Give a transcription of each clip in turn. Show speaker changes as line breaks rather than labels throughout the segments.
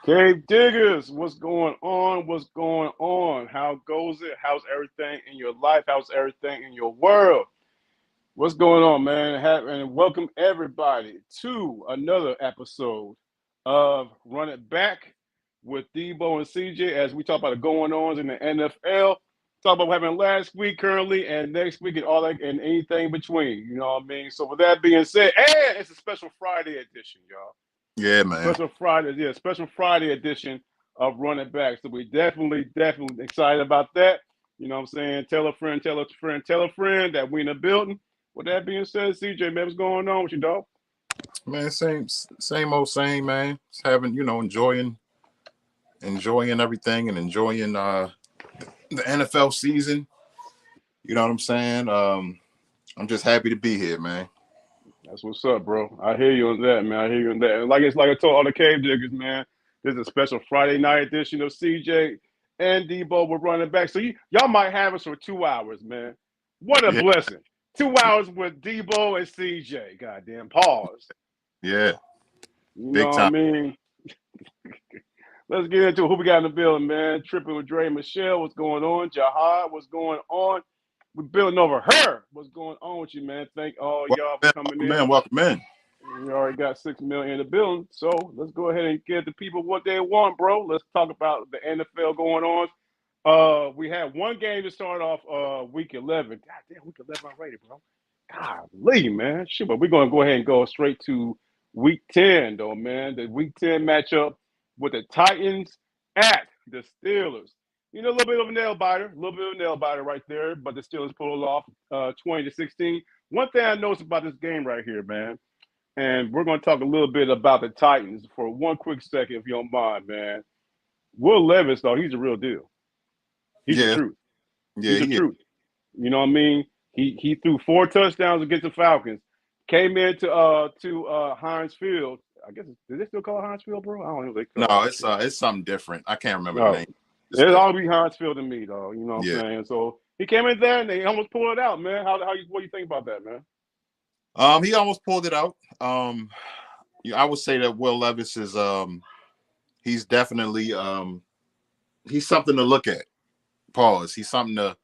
Cave Diggers, what's going on? What's going on? How goes it? How's everything in your life? How's everything in your world? What's going on, man? And welcome everybody to another episode of Run It Back with DEBOE and CJ as we talk about the going ons in the NFL. Talk about what happened last week, currently, and next week, and all that, and anything in between. You know what I mean? So, with that being said, and it's a special Friday edition, y'all.
Yeah, man.
Special Friday edition of Running Back. So we definitely excited about that. You know what I'm saying? Tell a friend, tell a friend, tell a friend that we in the building. With that being said, CJ, man, what's going on with you, dog?
Man, same old same, man. Just having, enjoying everything and enjoying the NFL season. You know what I'm saying? I'm just happy to be here, man.
That's what's up, bro. I hear you on that, man. I hear you on that. And like I told all the Cave Diggers, man, this is a special Friday night edition of CJ and DEBOE. We're running back. So y'all might have us for 2 hours, man. What a blessing. 2 hours with DEBOE and CJ. Goddamn, pause.
Yeah.
You know what I mean? Let's get into who we got in the building, man. Tripping with Dre Michelle. What's going on? Jahad, what's going on? We're building over her. What's going on with you, man? Thank all y'all for coming in.
Welcome in.
We already got 6 million in the building. So let's go ahead and give the people what they want, bro. Let's talk about the NFL going on. We had one game to start off week 11. God damn, week 11 already, bro. Golly, man. Shit, but we're going to go ahead and go straight to week 10, though, man. The week 10 matchup with the Titans at the Steelers. A little bit of a nail biter right there, but the Steelers pulled off 20-16. One thing I noticed about this game right here, man, and we're going to talk a little bit about the Titans for one quick second, if you don't mind, man. Will Levis, though, he's the real deal. He's the truth.
Yeah,
he's the truth. You know what I mean? He threw 4 touchdowns against the Falcons. Came into Heinz Field. I guess did they still call it Heinz Field, bro? I don't know.
No, it's something different. I can't remember the name.
It's always Heinz Field to me, though. You know what I'm saying? So he came in there and they almost pulled it out, man. What do you think about that, man?
He almost pulled it out. I would say that Will Levis is he's definitely he's something to look at. Pause. He's something to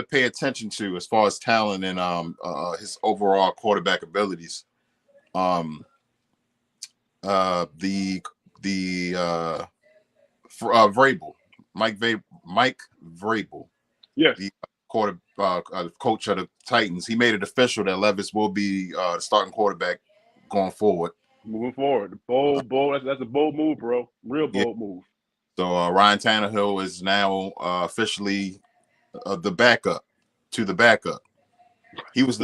pay attention to as far as talent and his overall quarterback abilities. Vrabel, Mike Vrabel,
yes,
the coach of the Titans. He made it official that Levis will be the starting quarterback going forward.
Moving forward, bold. That's a bold move, bro. Real bold move.
So Ryan Tannehill is now officially the backup to the backup. He's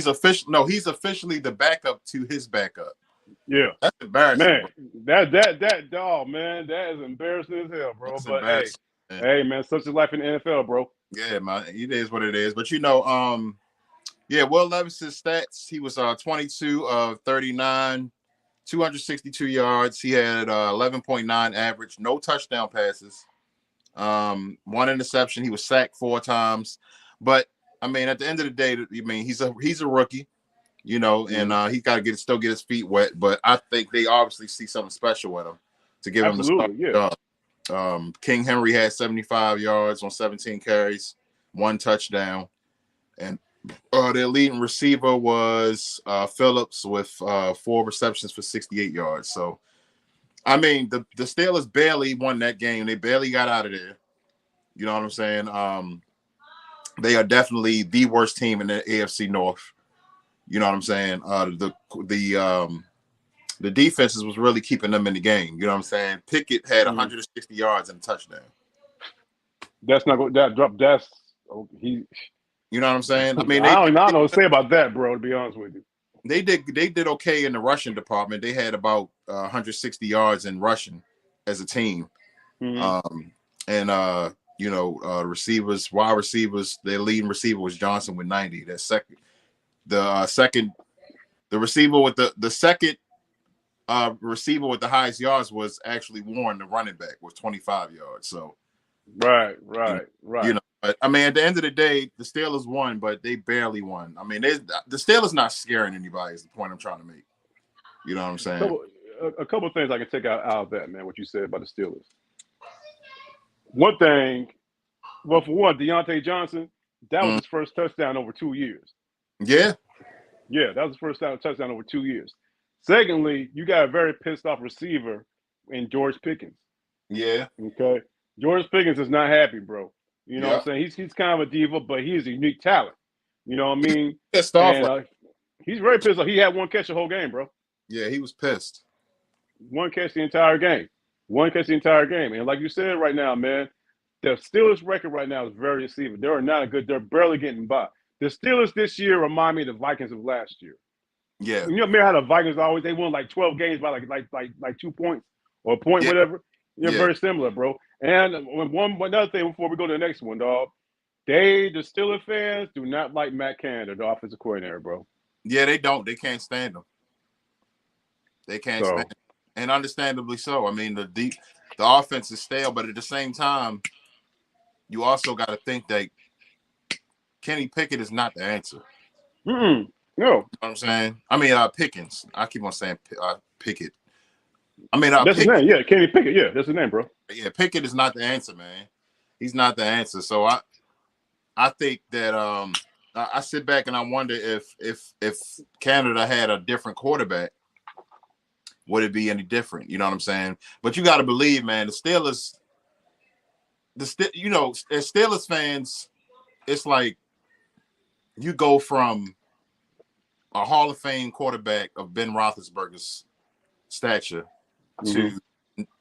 officially the backup to his backup.
Yeah,
that's embarrassing,
man. That dog, man, that is embarrassing as hell, bro. But hey, man, such is life in the NFL, bro.
Yeah, man, it is what it is. But Will Levis's stats: he was 22 of 39, 262 yards. He had 11.9 average, no touchdown passes, 1 interception. He was sacked 4 times. But I mean, at the end of the day, he's a rookie. And he got to still get his feet wet. But I think they obviously see something special with him to give him the start. King Henry had 75 yards on 17 carries, 1 touchdown. And their leading receiver was Phillips with 4 receptions for 68 yards. So, I mean, the Steelers barely won that game. They barely got out of there. You know what I'm saying? They are definitely the worst team in the AFC North. You know what I'm saying? The defenses was really keeping them in the game. You know what I'm saying? Pickett had 160 yards and a touchdown.
That's not going that drop.
You know what I'm saying? I mean,
I don't know what to say about that, bro. To be honest with you,
they did okay in the rushing department. They had about 160 yards in rushing as a team. Receivers, wide receivers. Their leading receiver was Johnson with 90. The receiver with the second receiver with the highest yards was actually Warren, the running back, with 25 yards. So,
right.
But I mean, at the end of the day, the Steelers won, but they barely won. I mean, the Steelers not scaring anybody is the point I'm trying to make. You know what I'm saying?
a couple of things I can take out of that, man. What you said about the Steelers. One thing, well, for one, Deontay Johnson, that was his first touchdown over 2 years.
Yeah.
Yeah, that was his first touchdown over 2 years. Secondly, you got a very pissed off receiver in George Pickens.
Yeah.
Okay. George Pickens is not happy, bro. You know what I'm
Yeah.
saying? He's kind of a diva, but he's a unique talent. You know what I mean?
Pissed off.
And he's very pissed off. He had one catch the whole game, bro.
Yeah, he was pissed.
One catch the entire game. One catch the entire game. And like you said right now, man, the Steelers' record right now is very deceiving. They are not good. They're barely getting by. The Steelers this year remind me of the Vikings of last year.
Yeah.
You know, remember how the Vikings always they won like 12 games by like 2 points or a point, whatever. They're very similar, bro. And another thing before we go to the next one, dog. The Steelers fans do not like Matt Canada, the offensive coordinator, bro.
Yeah, they don't. They can't stand him. They can't stand him. And understandably so. I mean, the offense is stale, but at the same time, you also got to think that Kenny Pickett is not the answer.
No.
You know what I'm saying? I mean, Pickens. I keep on saying Pickett. I mean,
that's his name. Yeah, Kenny Pickett. Yeah, that's his name, bro.
Yeah, Pickett is not the answer, man. He's not the answer. So I think that I sit back and I wonder if Canada had a different quarterback, would it be any different? You know what I'm saying? But you got to believe, man, the Steelers, as Steelers fans, it's like you go from a Hall of Fame quarterback of Ben Roethlisberger's stature to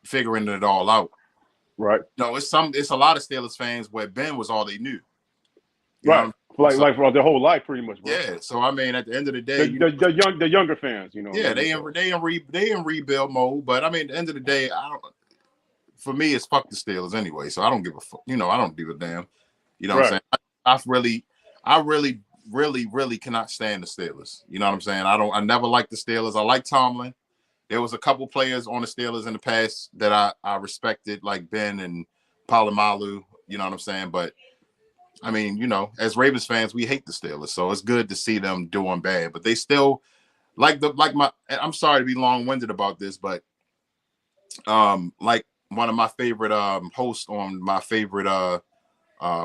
figuring it all out.
Right.
No, it's a lot of Steelers fans where Ben was all they knew.
Right. Like for their whole life, pretty much, bro.
Yeah. So I mean, at the end of the day,
the younger fans, you know.
Yeah, they in rebuild mode. But I mean, at the end of the day, for me, it's fuck the Steelers anyway. So I don't give a fuck. You know, I don't give a damn. You know what I'm saying? I really cannot stand the Steelers. You know what I'm saying? I never liked the Steelers. I like Tomlin. There was a couple players on the Steelers in the past that I respected, like Ben and Palomalu. You know what I'm saying? But I mean, you know, as Ravens fans, we hate the Steelers, so it's good to see them doing bad. But they still I'm sorry to be long-winded about this, but like one of my favorite hosts on my favorite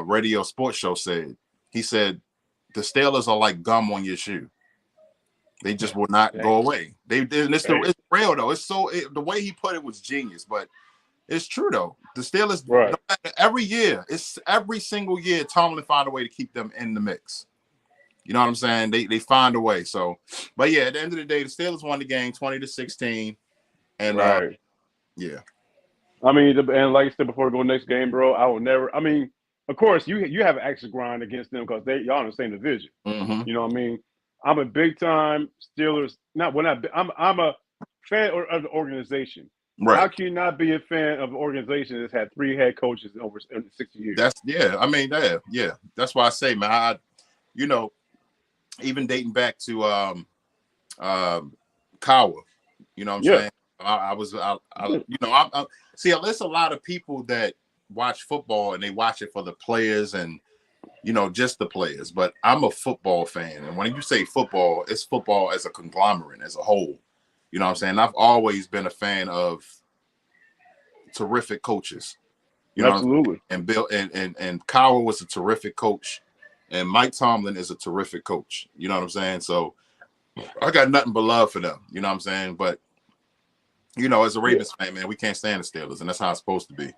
radio sports show said, he said, the Steelers are like gum on your shoe. They just will not go away. It's real though. The way he put it was genius, but it's true though. The Steelers, no matter, every single year, Tomlin find a way to keep them in the mix. You know what I'm saying? They find a way. So, but yeah, at the end of the day, the Steelers won the game 20-16, and yeah.
I mean, and like I said before we go next game, bro, I will never. I mean, of course, you have an axe to grind against them because y'all in the same division.
Mm-hmm.
You know what I mean? I'm a big time Steelers. I'm a fan of the organization.
Right.
How can you not be a fan of an organization that's had 3 head coaches in over 60 years?
I mean, that's why I say, man, you know, even dating back to Kawa, you know what I'm saying? I see, there's a lot of people that watch football and they watch it for the players and, you know, just the players. But I'm a football fan. And when you say football, it's football as a conglomerate, as a whole. You know what I'm saying? I've always been a fan of terrific coaches. You know,
absolutely.
And Bill and Kawa was a terrific coach. And Mike Tomlin is a terrific coach. You know what I'm saying? So I got nothing but love for them. You know what I'm saying? But, you know, as a Ravens fan, man, we can't stand the Steelers, and that's how it's supposed to be.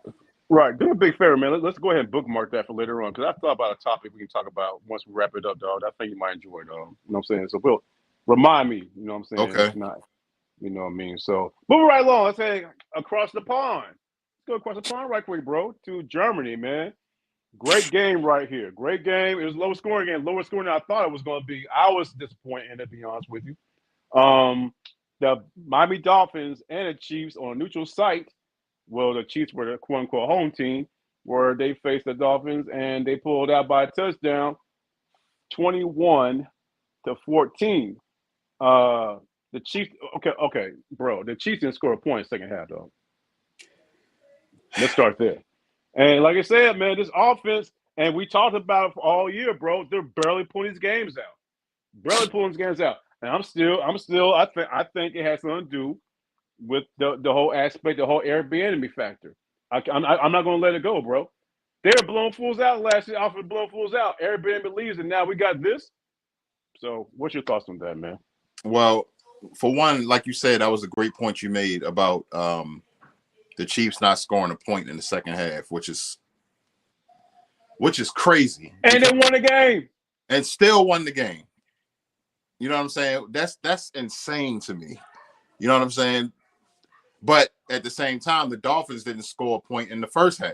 Right. Do a big favor, man. Let's go ahead and bookmark that for later on, because I thought about a topic we can talk about once we wrap it up, dog. I think you might enjoy it, dog. You know what I'm saying? So, Bill, remind me, you know what I'm saying?
Okay.
It's not, you know what I mean? So, moving right along. Let's say across the pond. Let's go across the pond right quick, bro, to Germany, man. Great game right here. Great game. It was low scoring game, lower scoring than I thought it was going to be. I was disappointed in it, to be honest with you. The Miami Dolphins and the Chiefs on a neutral site. Well, the Chiefs were the quote-unquote home team, where they faced the Dolphins, and they pulled out by a touchdown, 21-14. The Chiefs, okay, bro. The Chiefs didn't score a point in the second half, though. Let's start there. And like I said, man, this offense, and we talked about it for all year, bro. They're barely pulling these games out. And I think it has something to do with the whole aspect, the whole Airbnb factor. I'm not going to let it go, bro. They were blowing fools out last year. Offered blowing fools out. Airbnb leaves, and now we got this. So, what's your thoughts on that, man?
Well, for one, like you said, that was a great point you made about the Chiefs not scoring a point in the second half, which is crazy.
And they won the game.
And still won the game. You know what I'm saying? That's insane to me. You know what I'm saying? But at the same time, the Dolphins didn't score a point in the first half.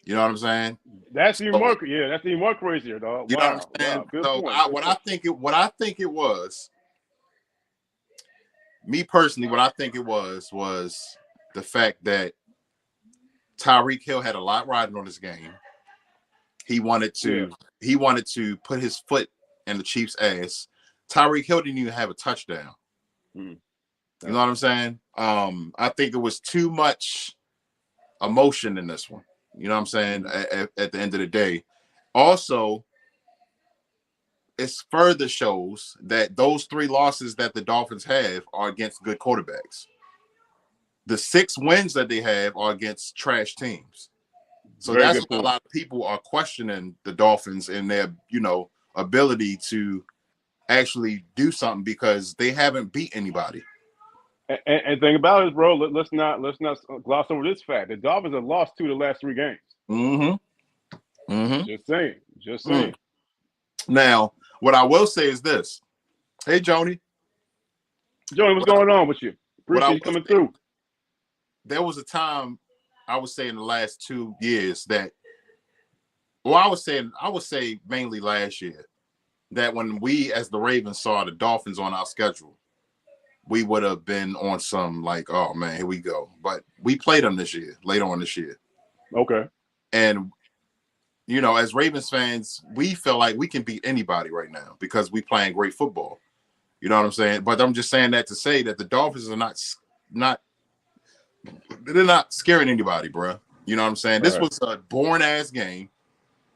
You know what I'm saying?
That's even more, yeah. That's even more crazier, dog.
You know what I'm saying?
Wow. Good
So
point.
What I think it was, me personally, what I think it was the fact that Tyreek Hill had a lot riding on this game. He wanted to put his foot in the Chiefs' ass. Tyreek Hill didn't even have a touchdown. You know what I'm saying? I think there was too much emotion in this one. You know what I'm saying? At the end of the day. Also, it further shows that those 3 losses that the Dolphins have are against good quarterbacks. The 6 wins that they have are against trash teams. So that's why a lot of people are questioning the Dolphins and their, ability to actually do something because they haven't beat anybody.
And thing about it is, bro, let's not gloss over this fact. The Dolphins have lost 2 of the last 3 games. Just saying.
Now, what I will say is this. Hey, Joni.
Joni, what's going on with you? Appreciate you coming through.
There was a time, I would say in the last 2 years that, I would say mainly last year, that when we as the Ravens saw the Dolphins on our schedule, we would have been on some like, oh man, here we go. But we played them later on this year.
Okay.
And, as Ravens fans, we feel like we can beat anybody right now because we playing great football. You know what I'm saying? But I'm just saying that to say that the Dolphins are they're not scaring anybody, bro. You know what I'm saying? This was a boring ass game.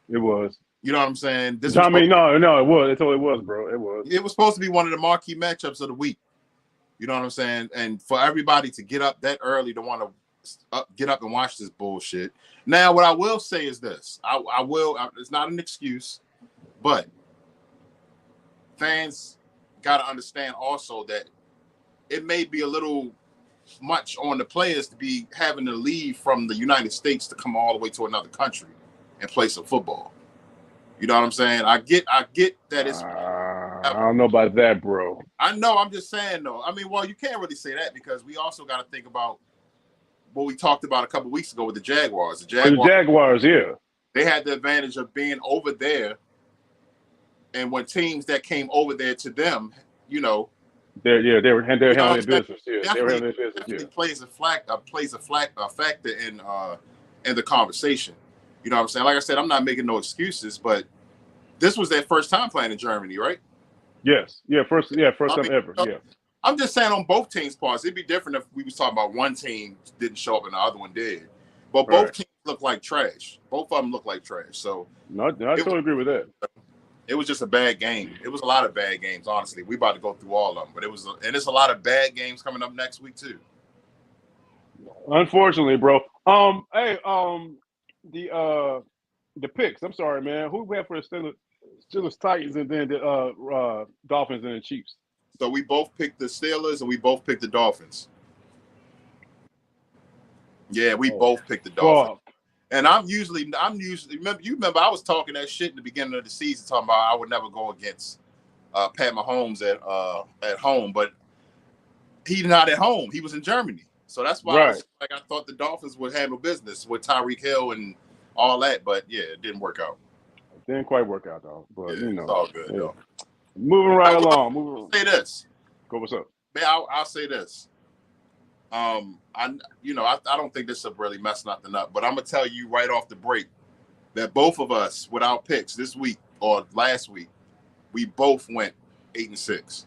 It was.
You know what I'm saying?
No, it was. It totally was, bro. It was.
It was supposed to be one of the marquee matchups of the week. You know what I'm saying? And for everybody to get up that early to want to get up and watch this bullshit. Now, what I will say is this. It's not an excuse, but fans got to understand also that it may be a little much on the players to be having to leave from the United States to come all the way to another country and play some football. You know what I'm saying? I get that it's.
I don't know about that, bro.
I know. I'm just saying, though. I mean, well, you can't really say that because we also got to think about what we talked about a couple weeks ago with the Jaguars. The
Jaguars, yeah.
They had the advantage of being over there, and when teams that came over there to them, they were handling their business. Yeah, they were handling their business. Yeah, plays a factor in the conversation. You know what I'm saying? Like I said, I'm not making no excuses, but this was their first time playing in Germany, right?
Yes. Yeah, first time ever. Yeah.
I'm just saying on both teams' parts, it'd be different if we was talking about one team didn't show up and the other one did. But both teams look like trash. Both of them look like trash. So
I totally agree with that.
It was just a bad game. It was a lot of bad games, honestly. We about to go through all of them, but it's a lot of bad games coming up next week too.
Unfortunately, bro. Hey, the picks. I'm sorry, man. Who we have for the Steelers, Titans, and then the Dolphins and the Chiefs?
So we both picked the Steelers and we both picked the Dolphins. Yeah, we both picked the Dolphins. And I'm usually remember I was talking that shit in the beginning of the season, talking about I would never go against Pat Mahomes at home, but he's not at home. He was in Germany. So that's why I thought the Dolphins would handle business with Tyreek Hill and all that, but yeah, it didn't work out.
It didn't quite work out though. But
it's all good though.
Moving right along.
I'll say this.
Go, what's up?
Man, I'll say this. I don't think this will really mess nothing up, but I'm gonna tell you right off the break that both of us, with our picks this week or last week, we both went 8-6.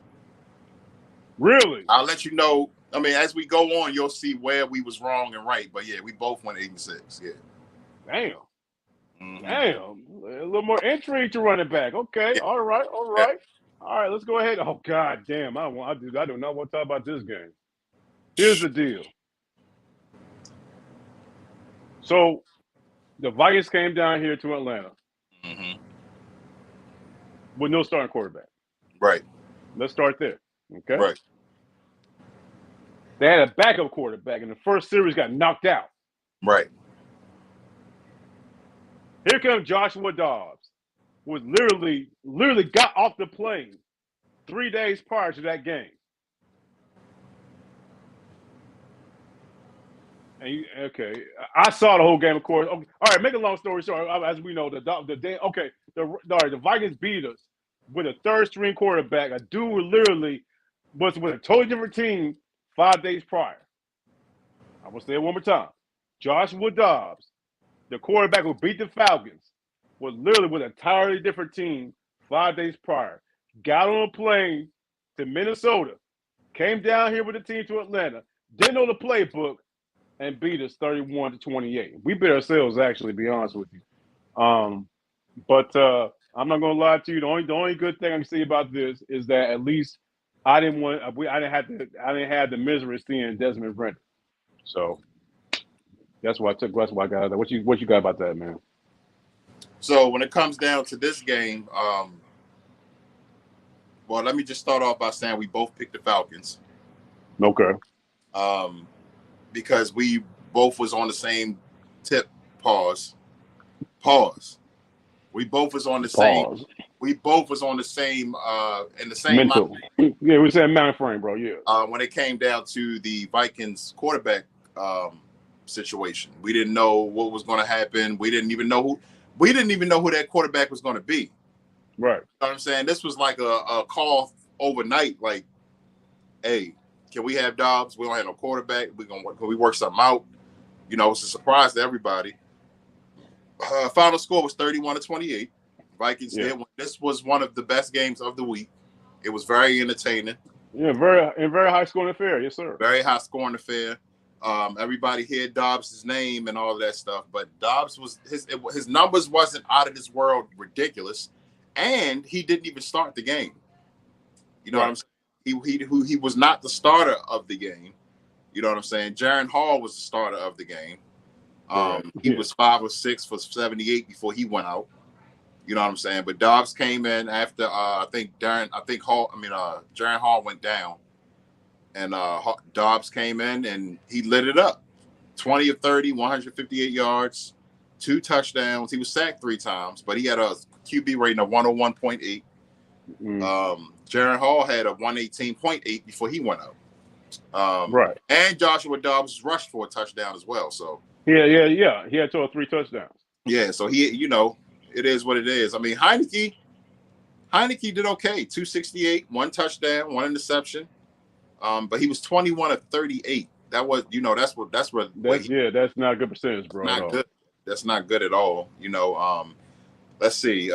Really?
I'll let you know. I mean, as we go on, you'll see where we was wrong and right. But yeah, we both went 8-6. Yeah.
Damn. Mm-hmm. Damn. A little more intrigue to run it back. Okay. Yeah. All right. Yeah. All right. Let's go ahead. Oh God damn. I do not want to talk about this game. Here's the deal. So the Vikings came down here to Atlanta with no starting quarterback.
Right.
Let's start there. Okay.
Right.
They had a backup quarterback, and the first series got knocked out.
Right.
Here comes Joshua Dobbs, who was literally got off the plane 3 days prior to that game. And I saw the whole game, of course. Okay. All right, make a long story short. As we know, the Vikings beat us with a third-string quarterback, a dude who literally was with a totally different team 5 days prior. I'm gonna say it one more time. Joshua Dobbs, the quarterback who beat the Falcons, was literally with an entirely different team 5 days prior. Got on a plane to Minnesota, came down here with the team to Atlanta, didn't know the playbook, and beat us 31-28. We beat ourselves, actually, to be honest with you. But I'm not gonna lie to you. The only good thing I can say about this is that at least I didn't have the misery of seeing Desmond Renner. So that's why I took. That's why I got that. What you got about that, man?
So when it comes down to this game, well, let me just start off by saying we both picked the Falcons.
Okay.
Because we both was on the same tip. Pause. We both was on the same. We both was on the same in the same
mental. Yeah, we said mind frame, bro. Yeah.
When it came down to the Vikings quarterback situation, we didn't know what was going to happen. We didn't even know who that quarterback was going to be.
Right.
You know what I'm saying? This was like a call overnight. Like, hey, can we have Dobbs? We don't have no quarterback. Can we work something out? You know, it's a surprise to everybody. Final score was 31-28. Vikings did win. This was one of the best games of the week. It was very entertaining. Yeah,
very high scoring affair. Yes, sir.
Very high scoring affair. Everybody heard Dobbs' name and all of that stuff, but Dobbs was his numbers wasn't out of this world ridiculous, and he didn't even start the game. You know what I'm saying? He was not the starter of the game. You know what I'm saying? Jaron Hall was the starter of the game. He was 5 or 6 for 78 before he went out. You know what I'm saying? But Dobbs came in after Jaron Hall went down, and Dobbs came in and he lit it up. 20 of 30, 158 yards, 2 touchdowns. He was sacked 3 times, but he had a QB rating of 101.8. Jaron Hall had a 118.8 before he went out.
Right.
And Joshua Dobbs rushed for a touchdown as well. So
yeah. He had 3 touchdowns.
Yeah, so it is what it is. I mean, Heineke did okay. 268, 1 touchdown, 1 interception. But he was 21 of 38. That was, that's not a good percentage, bro. Not good. That's not good at all. Let's see.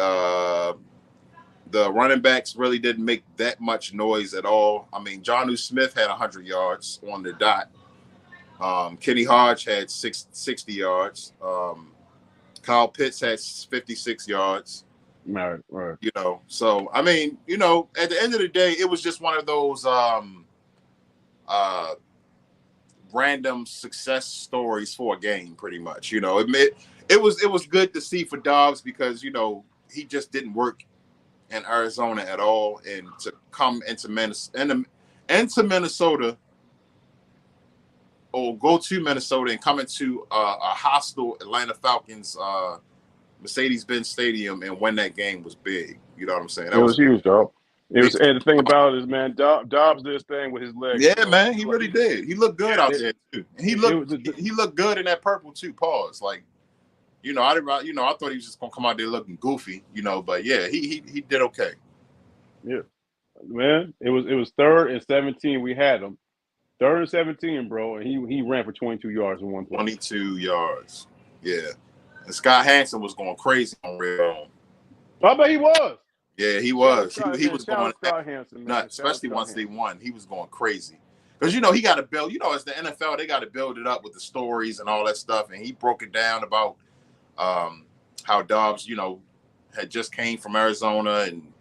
The running backs really didn't make that much noise at all. I mean, Jonnu Smith had 100 yards on the dot. Kenny Hodge had 60 yards. Kyle Pitts had 56 yards.
Right.
So I mean, at the end of the day, it was just one of those random success stories for a game, pretty much. It was good to see for Dobbs because he just didn't work in Arizona at all, and to come into Minnesota or go to Minnesota and come into a hostile Atlanta Falcons Mercedes-Benz Stadium and win that game was big. You know what I'm saying?
It was huge, dog. And the thing about it is, man, Dobbs did his thing with his legs.
Yeah, man, he really did. He looked good out there too. He looked good in that purple too. Pause. Like, I thought he was just gonna come out there looking goofy, but yeah, he did okay.
Yeah, man, it was 3rd and 17. We had him 3rd and 17, bro, and he ran for 22 yards in one play.
22 yards. Yeah, and Scott Hansen was going crazy on Red Bone.
I bet he was.
Yeah, he was. He was going
nuts,
especially once they won. He was going crazy. Because, he got to build, as the NFL, they got to build it up with the stories and all that stuff. And he broke it down about how Dobbs, had just came from Arizona and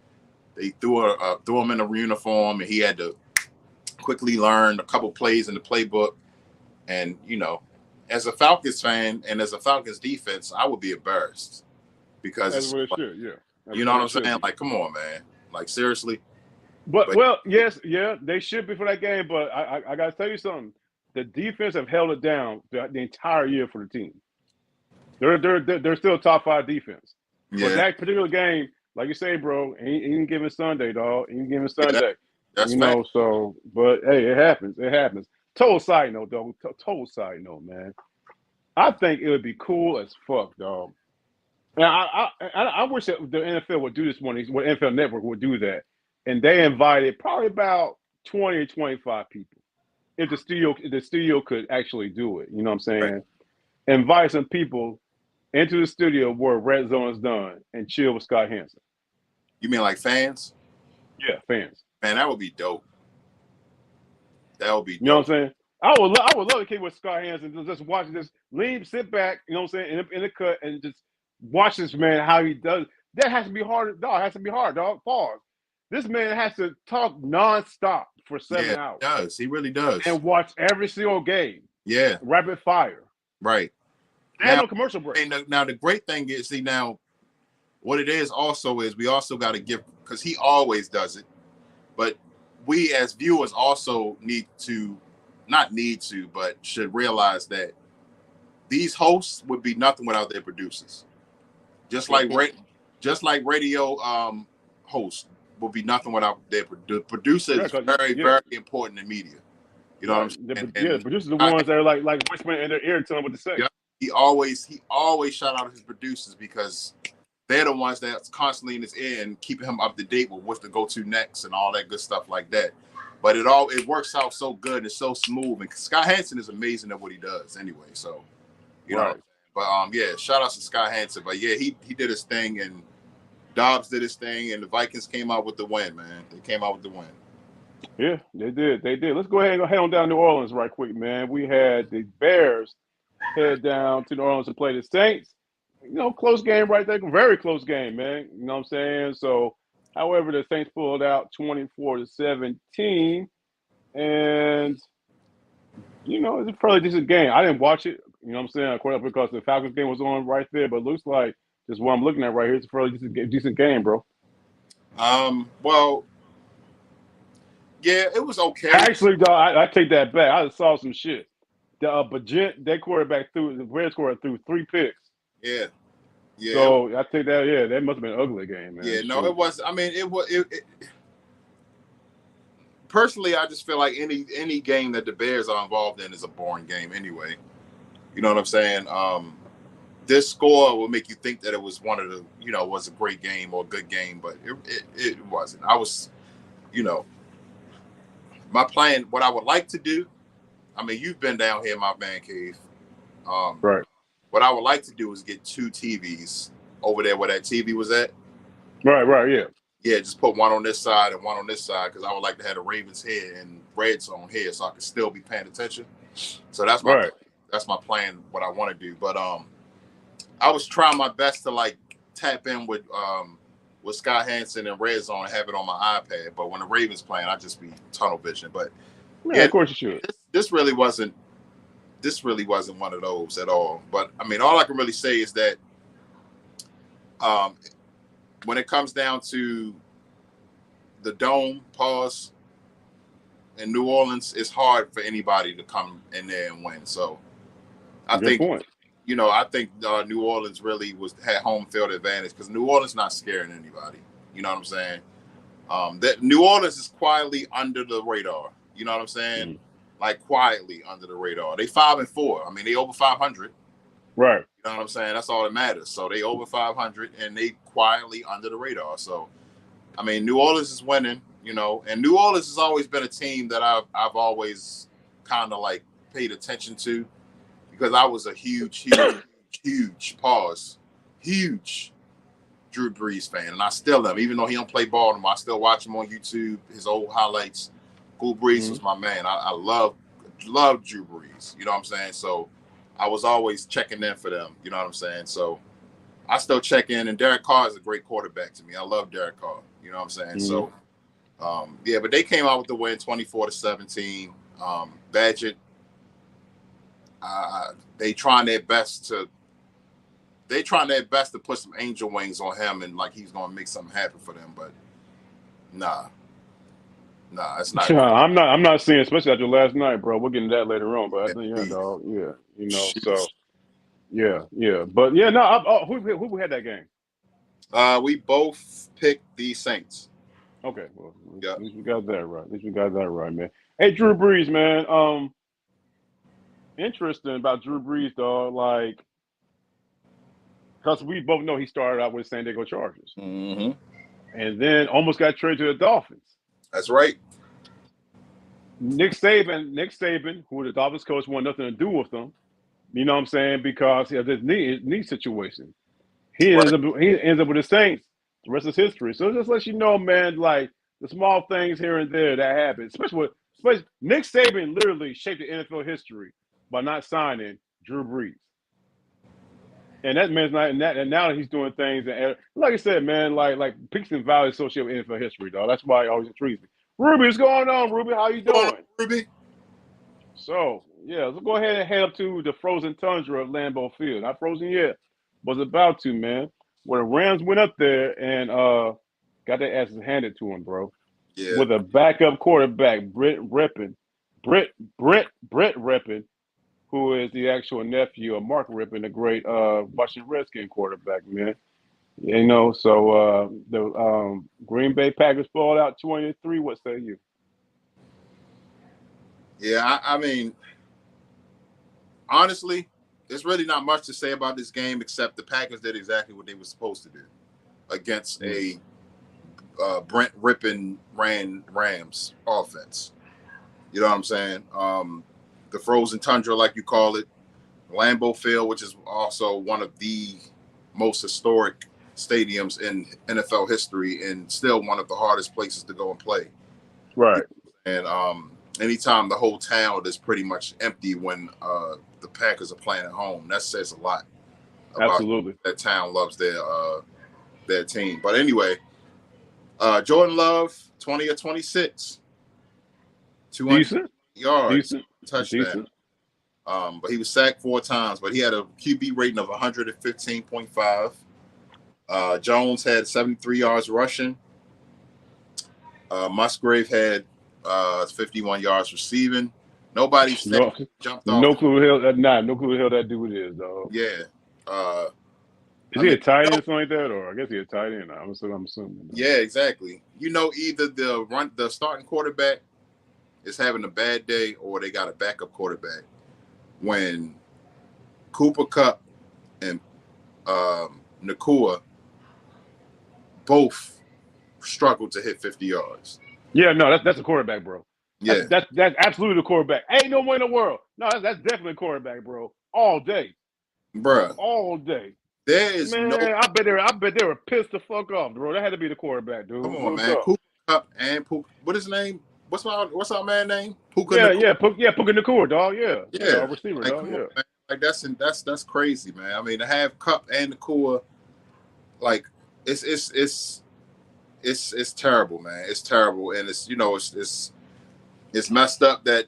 they threw him in a uniform and he had to quickly learn a couple plays in the playbook. And, you know, as a Falcons fan and as a Falcons defense, I would be embarrassed because
As
it's,
well it should, yeah.
you know what I'm saying? Like, come on, man. Like, seriously.
But well, yes, yeah, they should be for that game. But I got to tell you something. The defense have held it down the entire year for the team. They're still top 5 defense.
Yeah.
But that particular game, like you say, bro, ain't given Sunday, dog. Ain't given Sunday.
That's
you
fact.
know. So, but hey, it happens. It happens. Total side note, though. Total side note, man. I think it would be cool as fuck, dog. Now, I wish that the NFL would do this one. What NFL Network would do that, and they invited probably about 20 or 25 people. If the studio could actually do it, you know what I'm saying?
Right.
Invite some people into the studio where Red Zone is done and chill with Scott Hansen.
You mean like fans?
Yeah, fans.
Man, that would be dope. That would be dope.
You know what I'm saying? I would love to kick with Scott Hansen, just watch this, sit back, you know what I'm saying, in the cut and just watch this man how he does. That has to be hard, dog. It has to be hard, dog. Pause. This man has to talk nonstop for 7 hours.
He does. He really does.
And watch every single game.
Yeah.
Rapid fire.
Right.
They have no commercial break.
Now the great thing is, see, now what it is also is we also got to give, because he always does it, but we as viewers also but should realize that these hosts would be nothing without their producers. Just like radio hosts would be nothing without their producer. Is very, very important in media. You know what I'm saying?
The producers are the ones that are like whispering in their ear and telling them what to say.
Yeah, he always shout out his producers because they're the ones that's constantly in his ear and keeping him up to date with what to go to next and all that good stuff like that. But it works out so good and it's so smooth. And Scott Hansen is amazing at what he does anyway. So, you know. But yeah, shout out to Scott Hansen. But yeah, he did his thing and Dobbs did his thing and the Vikings came out with the win, man. They came out with the win. Yeah,
they did. Let's go ahead and head on down to New Orleans right quick, man. We had the Bears head down to New Orleans to play the Saints. You know, close game right there. Very close game, man. You know what I'm saying? So, however, the Saints pulled out 24-17. And, you know, it's a fairly decent game. I didn't watch it. You know what I'm saying? I caught up because the Falcons game was on right there. But it looks like just what I'm looking at right here. It's a fairly decent game, bro.
Well, yeah, it was okay.
Actually, dog, I take that back. I saw some shit. That quarterback the Bears quarterback threw 3 picks.
Yeah.
So I think that must have been an ugly game, man.
Yeah, no, it was. I mean, it was. Personally, I just feel like any game that the Bears are involved in is a boring game anyway. You know what I'm saying? This score will make you think that it was one of the, you know, was a great game or a good game, but it wasn't. I was, you know, my plan. What I would like to do. I mean, you've been down here in my Mancave.
Right.
What I would like to do is get 2 TVs over there where that TV was at.
Right, yeah.
Yeah, just put one on this side and one on this side because I would like to have the Ravens here and Red Zone here so I can still be paying attention. So that's my plan, what I want to do. But I was trying my best to like tap in with Scott Hansen and Red Zone and have it on my iPad. But when the Ravens playing, I just be tunnel vision. But
yeah, of course you should.
This really wasn't one of those at all. But I mean, all I can really say is that when it comes down to the Dome, in New Orleans, it's hard for anybody to come in there and win. So I think New Orleans really had home field advantage because New Orleans not scaring anybody. You know what I'm saying? That New Orleans is quietly under the radar. You know what I'm saying? Mm-hmm. Like quietly under the radar. They 5-4. I mean, they over 500.
Right.
You know what I'm saying? That's all that matters. So they over 500 and they quietly under the radar. So, I mean, New Orleans is winning, you know, and New Orleans has always been a team that I've always kind of like paid attention to because I was a huge Drew Brees fan. And I still am, even though he don't play ball anymore, I still watch him on YouTube, his old highlights. Drew Brees was my man. I love Drew Brees. You know what I'm saying? So I was always checking in for them. You know what I'm saying? So I still check in. And Derek Carr is a great quarterback to me. I love Derek Carr. You know what I'm saying? Mm-hmm. So Yeah, but they came out with the win, 24-17. Badgett, they trying their best to put some angel wings on him and like he's gonna make something happen for them, but nah, it's not gonna.
I'm not seeing, especially after last night, bro. We'll get into that later on, but I think yeah, dog, yeah, so yeah, but yeah, no, who had that game?
We both picked the Saints.
Okay, well, at least we got that right. Man. Hey, Drew Brees, man. Interesting about Drew Brees, dog. Like, because we both know he started out with San Diego Chargers,
Mm-hmm.
and then almost got traded to the Dolphins.
That's right.
Nick Saban, who the Dolphins coach, wanted nothing to do with them. You know what I'm saying? Because he has this knee situation. He ends up with the Saints. The rest is history. So it just lets you know, man, like the small things here and there that happen. Especially Nick Saban literally shaped the NFL history by not signing Drew Brees. And that man's not, and now he's doing things. And like I said, man, like peaks and valleys associated with NFL history, dog. That's why it always intrigues me. Ruby, what's going on, Ruby? How you doing?
Ruby.
So, yeah, let's go ahead and head up to the frozen tundra of Lambeau Field. Not frozen yet, was about to, man. Where the Rams went up there and got their asses handed to them, bro.
Yeah.
With a backup quarterback, Britt Rippin, who is the actual nephew of Mark Rippin, the great Washington Redskin quarterback, man. You know, so the Green Bay Packers fall out 23. What say you?
Yeah, I mean, honestly, there's really not much to say about this game except the Packers did exactly what they were supposed to do against a Brent Rippin ran Rams offense. You know what I'm saying? The frozen tundra, like you call it, Lambeau Field, which is also one of the most historic stadiums in NFL history and still one of the hardest places to go and play.
Right.
And anytime the whole town is pretty much empty when the Packers are playing at home, that says a lot about
Absolutely.
that town loves their team. But anyway, Jordan Love, 20 or 26, 200 yards, touchdown. But he was sacked 4 times, but he had a QB rating of 115.5. Jones had 73 yards rushing. Musgrave had 51 yards receiving. Nobody jumped off.
No clue who the hell that dude is, dog.
Yeah.
Is he a tight end or something like that? Or I guess he's a tight end. I'm assuming.
Yeah, exactly. You know, either the starting quarterback is having a bad day or they got a backup quarterback. When Cooper Kupp and Nakua both struggled to hit 50 yards.
Yeah, no, that's a quarterback, bro.
Yeah,
that's absolutely the quarterback. Ain't no way in the world. No, that's definitely a quarterback, bro. All day,
bruh.
All day.
There is
I bet they were pissed the fuck off, bro. That had to be the quarterback, dude.
Come on, man. Cooper Kupp and Puka. What is his name? What's our man name? Puka.
Puka Nakua, dog. Yeah, receiver,
like,
dog. Yeah.
On, like that's crazy, man. I mean, to have Kupp and Nakua, like it's terrible, man. It's terrible, and it's messed up that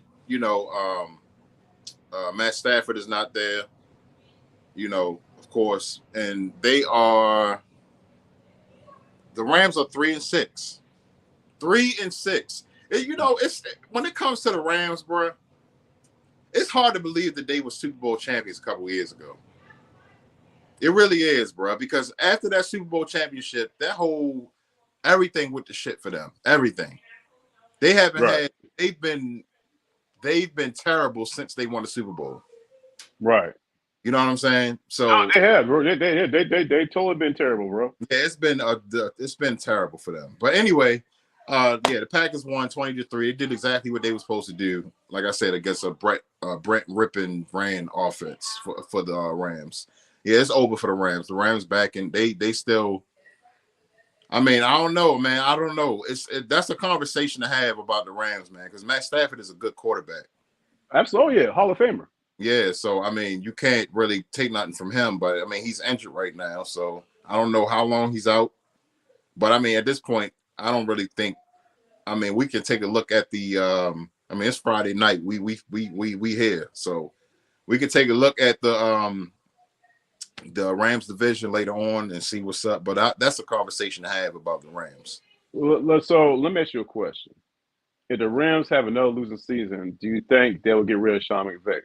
Matt Stafford is not there. Of course, and the Rams are 3-6. 3-6. It's when it comes to the Rams, bro, it's hard to believe that they were Super Bowl champions a couple of years ago. It really is, bro, because after that Super Bowl championship, everything went to shit for them. Everything. They haven't they've been terrible since they won the Super Bowl.
Right.
You know what I'm saying? So
they have, bro. They totally been terrible, bro.
Yeah, it's been terrible for them. But anyway, the Packers won 20-3. They did exactly what they were supposed to do. Like I said, against a Brent Rippin ran offense for the Rams. Yeah, it's over for the Rams. The Rams back and they still. I mean, I don't know, man. I don't know. That's a conversation to have about the Rams, man, because Matt Stafford is a good quarterback.
Absolutely, yeah, Hall of Famer.
Yeah, so I mean, you can't really take nothing from him, but I mean, he's injured right now, so I don't know how long he's out. But I mean, at this point, I don't really think I mean, we can take a look at the. I mean, it's Friday night. We here, so we can take a look at the Rams division later on and see what's up. But that's a conversation to have about the Rams.
So let me ask you a question. If the Rams have another losing season, do you think they will get rid of Sean McVay?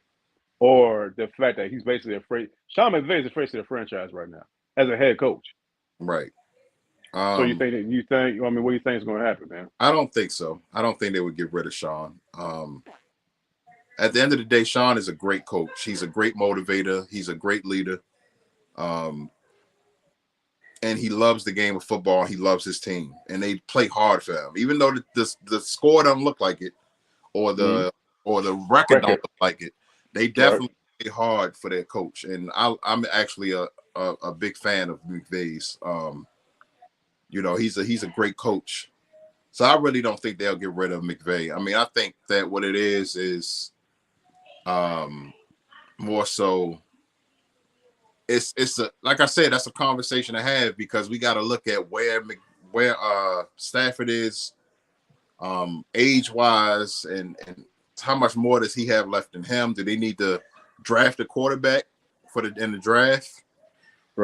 Or the fact that he's basically afraid. Sean McVay is afraid of the franchise right now as a head coach.
Right.
So you think? I mean, what do you think is going to happen, man?
I don't think so. I don't think they would get rid of Sean. At the end of the day, Sean is a great coach. He's a great motivator. He's a great leader. And he loves the game of football. He loves his team, and they play hard for him. Even though the score doesn't look like it, or the record don't look like it, they definitely play hard for their coach. And I'm actually a big fan of McVay's. You know, he's a great coach. So I really don't think they'll get rid of McVay. I mean, I think that what it is more so it's like I said, that's a conversation to have because we got to look at where Stafford is age-wise and how much more does he have left in him? Do they need to draft a quarterback in the draft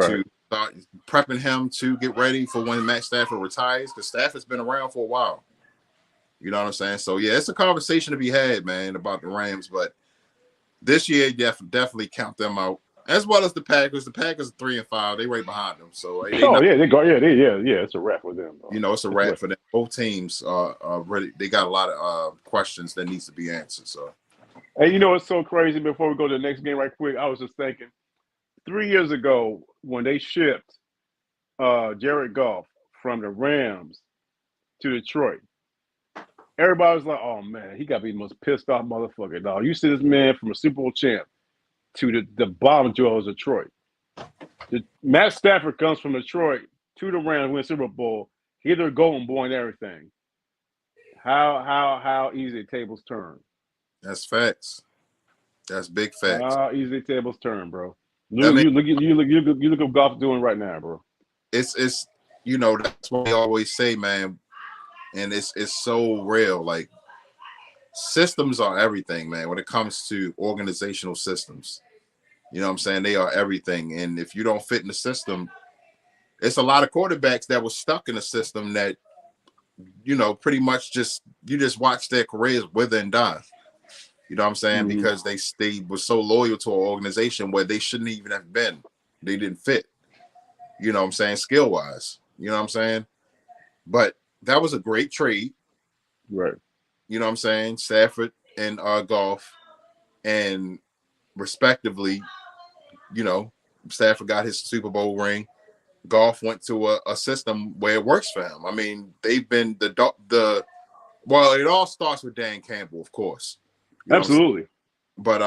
to start prepping him to get ready for when Matt Stafford retires? Because Stafford's been around for a while. You know what I'm saying? So, yeah, it's a conversation to be had, man, about the Rams. But this year, definitely count them out, as well as the Packers. The Packers are 3-5. They right behind them. So,
it's a wrap for them.
You know, it's a wrap for them. Both teams are ready. They got a lot of questions that needs to be answered. So,
and you know what's so crazy? Before we go to the next game, right quick, I was just thinking, 3 years ago when they shipped Jared Goff from the Rams to Detroit, everybody was like, "Oh man, he got to be the most pissed off motherfucker, dog." You see this man from a Super Bowl champ to the bottom dwellers of Detroit. Matt Stafford comes from Detroit to the Rams, win Super Bowl. He's their golden boy and everything. How easy tables turn.
That's facts. That's big facts.
How easy tables turn, bro. You look at Goff doing right now, bro.
It's you know, that's what we always say, man. And it's so real. Like, systems are everything, man, when it comes to organizational systems. You know what I'm saying? They are everything. And if you don't fit in the system, it's a lot of quarterbacks that were stuck in a system that, you know, pretty much just watch their careers wither and die. You know what I'm saying? Mm-hmm. Because they were so loyal to an organization where they shouldn't even have been. They didn't fit. You know what I'm saying? Skill-wise. You know what I'm saying? But that was a great trade.
Right.
You know what I'm saying? Stafford and Goff. And respectively, you know, Stafford got his Super Bowl ring. Goff went to a system where it works for him. I mean, they've been well, it all starts with Dan Campbell, of course.
Absolutely.
But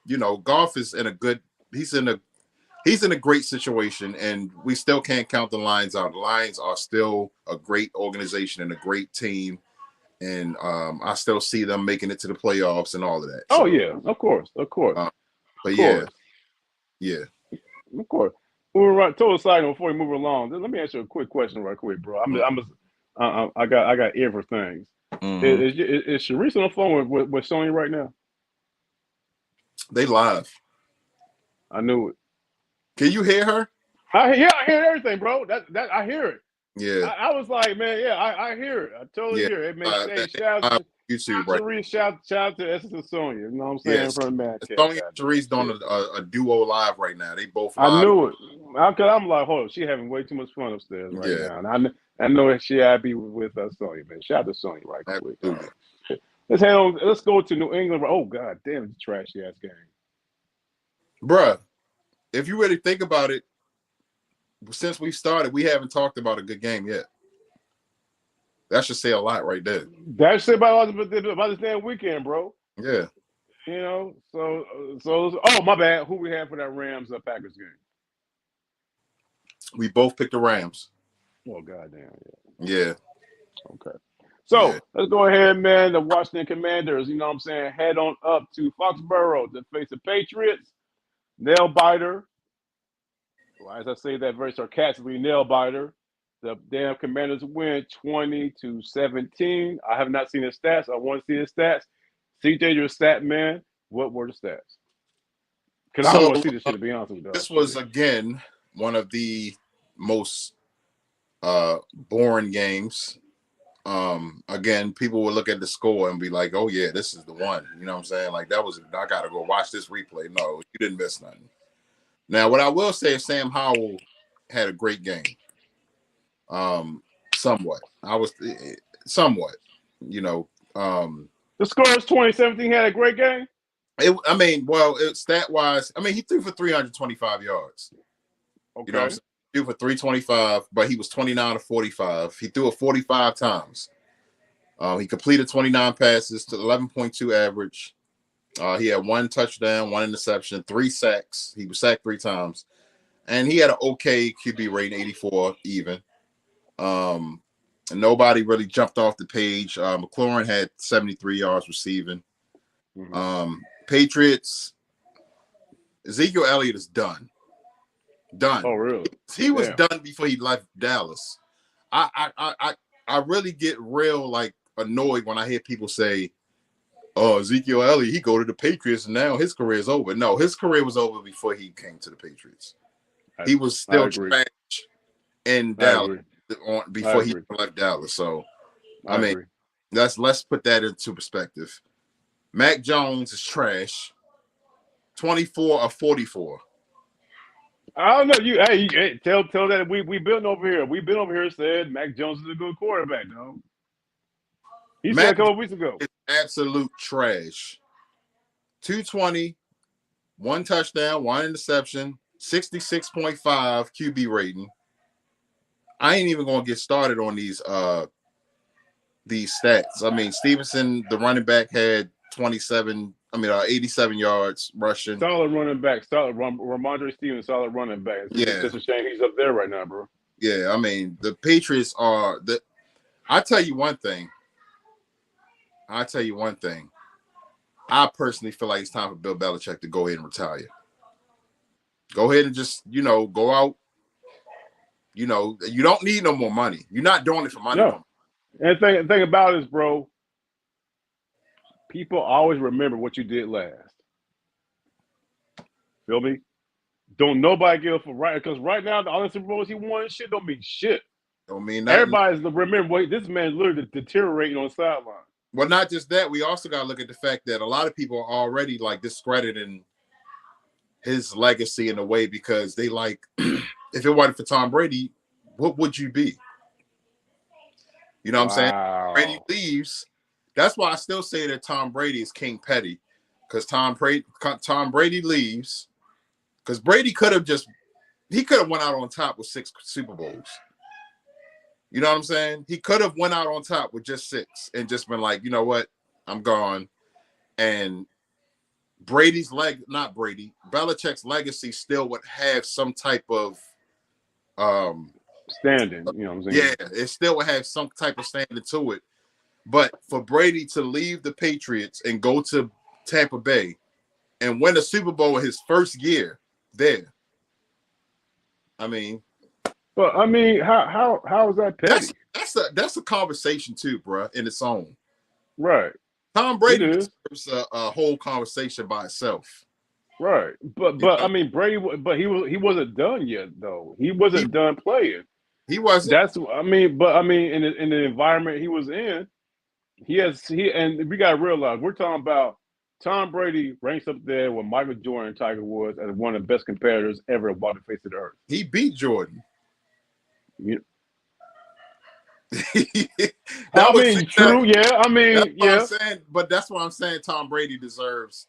you know, Goff is he's in a great situation, and we still can't count the Lions out. The Lions are still a great organization and a great team. And I still see them making it to the playoffs and all of that.
Oh, yeah, of course.
But
of course.
Yeah.
Of course. We're right. Total side note before we move along. Let me ask you a quick question, right quick, bro. I got ear for things. Mm-hmm. Is Shereese on the phone with Sony right now?
They live.
I knew it.
Can you hear her?
I hear everything, bro. That I hear it.
Yeah.
I was like, man, yeah, I hear it. I totally hear it. It makes shout out to
YouTube, right?
Shereese, shout out to Essence and Sonya. You know what I'm saying?
Yes.
From Mancave.
Sonya and Shereese doing a duo live right now. They both live.
I knew it. I'm like, hold on, she having way too much fun upstairs right now. And I know that she happy with Sonya, man. Shout out to Sonya right quick. Let's head on. Let's go to New England. Oh God damn, it's a trashy ass game.
Bruh, if you really think about it, since we started, we haven't talked about a good game yet. That should say a lot right there.
That should say about this damn weekend, bro.
Yeah.
You know, so oh my bad. Who we have for that Rams Packers game?
We both picked the Rams.
Oh goddamn,
yeah.
Okay. So let's go ahead, man. The Washington Commanders, you know what I'm saying, head on up to Foxborough to face the Patriots. Nail biter. Well, as I say that very sarcastically, nail biter. The damn Commanders win 20-17. I have not seen the stats. I want to see the stats. CJ, you're a stat man. What were the stats? Because I don't
So
want to see this shit, to be honest with you.
this was again one of the most boring games. Again, people would look at the score and be like, "Oh yeah, this is the one." You know what I'm saying? Like that was. I gotta go watch this replay. No, you didn't miss nothing. Now, what I will say is Sam Howell had a great game. Somewhat. I was somewhat. You know.
The score is 2017. Had a great game.
Stat wise, he threw for 325 yards.
Okay.
You know what I'm saying? He threw for 325, but he was 29 of 45. He threw it 45 times. He completed 29 passes to 11.2 average. He had 1 touchdown, 1 interception, 3 sacks. He was sacked 3 times. And he had an okay QB rating, 84 even. And nobody really jumped off the page. McLaurin had 73 yards receiving. Mm-hmm. Patriots, Ezekiel Elliott is done. Done.
Oh, really?
He was done before he left Dallas. I really get real annoyed when I hear people say, "Oh, Ezekiel Elliott, he go to the Patriots and now his career is over." No, his career was over before he came to the Patriots. He was still trash in Dallas before he left Dallas. So, let's put that into perspective. Mac Jones is trash. 24 of 44.
I don't know. Hey, tell that we been over here. We've been over here said Mac Jones is a good quarterback, though. He said a couple weeks ago.
It's absolute trash. 220, 1 touchdown, 1 interception, 66.5 QB rating. I ain't even gonna get started on these stats. Stevenson, the running back, had 87 yards rushing.
Solid running back. Solid. Ramondre Stevens, solid running back. It's just a shame he's up there right now, bro.
Yeah, the Patriots are the. I tell you one thing. I personally feel like it's time for Bill Belichick to go ahead and retire. Go ahead and just go out. You don't need no more money. You're not doing it for money.
No. And the thing about it is, bro, people always remember what you did last. Feel me? Don't nobody give up for right, because right now the other Super Bowls he won shit don't mean shit.
Don't mean nothing.
Everybody's remember this man literally deteriorating on the sideline.
Well, not just that. We also got to look at the fact that a lot of people are already discrediting his legacy in a way because they if it wasn't for Tom Brady, what would you be? You know what I'm saying? Brady leaves. That's why I still say that Tom Brady is King Petty, because Tom Brady leaves, because Brady could have went out on top with 6 Super Bowls. You know what I'm saying? He could have went out on top with just 6 and just been like, you know what, I'm gone. And Belichick's legacy still would have some type of
standing. You know what I'm saying?
Yeah, it still would have some type of standing to it. But for Brady to leave the Patriots and go to Tampa Bay and win a Super Bowl in his first year there,
But how is that petty?
That's a conversation too, bro, in its own.
Right.
Tom Brady deserves a whole conversation by itself.
Right. But Brady, but he wasn't done yet though. He wasn't done playing.
He wasn't.
In the environment he was in, and we gotta realize we're talking about Tom Brady ranks up there with Michael Jordan and Tiger Woods as one of the best competitors ever walked the face of the earth.
He beat Jordan.
Yeah. True. Yeah.
I'm saying, but that's why I'm saying Tom Brady deserves.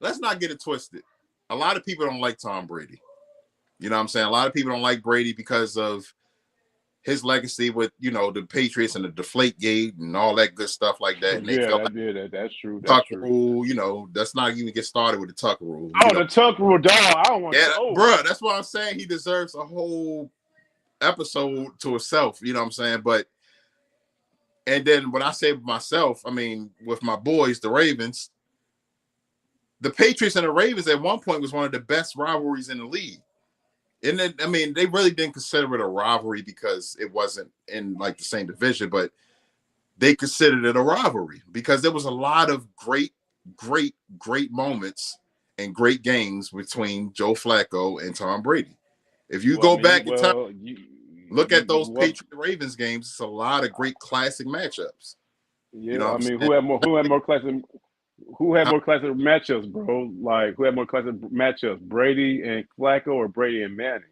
Let's not get it twisted. A lot of people don't like Tom Brady. You know what I'm saying? A lot of people don't like Brady because of his legacy with, the Patriots and the Deflate Gate and all that good stuff like that. And
that's true.
Tucker rule, let's not even get started with the Tucker rule.
The Tucker rule, dog. I don't want to.
Bro, that's why I'm saying he deserves a whole episode to himself. You know what I'm saying? And then when I say myself, with my boys, the Ravens, the Patriots and the Ravens at one point was one of the best rivalries in the league. And then, I mean, they really didn't consider it a rivalry because it wasn't in like the same division, but they considered it a rivalry because there was a lot of great moments and great games between Joe Flacco and Tom Brady. If you
Well, I
go
mean,
back in time, look at those
well,
Patriot Ravens games, it's a lot of great classic matchups. You know
yeah.
what
I
I'm
mean,
saying?
who had more classic matchups, bro? Like, who had more classic matchups, Brady and Flacco or Brady and Manning?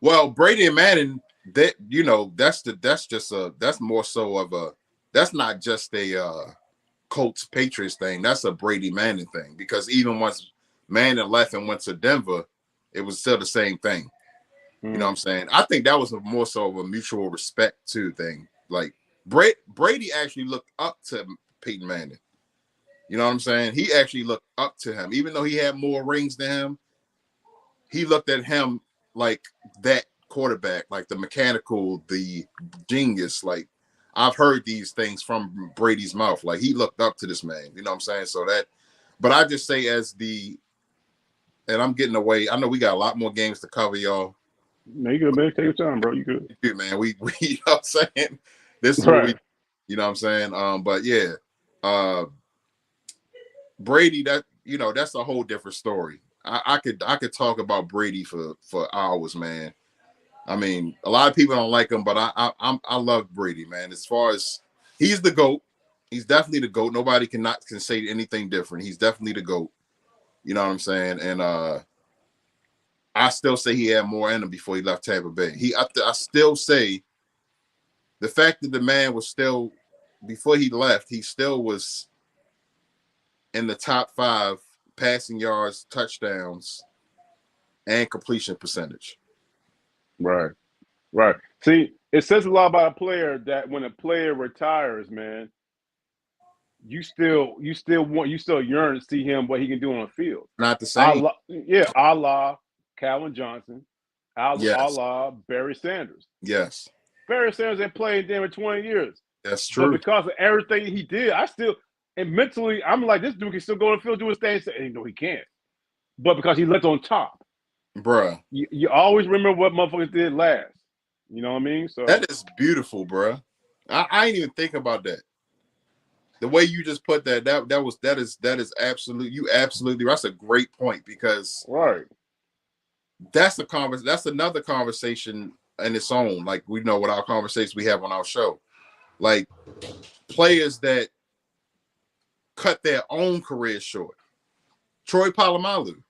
Well, Brady and Manning, that that's more so of a that's not just a Colts Patriots thing. That's a Brady Manning thing because even once Manning left and went to Denver, it was still the same thing. You know what I'm saying? I think that was more so of a mutual respect too thing. Like Brady actually looked up to Peyton Manning. You know what I'm saying? He actually looked up to him, even though he had more rings than him. He looked at him like that quarterback, like the mechanical, the genius. Like I've heard these things from Brady's mouth. Like he looked up to this man. You know what I'm saying? So that, but I just say and I'm getting away. I know we got a lot more games to cover, y'all.
No, you good, man. Take your time, bro. You good.
Dude, man, we you know what I'm saying? This is what
Right.
we, you know what I'm saying? But yeah, Brady, that's a whole different story. I could talk about Brady for hours, man. I mean, a lot of people don't like him, but I love Brady, man. As far as he's the GOAT, he's definitely the GOAT. Nobody can say anything different. He's definitely the GOAT. You know what I'm saying? And I still say he had more in him before he left Tampa Bay. I still say the fact that the man was still before he left, he still was in the top 5 passing yards, touchdowns, and completion percentage.
Right. Right. See, it says a lot about a player that when a player retires, man, you still yearn to see him what he can do on the field.
Not the same.
A la Calvin Johnson, a
Yes.
la Barry Sanders.
Yes.
Barry Sanders had played in Denver 20 years.
That's
But
true.
because of everything he did, and mentally, I'm like, this dude can still go on the field, do his thing. Say, hey, no, he can't. But because he left on top,
Bruh.
you always remember what motherfuckers did last. You know what I mean? So
that is beautiful, bruh. I ain't even think about that. The way you just put that is absolutely that's a great point because
right.
That's another conversation in its own. Like we know what our conversations we have on our show. Like players that cut their own career short. Troy Polamalu,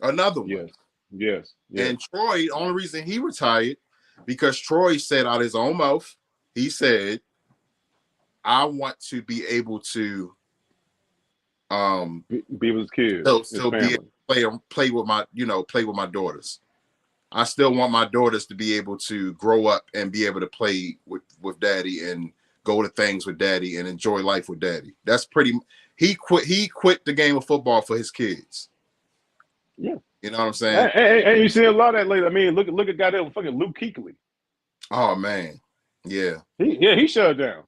another one.
Yes.
And Troy, the only reason he retired because Troy said out his own mouth, he said, I want to be able to
be with his kids,
still be able to play with my daughters. I still want my daughters to be able to grow up and be able to play with daddy and go to things with daddy and enjoy life with daddy. That's he quit the game of football for his kids.
Yeah.
You know what I'm saying?
And you see a lot of that later. I mean, look at goddamn fucking Luke Kuechly.
Oh man. Yeah.
He shut down.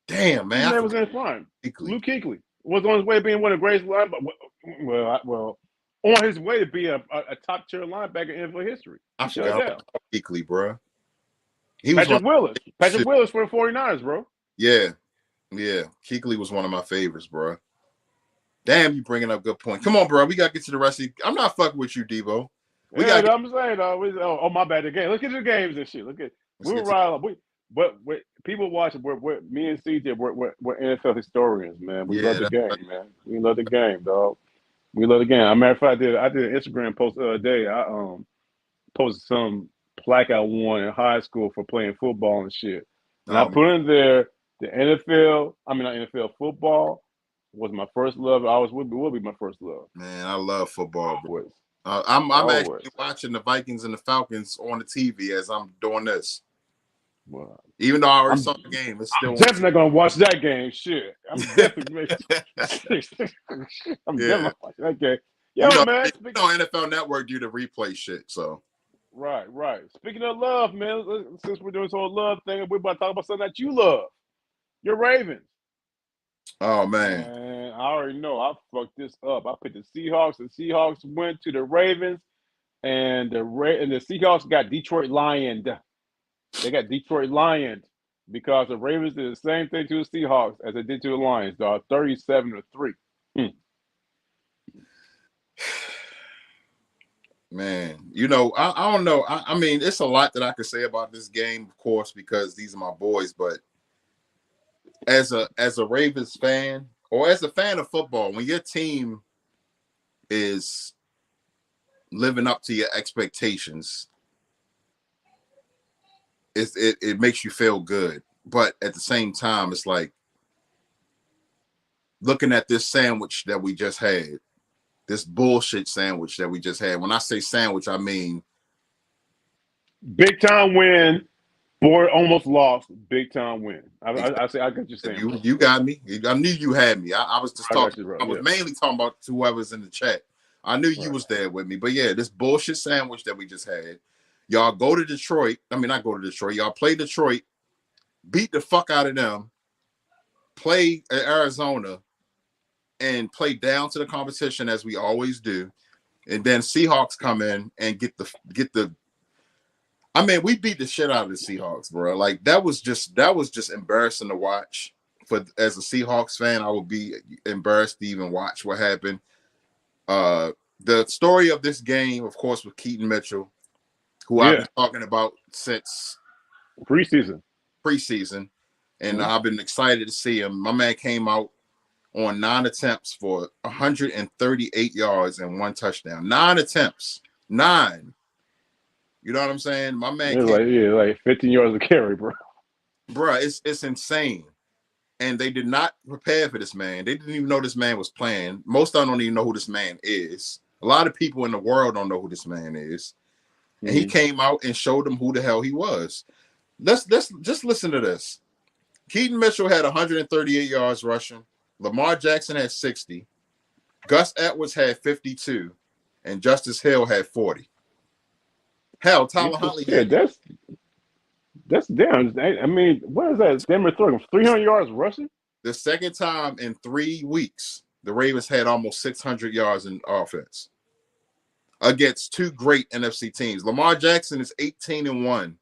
Damn, man.
His name was in front. Luke Kuechly was on his way to being one of the greatest linebackers. Well, on his way to be a top tier linebacker in NFL history.
I forgot about Kuechly, bro.
Patrick Willis. Patrick Willis for the 49ers, bro.
Yeah. Kuechly was one of my favorites, bro. Damn, you bringing up good point. Come on, bro. We got to get to the rest of I'm not fucking with you, DEBOE.
I'm saying, oh, my bad. The game. Let's get to the games and shit. We were right. But people watching, me and CJ, we're NFL historians, man. We love the game, man. We love the game, dog. We love the game. As a matter of fact, I did an Instagram post the other day. I posted some plaque I won in high school for playing football and shit. And I put in there the NFL football was my first love. Will be my first love.
Man, I love football, bro. I'm actually watching the Vikings and the Falcons on the TV as I'm doing this.
Well,
even though I already saw the game, it's still.
I'm definitely not gonna watch that game. Shit, I'm definitely. Definitely watching that game. Man.
NFL Network do the replay shit. So.
Right. Speaking of love, man, since we're doing this whole love thing, we're about to talk about something that you love. Your Ravens.
Oh man.
I already know I fucked this up. I picked the Seahawks. The Seahawks went to the Ravens. and the Seahawks got Detroit Lions. They got Detroit Lions because the Ravens did the same thing to the Seahawks as they did to the Lions, dog. 37-3.
Man, you know, I don't know. I mean, it's a lot that I could say about this game, of course, because these are my boys. But as a Ravens fan or as a fan of football, when your team is living up to your expectations, it makes you feel good. But at the same time, it's like looking at this sandwich that we just had. This bullshit sandwich that we just had. When I say sandwich, I mean
big time win. Boy, almost lost. Big time win. I say I got you saying.
You got me. I knew you had me. I was just talking.
You,
I was mainly talking about whoever's in the chat. I knew you was there with me. But yeah, this bullshit sandwich that we just had. Y'all go to Detroit. I mean, not go to Detroit. Y'all play Detroit, beat the fuck out of them, play Arizona, and play down to the competition as we always do, and then Seahawks come in and get the. I mean, we beat the shit out of the Seahawks, bro. Like that was just embarrassing to watch. As a Seahawks fan, I would be embarrassed to even watch what happened. The story of this game, of course, was Keaton Mitchell, who I've been talking about since
preseason,
and I've been excited to see him. My man came out on 9 attempts for 138 yards and 1 touchdown. 9 attempts. 9. You know what I'm saying? My man
like 15 yards of carry, bro.
Bro, it's insane. And they did not prepare for this man. They didn't even know this man was playing. Most of them don't even know who this man is. A lot of people in the world don't know who this man is. And he came out and showed them who the hell he was. Let's just listen to this. Keaton Mitchell had 138 yards rushing. Lamar Jackson had 60. Gus Edwards had 52. And Justice Hill had 40. Hell, Tyler Huntley had
that's down. I mean, what is that? Denver throwing 300 yards rushing?
The second time in 3 weeks, the Ravens had almost 600 yards in offense against 2 great NFC teams. Lamar Jackson is 18-1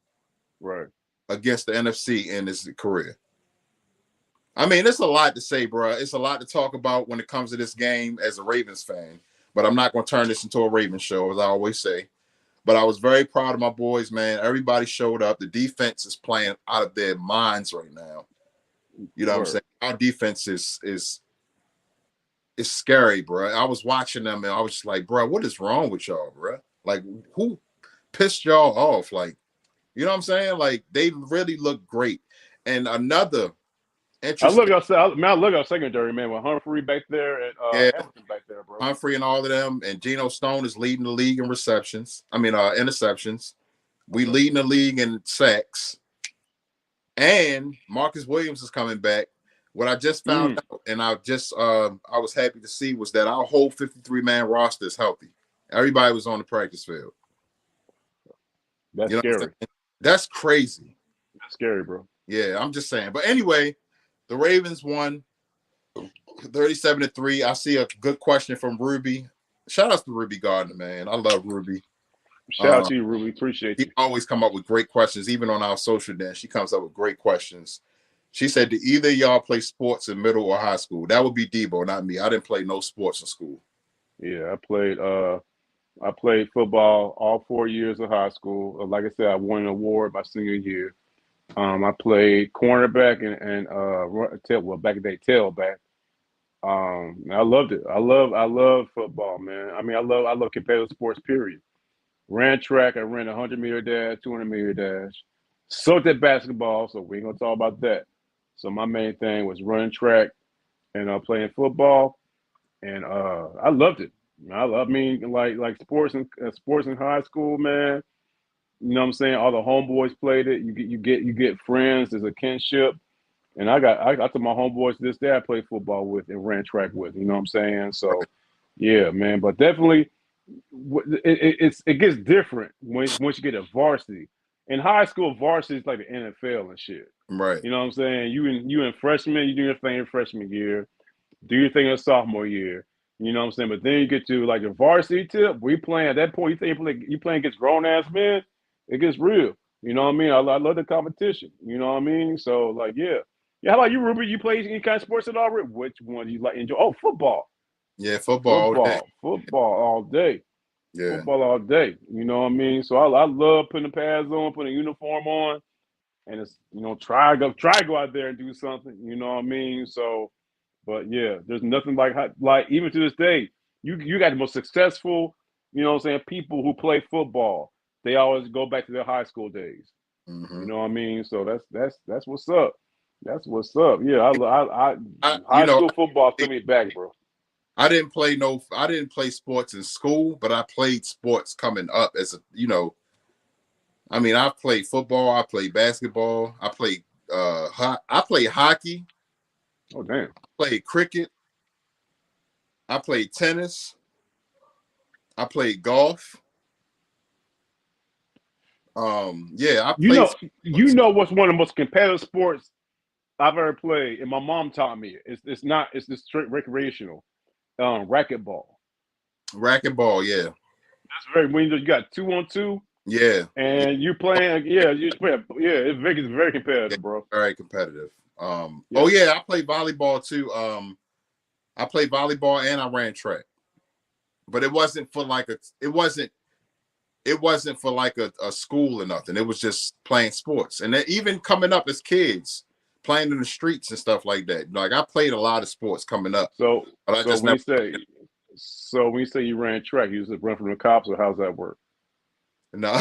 against the NFC in his career. I mean, it's a lot to say, bro. It's a lot to talk about when it comes to this game as a Ravens fan. But I'm not going to turn this into a Ravens show, as I always say. But I was very proud of my boys, man. Everybody showed up. The defense is playing out of their minds right now. You know what I'm saying? Our defense is scary, bro. I was watching them, and I was just like, bro, what is wrong with y'all, bro? Like, who pissed y'all off? Like, you know what I'm saying? Like, they really look great. And another
I love y'all secondary, man, with Humphrey back there and Hamilton back there, bro.
Humphrey and all of them, and Geno Stone is leading the league in interceptions. We leading the league in sacks. And Marcus Williams is coming back. What I just found out, and I was happy to see, was that our whole 53-man roster is healthy. Everybody was on the practice field.
That's scary.
That's crazy.
That's scary, bro.
Yeah, I'm just saying. But anyway, the Ravens won 37-3. I see a good question from Ruby. Shout out to Ruby Gardner, man. I love Ruby.
Shout out to you, Ruby. Appreciate you.
He always come up with great questions, even on our social dance. She comes up with great questions. She said, "Do either of y'all play sports in middle or high school?" That would be DEBOE, not me. I didn't play no sports in school.
Yeah, I played football all 4 years of high school. Like I said, I won an award my senior year. I played cornerback and back in the day tailback. I loved it. I love football, man. I mean, I love competitive sports. Period. Ran track. I ran 100-meter dash, 200-meter dash. Sucked at basketball, so we ain't gonna talk about that. So my main thing was running track and playing football, and I loved it. I mean, like sports in high school, man. You know what I'm saying? All the homeboys played it. You get friends. There's a kinship. And I took my homeboys this day I played football with and ran track with. You know what I'm saying? So, yeah, man. But definitely, it gets different once you get to varsity. In high school, varsity is like the NFL and shit.
Right.
You know what I'm saying? You in freshman, you do your thing in freshman year, do your thing in sophomore year. You know what I'm saying? But then you get to like the varsity tip. We playing at that point. You think you playing against grown ass men? It gets real. You know what I mean? I love the competition. You know what I mean? So like, yeah, yeah. How about you, Ruby? You play any kind of sports at all? Which one do you like enjoy? Oh, football,
Yeah, football.
football all day,
Yeah.
football all day. You know what I mean? So I love putting the pads on, putting a uniform on, and it's try to go out there and do something. You know what I mean? So. But yeah, there's nothing like even to this day, you got the most successful, you know what I'm saying, people who play football. They always go back to their high school days. You
Mm-hmm.
know what I mean? So that's what's up. That's what's up. Yeah, I
You
high
know,
school football took me back, bro.
I didn't play sports in school, but I played sports coming up as a, I mean, I played football, I played basketball, I played hockey,
Oh damn.
played cricket, I played tennis, I played golf. Yeah, I
You
played
know,
sports.
what's one of the most competitive sports I've ever played, and my mom taught me. It's just straight recreational. Racquetball.
Racquetball, yeah.
That's very when you got 2-on-2.
Yeah. Yeah,
And you playing, yeah, you playing, yeah. It's very
yeah,
competitive, bro.
very competitive.
Yeah.
Oh yeah, I played volleyball too. I played volleyball and I ran track. But it wasn't for like a school or nothing. It was just playing sports. And then even coming up as kids, playing in the streets and stuff like that. Like I played a lot of sports coming up,
So,
but I
so
just
when
never.
you say, so when you say you ran track, you just run from the cops, or how's that work?
No.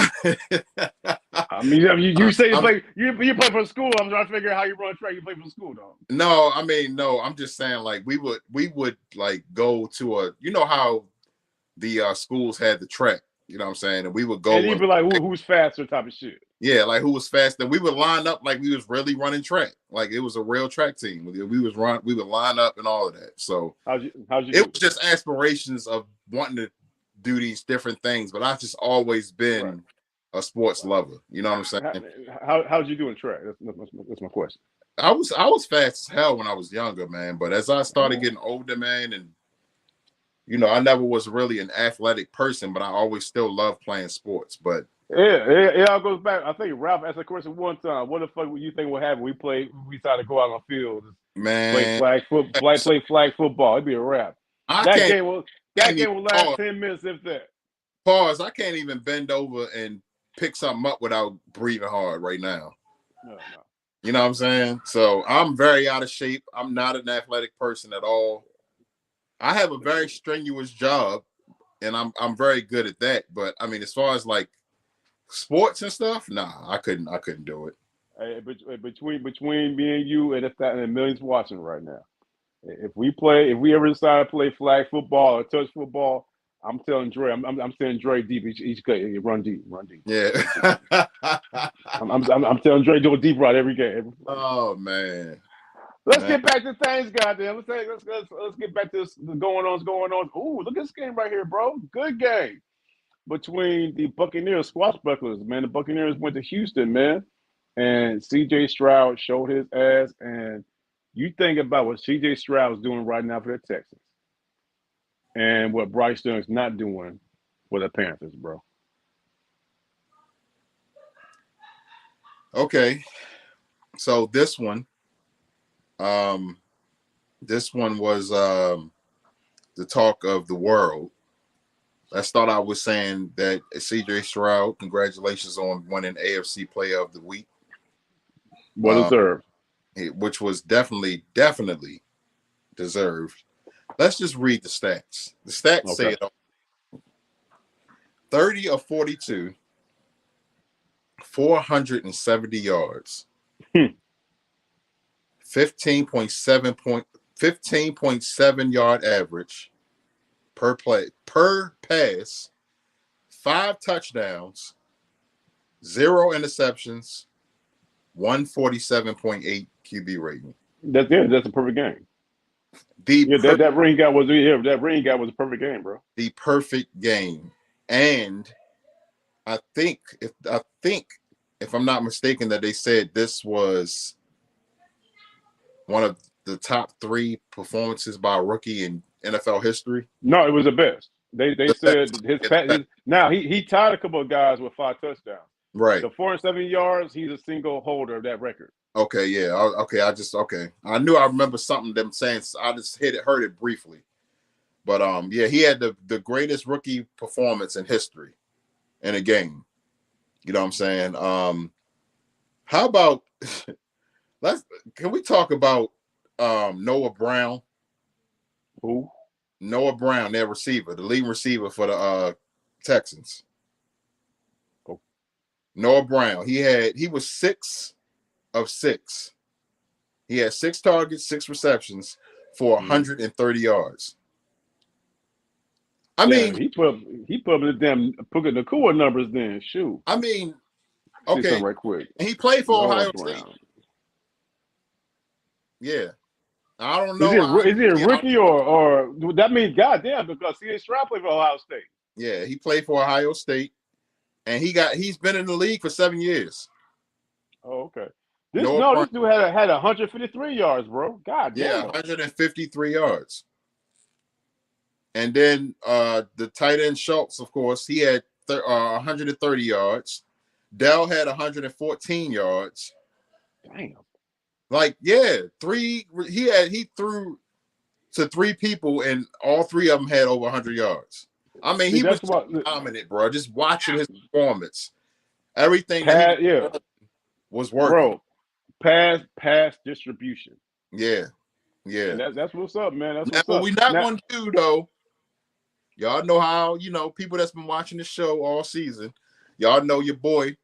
I mean, you say
I'm,
you play for school. I'm trying to figure out how you run track. You play for school, though.
no, I mean, no, I'm just saying like we would like go to how the schools had the track, you know what I'm saying? And we would
And
go
you
and
be like, who's faster, type of shit.
yeah, like who was faster. We would line up like we was really running track. Like it was a real track team. We would line up and all of that. So
How'd you
it
do?
was just aspirations of wanting to do these different things, but I've just always
Right.
been a sports lover. You know what I'm saying?
How'd you do in track? That's my question.
I was fast as hell when I was younger, man. But as I started
Oh.
getting older, man, and I never was really an athletic person, but I always still loved playing sports. But
Yeah, it all goes back. I think Ralph asked a question one time. What the fuck would you think would happen? We decided to go out on the field, play
man, so
play flag football. It'd be a wrap.
I
That
can't
game will
can't
that
even
game will last
pause.
10 minutes if that.
Pause. I can't even bend over and pick something up without breathing hard right now.
No.
You know what I'm saying? So I'm very out of shape. I'm not an athletic person at all. I have a very strenuous job, and I'm very good at that. But I mean, as far as like sports and stuff, nah, I couldn't do it.
Hey, between me and you and and millions watching right now, if we ever decide to play flag football or touch football, I'm telling Dre, I'm saying Dre deep each game. Run deep, run deep,
Yeah.
run deep. I'm telling Dre do a deep run every game.
Oh man,
Let's
man.
get back to things, goddamn. Let's get back to this going on. Ooh, look at this game right here, bro. Good game between the Buccaneers swashbucklers, man. The Buccaneers went to Houston, man, and C.J. Stroud showed his ass. And you think about what C.J. Stroud is doing right now for the Texans, and what Bryce Young is not doing for the Panthers, bro.
Okay, so um, this one was the talk of the world. Let's start out with saying that CJ Stroud, congratulations on winning AFC Player of the Week,
Well deserved.
which was definitely deserved. Let's just read the stats. The stats say
Okay.
it all. 30 of 42, 470 yards, 15.7 yard average per pass, 5 touchdowns, 0 interceptions, 147.8 QB rating.
That's a perfect game.
The
Yeah, that ring guy was a perfect game, bro.
the perfect game. And I think if I'm not mistaken that they said this was one of the top 3 performances by a rookie NFL history.
No, it was the best. They
The
said
best.
now he tied a couple of guys with 5 touchdowns.
Right.
The 407 yards, he's a single holder of that record.
Okay, yeah. Okay, I knew I remember something them saying. So I just heard it briefly. But yeah, he had the greatest rookie performance in history in a game. You know what I'm saying? How about can we talk about Noah Brown?
Who?
Noah Brown, their receiver, the leading receiver for the Texans.
Oh.
Noah Brown. He was 6 of 6. He had 6 targets, 6 receptions for 130 yards. I mean,
he put up the damn Nakua numbers then. Shoot.
I mean,
See
okay.
something right quick.
He played for
Noah
Ohio
Brown.
State. Yeah. I don't know.
Is he a rookie or that means goddamn because he Stroud played for Ohio State.
Yeah, he played for Ohio State, and he's been in the league for 7 years.
Oh, okay. This dude had 153 yards, bro. God damn.
Yeah, 153 yards. And then the tight end Schultz, of course, he had 130 yards. Dell had 114 yards.
Damn.
Like, yeah, he threw to 3 people, and all 3 of them had over 100 yards. I mean, he was dominant, bro. Just watching his performance, everything was working.
Bro, pass distribution.
Yeah.
And that's what's up, man. That's what's
what
up.
We're not going to do, though. Y'all know how, people that's been watching the show all season, y'all know your boy.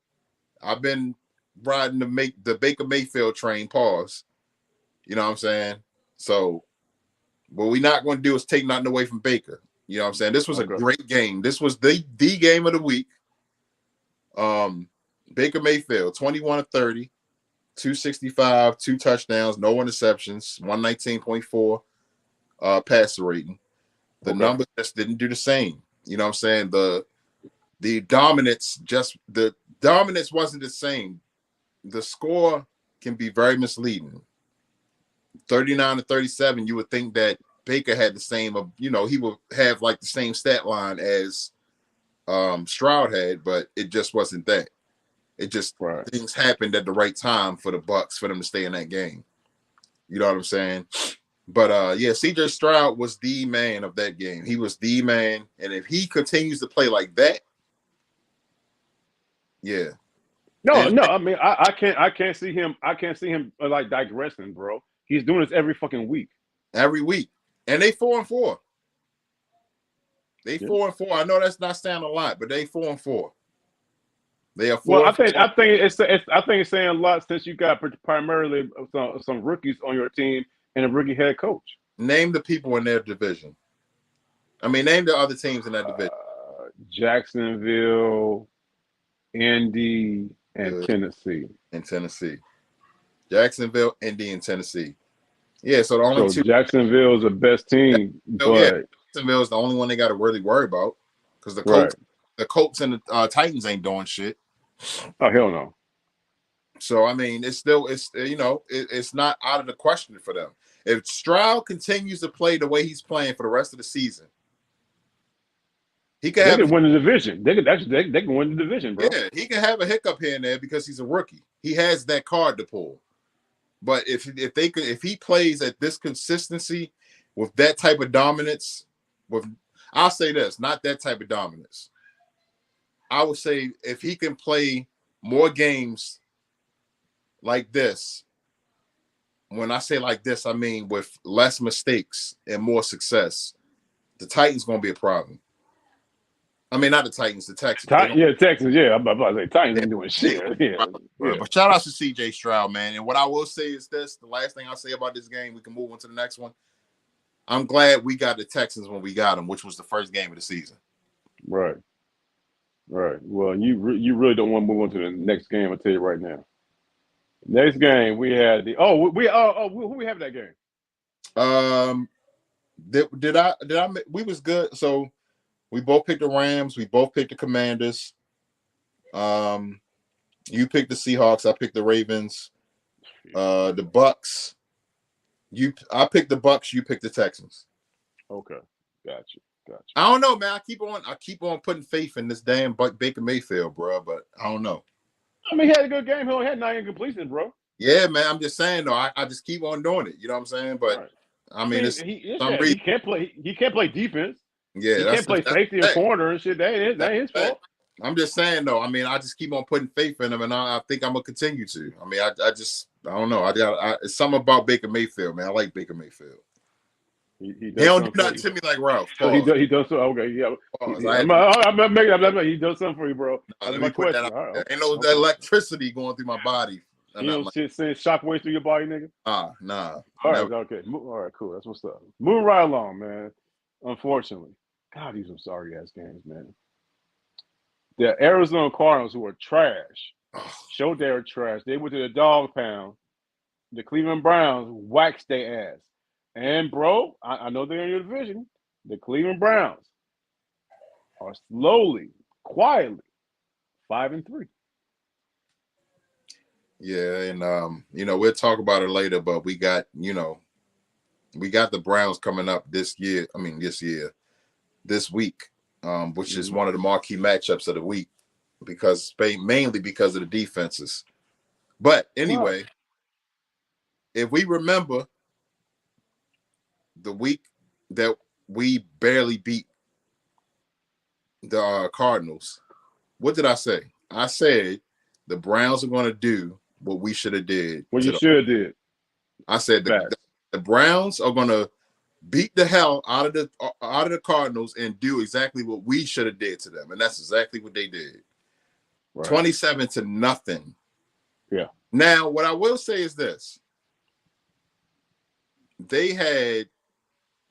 I've been riding the Baker Mayfield train, pause. You know what I'm saying? So, what we're not going to do is take nothing away from Baker. You know what I'm saying? This was a great game. This was the game of the week. Baker Mayfield, 21 of 30, 265, 2 touchdowns, no interceptions, 119.4 passer rating. The numbers just didn't do the same. You know what I'm saying? The dominance wasn't the same. The score can be very misleading. 39 to 37, you would think that Baker had the same, he would have like the same stat line as Stroud had, but it just wasn't that. It just things happened at the right time for the Bucks for them to stay in that game. You know what I'm saying? But yeah, CJ Stroud was the man of that game. He was the man, and if he continues to play like that, yeah.
No. I mean, I can't see him. I can't see him like digressing, bro. He's doing this every fucking week.
Every week, and they 4-4. They 4-4. I know that's not saying a lot, but they 4-4. They are 4.
Well, I think it's saying a lot since you got primarily some rookies on your team and a rookie head coach.
Name the people in their division. I mean, name the other teams in that division.
Jacksonville, Indy, and Tennessee.
Jacksonville, Indy, and Tennessee. Yeah, so the only two.
Jacksonville is the best team, but
Jacksonville is the only one they got to really worry about because the Colts and the Titans ain't doing shit.
Oh hell no.
So I mean, it's not out of the question for them. If Stroud continues to play the way he's playing for the rest of the season, they can
win the division. They can win the division, bro.
Yeah, he can have a hiccup here and there because he's a rookie. He has that card to pull. But if he plays at this consistency with that type of dominance, I'll say this, not that type of dominance. I would say if he can play more games like this, when I say like this, I mean with less mistakes and more success, the Titans going to be a problem. I mean, not the Titans, the Texans.
Texans. Yeah, I'm about to say Titans ain't doing shit. Yeah.
But shout out to CJ Stroud, man. And what I will say is this: the last thing I'll say about this game, we can move on to the next one. I'm glad we got the Texans when we got them, which was the first game of the season.
Right. Well, you really don't want to move on to the next game. I'll tell you right now. Next game we had who we have that game?
We was good. So we both picked the Rams. We both picked the Commanders. You picked the Seahawks. I picked the Ravens. The Bucks. I picked the Bucks. You picked the Texans.
Okay, got you.
I don't know, man. I keep on putting faith in this damn Baker Mayfield, bro. But I don't know.
I mean, he had a good game. He only had 9 incompletions, bro.
Yeah, man. I'm just saying though. I just keep on doing it. You know what I'm saying? But
Right.
I
I
mean,
mean,
it's some reason.
he can't play. He can't play defense.
Yeah,
He can't play
that's
safety or
fact.
corner and shit. That ain't his
Fact.
fault.
I'm just saying though. I mean, I just keep on putting faith in him, and I think I'm gonna continue to. I mean, I don't know. It's something about Baker Mayfield, man. I like Baker Mayfield.
He
He
does
don't do
something for
nothing
you.
to me like Ralph.
So
Pause.
he does so. Okay, yeah.
Pause.
I'm not making up. He does something for you, bro. That's
Let
my
me put that
question.
out
All right,
there. Ain't no
okay.
electricity going through my body.
You know, shit sending shockwaves through your body, nigga.
Nah.
All right, okay. All right, cool. That's what's up. Moving right along, man. Unfortunately, God, these are sorry ass games, man. The Arizona Cardinals, who are trash, showed they were trash. They went to the dog pound. The Cleveland Browns waxed their ass. And bro, I know they're in your division. The Cleveland Browns are slowly, quietly 5-3.
Yeah, and we'll talk about it later, but we got the Browns coming up this week, which is one of the marquee matchups of the week mainly because of the defenses. But anyway, if we remember the week that we barely beat the Cardinals, what did I say? I said the Browns are going to do what we should have did.
What you should have did.
I said the Browns are going to beat the hell out of the Cardinals and do exactly what we should have did to them, and that's exactly what they did. Right. 27-0.
Yeah.
Now, what I will say is this: they had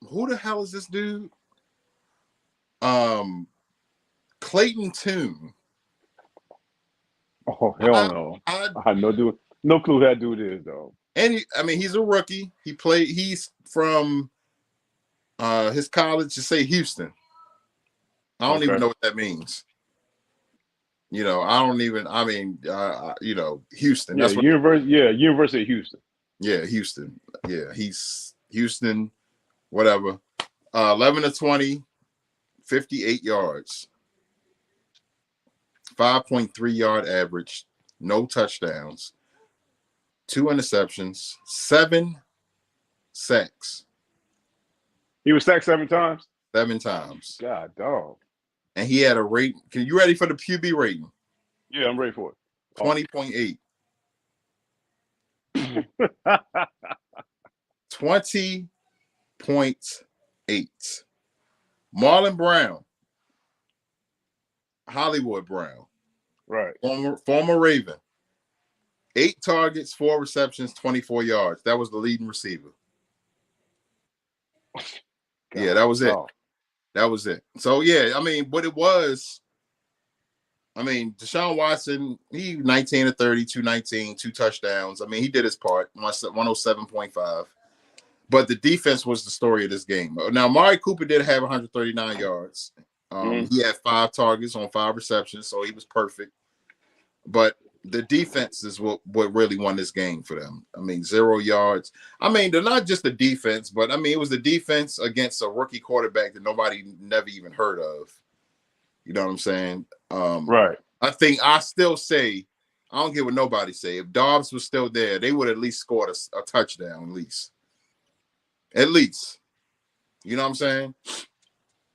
who the hell is this dude? Clayton Tune.
Oh hell no! I had no clue who that dude is though.
And he's a rookie. He's from his college to say Houston. I don't even know what that means. I don't even. Houston.
Yeah,
That's what.
University of Houston.
Yeah, Houston. Yeah, he's Houston. Whatever. 11-20, 58 yards, 5.3 yard average, no touchdowns, 2 interceptions, 7 sacks.
He was sacked 7 times.
7 times.
God, dog.
And he had a rate. Can you ready for the QB rating?
Yeah, I'm ready for it.
20.8. 20.8. Marlon Brown, Hollywood Brown,
right?
Former Raven. 8 targets, 4 receptions, 24 yards. That was the leading receiver. God, yeah, that was it. That was it. So yeah, what it was. Deshaun Watson, he 19-30, 219, 2 touchdowns. He did his part, 107.5. But the defense was the story of this game. Now, Amari Cooper did have 139 yards. He had 5 targets on 5 receptions, so he was perfect. But the defense is what really won this game for them. 0 yards. They're not just the defense, but it was the defense against a rookie quarterback that nobody never even heard of. You know what I'm saying?
Right.
I still say, I don't care what nobody say. If Dobbs was still there, they would at least scored a touchdown, at least. You know what I'm saying?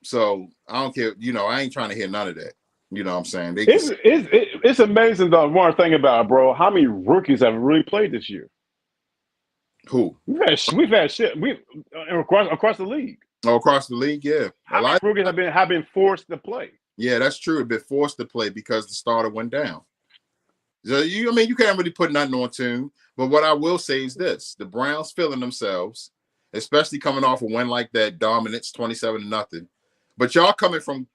So I don't care. I ain't trying to hear none of that. You know what I'm saying?
It's amazing though. One thing about it, bro, how many rookies have really played this year?
Who?
We've had shit. Across the league.
Oh, across the league, yeah.
A lot of rookies have been forced to play.
Yeah, that's true. They've been forced to play because the starter went down. So you can't really put nothing on Tune. But what I will say is this: the Browns feeling themselves, especially coming off a win like that, dominance, 27-0. But y'all coming from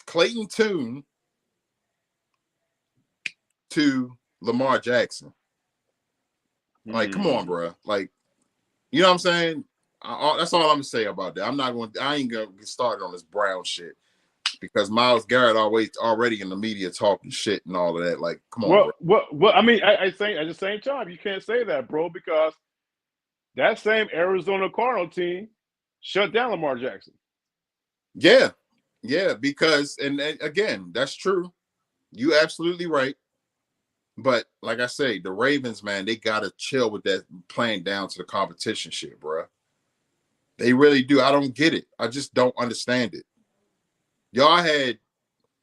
Clayton Tune to Lamar Jackson. Come on, bro. You know what I'm saying? That's all I'm gonna say about that. I ain't gonna get started on this Brown shit because Myles Garrett already in the media talking shit and all of that. Come on, bro.
Well, I think at the same time, you can't say that, bro, because that same Arizona Cardinal team shut down Lamar Jackson.
Yeah, because and again, that's true. You absolutely right. But like I say, the Ravens, man, they gotta chill with that playing down to the competition shit, bro. They really do. I don't get it. I just don't understand it. Y'all had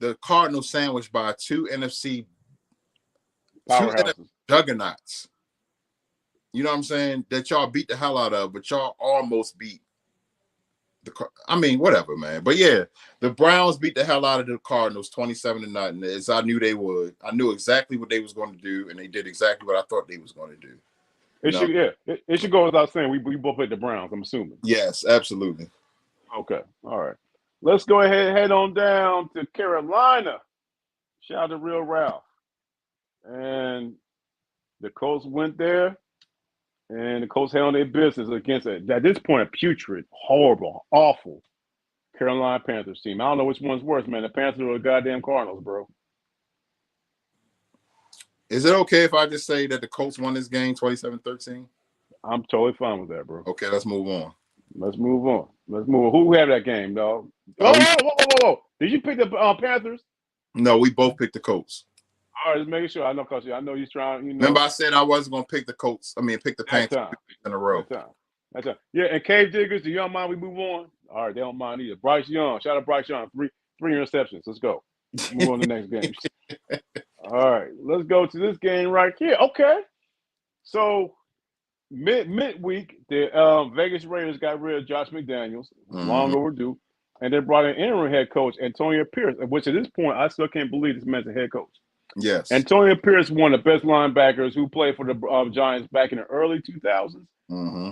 the Cardinals sandwiched by two NFC
Powerhouses.
juggernauts. You know what I'm saying? That y'all beat the hell out of, but y'all almost beat I mean, whatever, man. But yeah, the Browns beat the hell out of the Cardinals 27-0, as I knew they would. I knew exactly what they was going to do, and they did exactly what I thought they was going to do.
It should go without saying we both played the Browns, I'm assuming.
Yes, absolutely.
Okay. All right. Let's go ahead and head on down to Carolina. Shout out to Real Ralph. And the Colts went there, and the Colts held their business against at this point, a putrid, horrible, awful Carolina Panthers team. I don't know which one's worse, man. The Panthers or the goddamn Cardinals, bro.
Is it okay if I just say that the Colts won this game 27-13?
I'm totally fine with that, bro.
Okay, let's move on.
Let's move on. Who have that game, dog? Whoa. Did you pick the Panthers?
No, we both picked the Colts.
All right, just making sure. I know, because I know you're trying. You know.
Remember, I said I wasn't going to pick the Colts. I mean, pick the Panthers in a row.
That's time. Yeah, and Cave Diggers, do y'all mind we move on? All right, they don't mind either. Bryce Young, shout out Bryce Young, three interceptions. Let's go. Move on to the next game. All right, let's go to this game right here. Okay, so midweek, the Vegas Raiders got rid of Josh McDaniels, long overdue, and they brought in interim head coach Antonio Pierce, which at this point I still can't believe this man's a head coach.
Yes.
Antonio Pierce, one of the best linebackers who played for the Giants back in the early 2000s,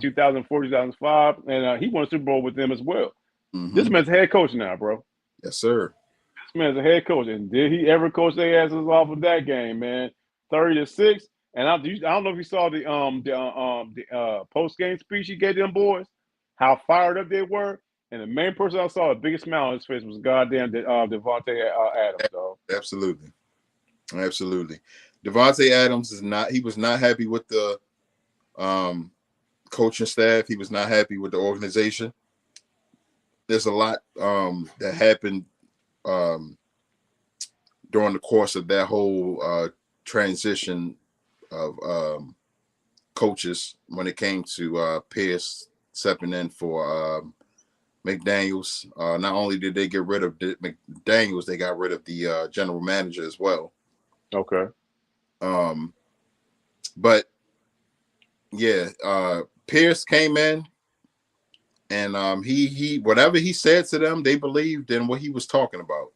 2004, 2005, and he won a Super Bowl with them as well. This man's a head coach now, bro.
Yes, sir.
This man's a head coach, and did he ever coach their asses off of that game, man? 30-6, and I don't know if you saw the post-game speech he gave them boys, how fired up they were, and the main person I saw the biggest smile on his face was goddamn Devontae Adams, dog.
Absolutely. Devontae Adams was not happy with the coaching staff. He was not happy with the organization. There's a lot that happened during the course of that whole transition of coaches when it came to Pierce stepping in for McDaniels. Not only did they get rid of McDaniels, they got rid of the general manager as well.
Okay.
But yeah, Pierce came in, and he whatever he said to them, they believed in what he was talking about.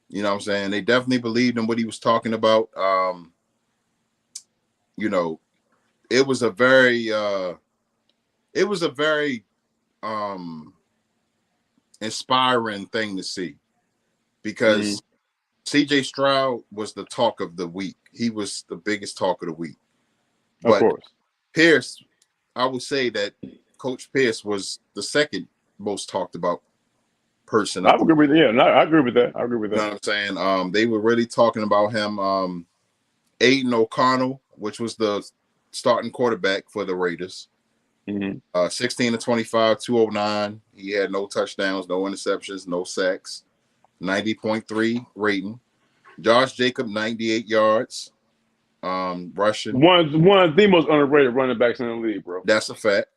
You know what I'm saying? They definitely believed in what he was talking about. You know, it was a very inspiring thing to see, because CJ Stroud was the talk of the week. He was the biggest talk of the week. But
of course,
Pierce, I would say that Coach Pierce was the second most talked about person.
I agree with that. I agree with that.
You know what I'm saying? They were really talking about him. Aiden O'Connell, which was the starting quarterback for the Raiders. 16-25, 209. He had no touchdowns, no interceptions, no sacks. 90.3 rating. Josh Jacobs, 98 yards. Rushing.
One of the most underrated running backs in the league, bro.
That's a fact.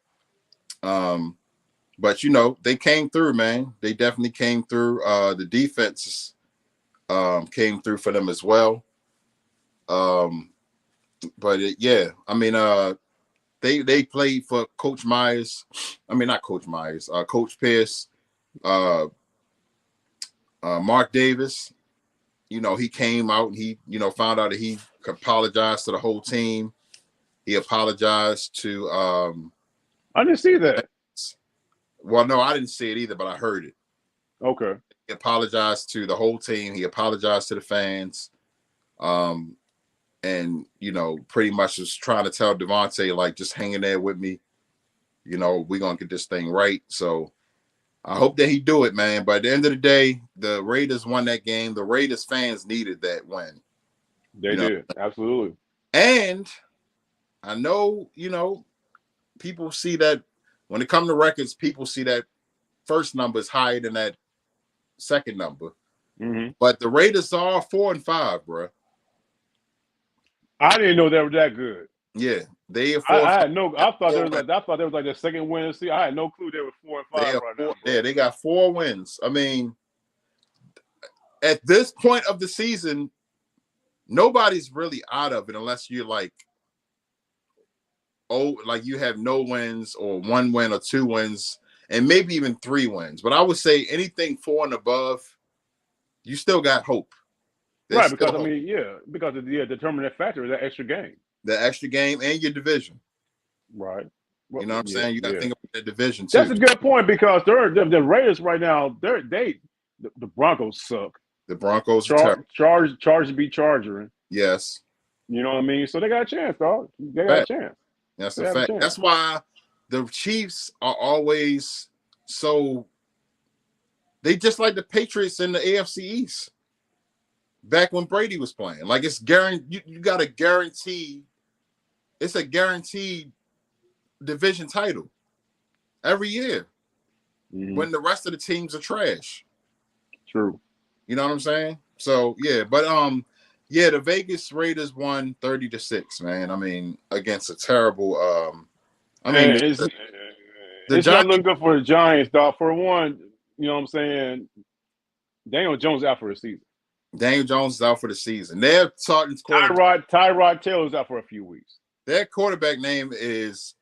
But you know, they came through, man. They definitely came through. The defenses came through for them as well. But yeah, I mean, they played for Coach Myers. I mean, not Coach Myers. Coach Pierce. Mark Davis, you know, he came out and he, you know, found out that he could apologize to the whole team. He apologized to
I didn't see that.
Well, no, I didn't see it either, but I heard it.
Okay.
He apologized to the whole team. He apologized to the fans. And, you know, pretty much was trying to tell Devontae, like, just hang in there with me. You know, we're going to get this thing right. So I hope that he do it, man. But at the end of the day, the Raiders won that game. The Raiders fans needed that win.
They did. Absolutely.
And I know, you know, people see that when it comes to records, people see that first number is higher than that second number.
Mm-hmm.
But the Raiders are 4-5, bro.
I didn't know they were that good.
Yeah, they are 4.
I had no. I thought there was like the second win. See, I had no clue they were 4-5 right now.
Yeah, they got 4 wins. I mean, at this point of the season, nobody's really out of it unless you're like, like you have no wins or 1 win or 2 wins, and maybe even 3 wins. But I would say anything 4 and above, you still got hope.
Right, because because the determining factor is that extra game.
The extra game and your division.
Right.
Well, you know what I'm saying? You got to think about the division too.
That's a good point because the Raiders right now, the Broncos suck.
The Broncos
Chargers be charging.
Yes.
You know what I mean? So they got a chance, dog. They got a chance.
That's a fact. That's why the Chiefs are always so. They just like the Patriots in the AFC East. Back when Brady was playing, like it's guaranteed. You got a guarantee. It's a guaranteed division title every year. Mm-hmm. When the rest of the teams are trash.
True.
You know what I'm saying? So yeah, but the Vegas Raiders won 30-6, man. I mean, against a terrible
it's not looking good for the Giants, dog. For one, you know what I'm saying? Daniel Jones out for the season.
Daniel Jones is out for the season. They're starting
Tyrod Taylor's out for a few weeks.
Their quarterback name is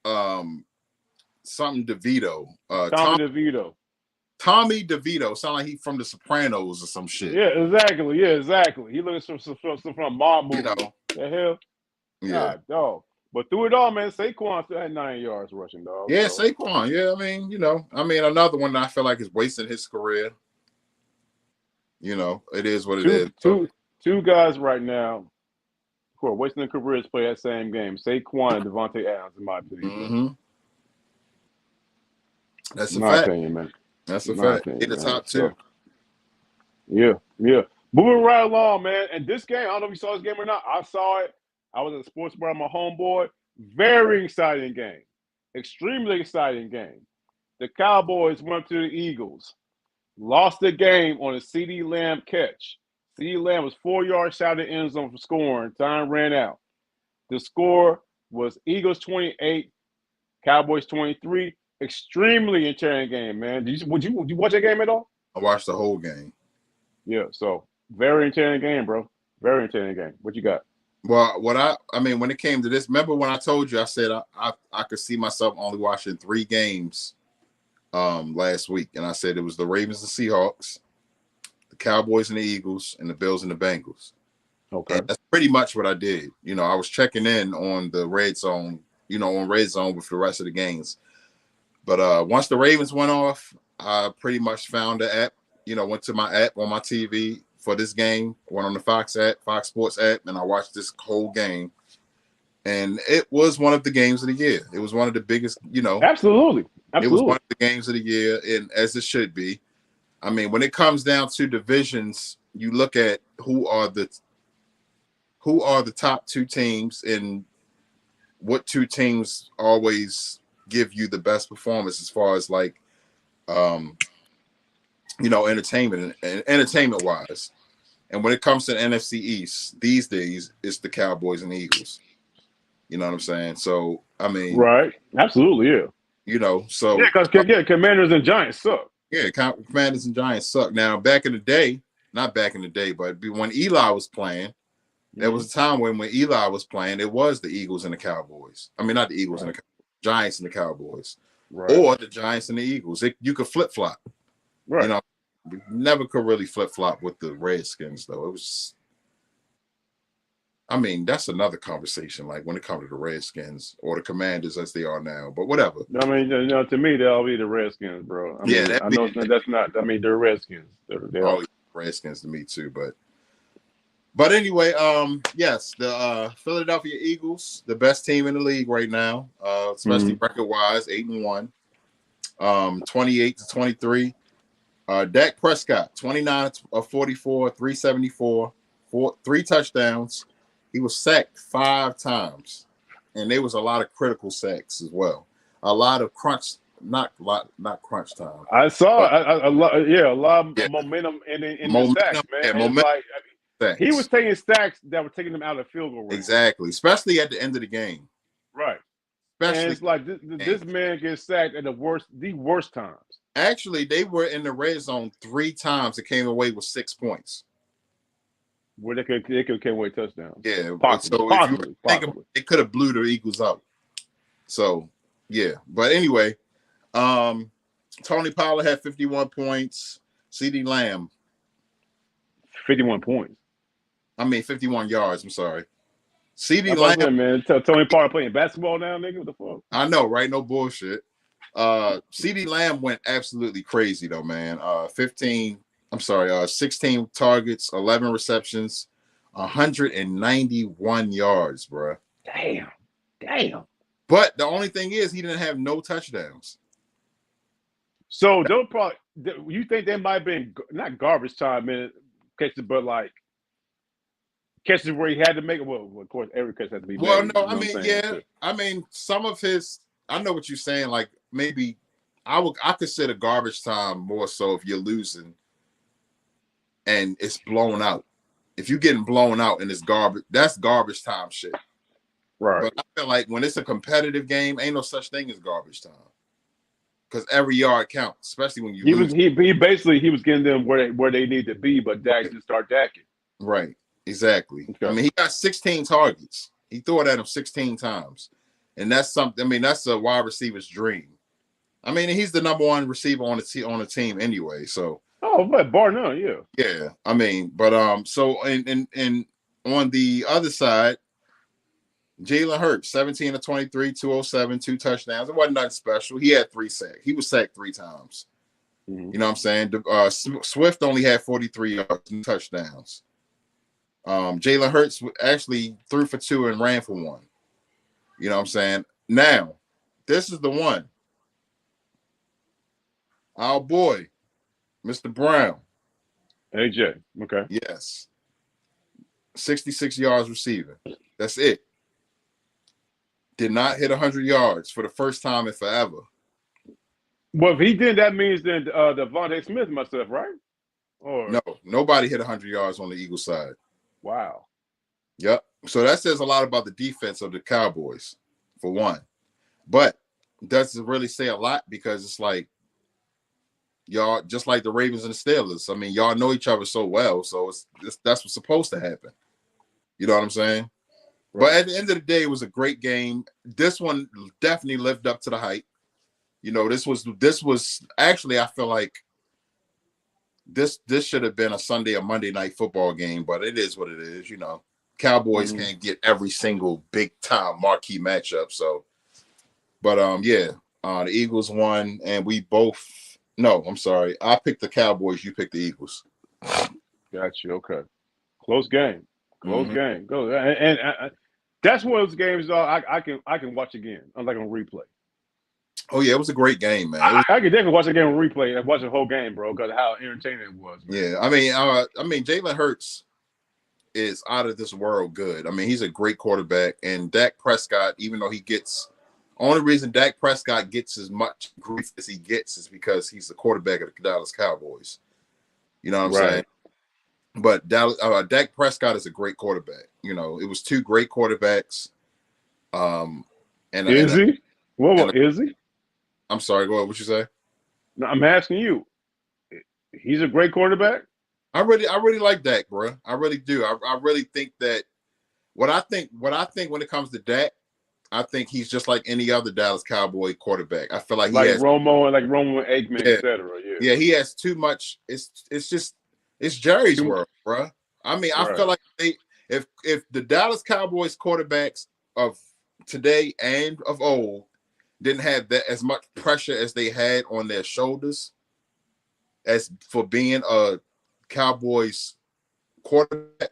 something DeVito. Tommy DeVito. Sound like he's from The Sopranos or some shit.
Yeah, exactly. He looks from a mob movie.
You know.
The hell?
Yeah.
God, dog. But through it all, man, Saquon still had 9 yards rushing, dog.
Yeah, so. Saquon. Yeah, I mean, another one that I feel like is wasting his career. You know, it is what it is.
Two guys right now who are wasting their careers play that same game. Saquon and Devontae Adams, in my opinion.
Mm-hmm. That's a
fact.
fact.
Opinion, man.
That's a fact. In the top 2.
So, yeah. Moving right along, man. And this game, I don't know if you saw this game or not. I saw it. I was at the sports bar with my homeboy. Very exciting game. Extremely exciting game. The Cowboys went to the Eagles. Lost the game on a CeeDee Lamb catch. CeeDee Lamb was 4 yards shy of the end zone for scoring. Time ran out. The score was Eagles 28, Cowboys 23. Extremely entertaining game, man. Did you watch that game at all?
I watched the whole game.
Yeah, so very entertaining game, bro. Very entertaining game. What you got?
Well, I mean, when it came to this, remember when I told you I said I could see myself only watching 3 games last week, and I said it was the Ravens and Seahawks, the Cowboys and the Eagles, and the Bills and the Bengals.
Okay,
and that's pretty much what I did. You know, I was checking in on the red zone, on red zone with the rest of the games. But once the Ravens went off, I pretty much found the app. Went to my app on my TV for this game. Went on the Fox Sports app, and I watched this whole game. And it was one of the games of the year. It was one of the biggest,
Absolutely.
It was one of the games of the year, and as it should be. I mean, when it comes down to divisions, you look at who are the top 2 teams and what 2 teams always give you the best performance as far as like, entertainment wise. And when it comes to the NFC East these days, it's the Cowboys and the Eagles. You know what I'm saying? So, I mean, right.
Absolutely. Yeah.
So
because Commanders and Giants suck.
Yeah, Commanders and Giants suck. Now, back in the day, not back in the day, but when Eli was playing, there was a time when Eli was playing, it was the Eagles and the Cowboys. I mean, not the Eagles and the Giants and the Cowboys, or the Giants and the Eagles. You could flip flop.
Right.
We never could really flip flop with the Redskins, though. It was. I mean, that's another conversation. Like when it comes to the Redskins or the Commanders as they are now, but whatever.
I mean, to me, they'll be the Redskins, bro. I know that's not. I mean, they're Redskins. They're
all Redskins to me too, but anyway, yes, the Philadelphia Eagles, the best team in the league right now, especially record-wise, 8-1, 28-23. Dak Prescott, 29 of 44, 374, 3 touchdowns. He was sacked 5 times, and there was a lot of critical sacks as well. a lot of crunch, not crunch time.
I saw
But
a lot. Yeah, a lot
yeah,
of momentum in the sacks,
momentum,
man.
yeah,
It's
momentum
like he was
sacks.
taking sacks that were taking them out of field goal range.
Exactly, especially at the end of the game.
Right. And
Especially
it's like this man gets sacked at the worst times.
Actually, they were in the red zone 3 times and came away with 6 points.
Where they could away touchdowns.
Yeah,
Possibly,
so if you think
possibly.
it could have blew the Eagles out. So yeah, but anyway, Tony Pollard had 51 points. CeeDee Lamb,
51 points.
I mean 51 yards. I'm sorry. CeeDee
Lamb,
Lamb,
man. Tony Pollard playing basketball now, nigga. What the fuck?
I know, right? No bullshit. CeeDee Lamb went absolutely crazy though, man. 16 targets, 11 receptions, 191 yards, bro.
Damn.
But the only thing is, he didn't have no touchdowns.
So they'll probably. You think they might have been not garbage time minute catches, but like catches where he had to make it. Well, of course, every catch has to be made.
Well, no,
I mean,
yeah. I mean, some of his. I know what you're saying. Like maybe I consider garbage time more so if you're losing and it's blown out. If you're getting blown out and it's garbage, that's garbage time shit.
Right.
But I feel like when it's a competitive game, ain't no such thing as garbage time. Because every yard counts, especially when you lose.
He basically was getting them where they need to be, but Dak didn't start dacking.
Right. Exactly.
Okay.
I mean, he got 16 targets. He threw it at him 16 times. And that's something. I mean, that's a wide receiver's dream. I mean, he's the number 1 receiver on the team anyway. So.
Oh, but bar none, yeah.
Yeah. I mean, but so and on the other side, Jalen Hurts, 17 of 23, 207, 2 touchdowns. It wasn't nothing special. He had 3 sacks. He was sacked 3 times. Mm-hmm. You know what I'm saying? Swift only had 43 yards and touchdowns. Jalen Hurts actually threw for 2 and ran for 1. You know what I'm saying? Now, this is the one. Our boy, Mr. Brown.
AJ. Okay.
Yes. 66 yards receiving. That's it. Did not hit 100 yards for the first time in forever.
Well, if he did, that means then Devontae Smith must have, right? Or
no, nobody hit 100 yards on the Eagles side.
Wow.
Yep. So that says a lot about the defense of the Cowboys, for one. But it doesn't really say a lot because it's like y'all, just like the Ravens and the Steelers. I mean, y'all know each other so well, so that's what's supposed to happen. You know what I'm saying? Right. But at the end of the day, it was a great game. This one definitely lived up to the hype. You know, this was actually, I feel like this should have been a Sunday or Monday night football game, but it is what it is. You know, Cowboys can't get every single big time marquee matchup. So, but the Eagles won, and we both. No, I'm sorry. I picked the Cowboys. You picked the Eagles.
Got you. Okay. Close game. Close game. Go and that's one of those games. I can watch again. Unlike on replay.
Oh yeah, it was a great game, man.
I could definitely watch the game on replay and watch the whole game, bro, because how entertaining it was. Man.
Yeah, I mean, Jalen Hurts is out of this world good. I mean, he's a great quarterback, and Dak Prescott, even though only reason Dak Prescott gets as much grief as he gets is because he's the quarterback of the Dallas Cowboys. You know what I'm saying? But Dak Prescott is a great quarterback. You know, it was 2 great quarterbacks.
Is he? Is he?
I'm sorry. Go ahead. What you say?
No, I'm asking you. He's a great quarterback.
I really like Dak, bro. I really do. I really think that what I think when it comes to Dak, I think he's just like any other Dallas Cowboy quarterback. I feel like
Romo and Aikman, etc.
Yeah, he has too much. It's Jerry's world, bro. I mean, I feel like if the Dallas Cowboys quarterbacks of today and of old didn't have that as much pressure as they had on their shoulders as for being a Cowboys quarterback,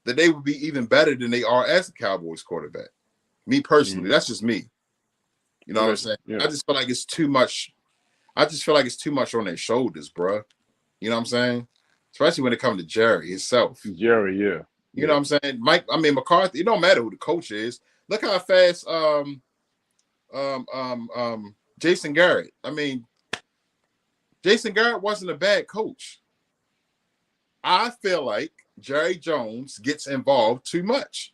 that they would be even better than they are as a Cowboys quarterback. Me personally, that's just me. You know what I'm saying? Yeah. I just feel like it's too much. I just feel like it's too much on their shoulders, bro. You know what I'm saying? Especially when it comes to Jerry himself.
Jerry, yeah.
You know what I'm saying? McCarthy, it don't matter who the coach is. Look how fast Jason Garrett. I mean, Jason Garrett wasn't a bad coach. I feel like Jerry Jones gets involved too much.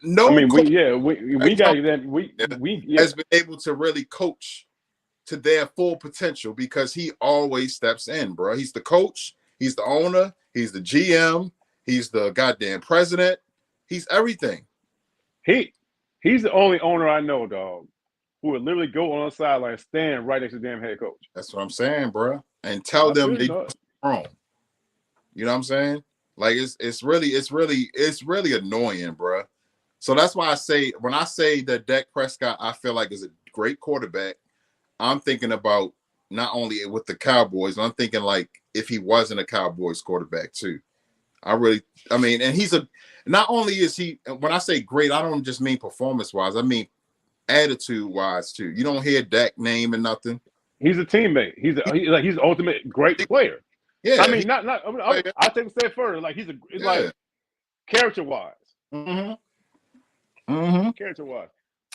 No,
I mean, we got that.
Has been able to really coach to their full potential because he always steps in, bro. He's the coach, he's the owner, he's the GM, he's the goddamn president, he's everything.
He's the only owner I know, dog, who would literally go on the sideline, stand right next to the damn head coach.
That's what I'm saying, bro, and tell them they do wrong. You know what I'm saying? Like it's really annoying, bro. So that's why I say when I say that Dak Prescott, I feel like is a great quarterback. I'm thinking about not only with the Cowboys, I'm thinking like if he wasn't a Cowboys quarterback too. And he's not only is he, when I say great, I don't just mean performance-wise, I mean attitude-wise too. You don't hear Dak name and nothing.
He's a teammate. He's the ultimate great player.
Yeah.
I mean, I'll take a step further. Like like character-wise. Character-wise.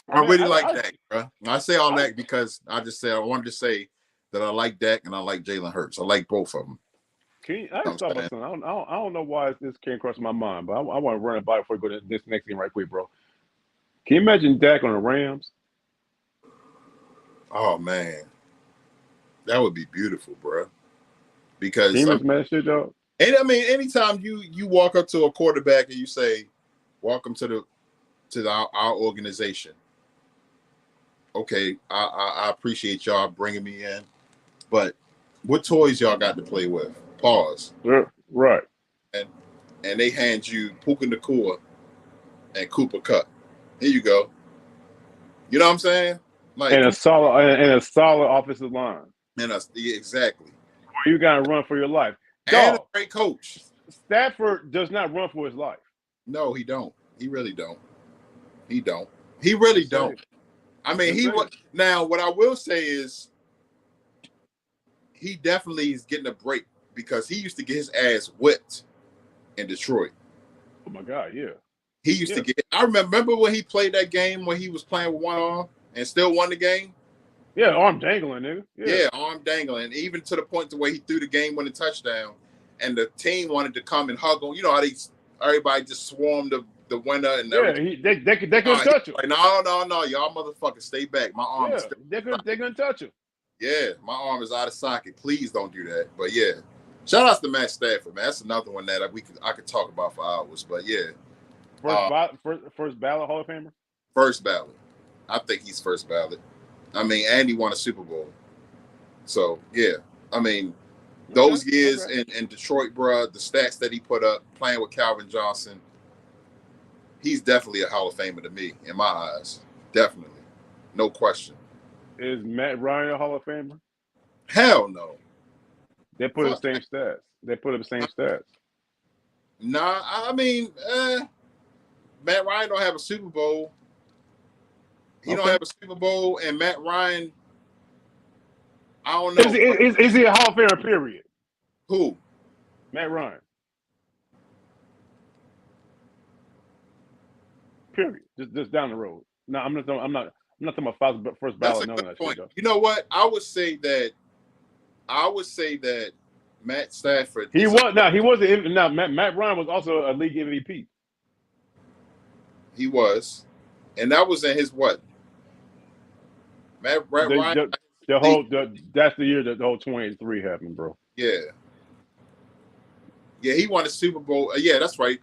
I really like Dak, bro. I say all that because I wanted to say that I like Dak and I like Jalen Hurts. I like both of them.
I just thought about something. I don't know why this came across my mind, but I want to run it by before we go to this next thing right quick, bro. Can you imagine Dak on the Rams?
Oh man, that would be beautiful, bro. Because
shit, dog.
And I mean, anytime you walk up to a quarterback and you say, "Welcome to our organization." Okay, I appreciate y'all bringing me in, but what toys y'all got to play with? Pause.
Right.
And they hand you Puka Nacua and Cooper Kupp. Here you go. You know what I'm saying? Like
and a solid offensive line.
Exactly.
You got to run for your life.
And a great coach.
Stafford does not run for his life.
No, he don't. He really don't. He really don't. I mean, now what I will say is he definitely is getting a break because he used to get his ass whipped in Detroit.
Oh my God, yeah.
He used to get. I remember when he played that game when he was playing with one arm and still won the game.
Yeah, arm dangling, nigga.
Yeah, arm dangling, even to the point to where he threw the game-winning touchdown, and the team wanted to come and hug him. You know how everybody just swarmed the winner and everything.
Yeah, they couldn't touch him.
Like, no, y'all motherfuckers stay back. My arm is
they couldn't touch him.
Yeah, my arm is out of socket. Please don't do that. But yeah, shout out to Matt Stafford, man. That's another one that I could talk about for hours. But yeah,
first ballot Hall of Famer.
First ballot. I think he's first ballot. I mean, and he won a Super Bowl. So yeah, I mean, those years in Detroit, bro, the stats that he put up playing with Calvin Johnson, he's definitely a Hall of Famer to me, in my eyes. Definitely, no question.
Is Matt Ryan a Hall of Famer?
Hell no.
They put up the same stats. They put up the same stats.
Nah, I mean, Matt Ryan don't have a Super Bowl. He don't have a Super Bowl, and Matt Ryan, I don't know.
Is he a Hall of Famer, period?
Who?
Matt Ryan. Period. Just down the road. No, I'm not talking about first ballot.
That's a good point. You know what? I would say that Matt Stafford.
Matt Ryan was also a league MVP.
He was, and that was in his what? Matt Ryan.
That's the year that the whole 23 happened, bro.
Yeah. Yeah, he won a Super Bowl. Yeah, that's right.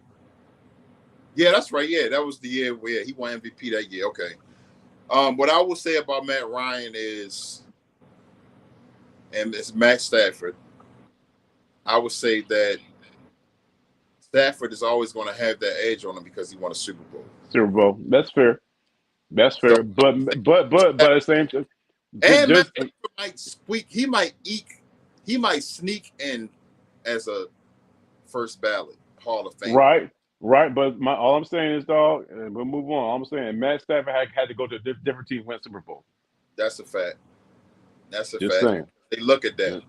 Yeah, that's right. Yeah, that was the year where he won MVP that year. Okay. What I will say about Matt Ryan is, and it's Matt Stafford, I would say that Stafford is always going to have that edge on him because he won a Super Bowl. Super
Bowl. That's fair. That's fair. So, but at the same time,
and might squeak. He might sneak in as a first ballot Hall of Fame.
Right. But all I'm saying is, dog, and we'll move on. All I'm saying, Matt Stafford had to go to a different team, win Super Bowl.
That's a fact. That's a
Just
fact.
Saying.
They look at that.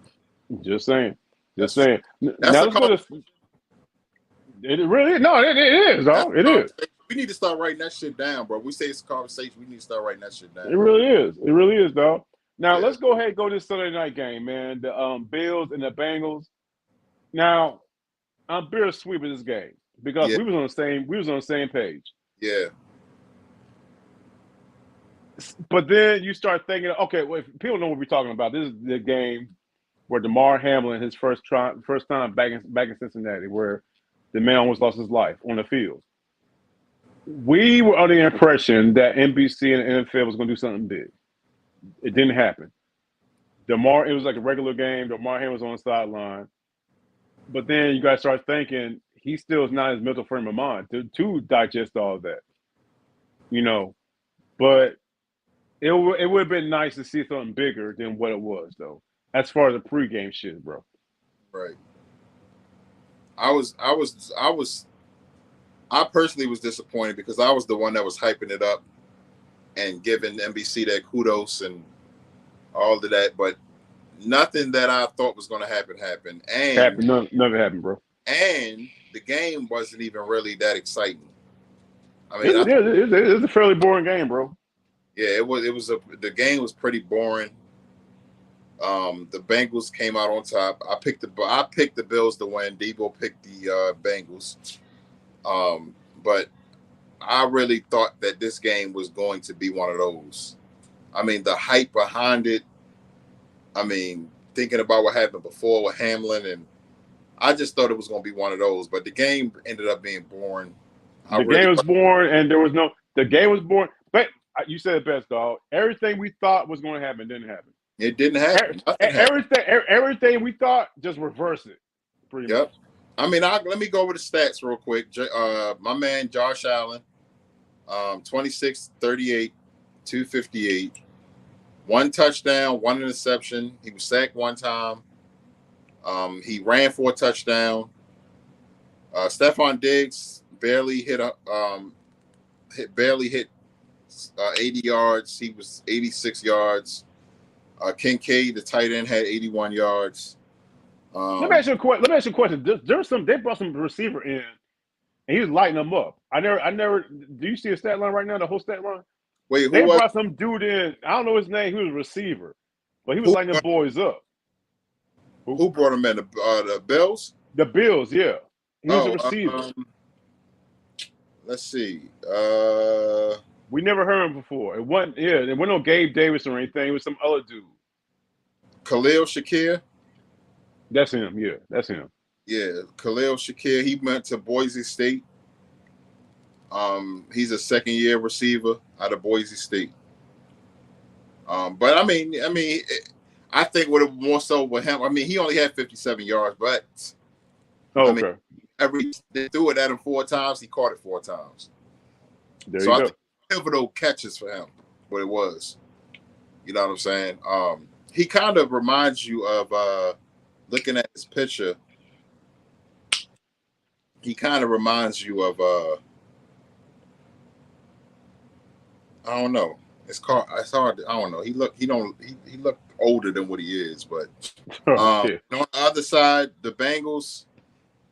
Just saying. Just saying. Now let's go to. It really is. No, it is, dog. It is.
we need to start writing that shit down, bro. We say it's a conversation. We need to start writing that shit down.
It really is. It really is, dog. Now
Yeah.
let's go ahead and go to this Sunday night game, man. The Bills and the Bengals. Now I'm bittersweet with this game because
Yeah.
we was on the same page.
Yeah.
But then you start thinking, okay, well, if people know what we're talking about. This is the game where DeMar Hamlin, his first time back in Cincinnati, where the man almost lost his life on the field. We were under the impression that NBC and the NFL was going to do something big. It didn't happen. It was like a regular game. DeMar Hamlin was on the sideline. But then you guys start thinking he still is not his mental frame of mind to digest all of that. But it would have been nice to see something bigger than what it was, though, as far as the pregame shit, bro.
Right. I personally was disappointed because I was the one that was hyping it up and giving NBC that kudos and all of that, but nothing that I thought was going to happen happened. And
none of it happened, bro.
And the game wasn't even really that exciting. I mean,
it was a fairly boring game, bro.
Yeah, it was. The game was pretty boring. The Bengals came out on top. I picked the Bills to win. DEBOE picked the Bengals. But I really thought that this game was going to be one of those. I mean, the hype behind it. I mean, thinking about what happened before with Hamlin, and I just thought it was going to be one of those. But the game ended up being boring.
The game was boring, and the game was boring. But you said it best, dog. Everything we thought was going to happen didn't happen.
It didn't happen.
Everything we thought, just reverse it. Pretty much.
I mean, let me go over the stats real quick. My man Josh Allen, 26, 38, 258, 1 touchdown, 1 interception. He was sacked 1 time. He ran for a touchdown. Stephon Diggs barely hit 80 yards. He was 86 yards. Kincaid, the tight end, had 81 yards.
Let me ask you a question. They brought some receiver in, and he was lighting them up. I never. Do you see a stat line right now? The whole stat line.
Wait,
they brought some dude in. I don't know his name. He was a receiver, but he was lighting them boys up.
Who brought him in? The Bills.
The Bills, yeah. He was a receiver.
Let's see.
We never heard him before. It wasn't no Gabe Davis or anything. It was some other dude.
Khalil Shakir.
That's him. Yeah, that's him.
Yeah, Khalil Shakir. He went to Boise State. He's a second-year receiver out of Boise State. But I mean, I think what it more so with him. I mean, he only had 57 yards, but
okay.
They threw it at him 4 times. He caught it 4 times.
There you go.
I think pivotal catches for him. What it was, you know what I'm saying? He kind of reminds you of looking at his picture. He kind of reminds you of I don't know. It's hard. I don't know. He looked older than what he is, but on the other side, the Bengals.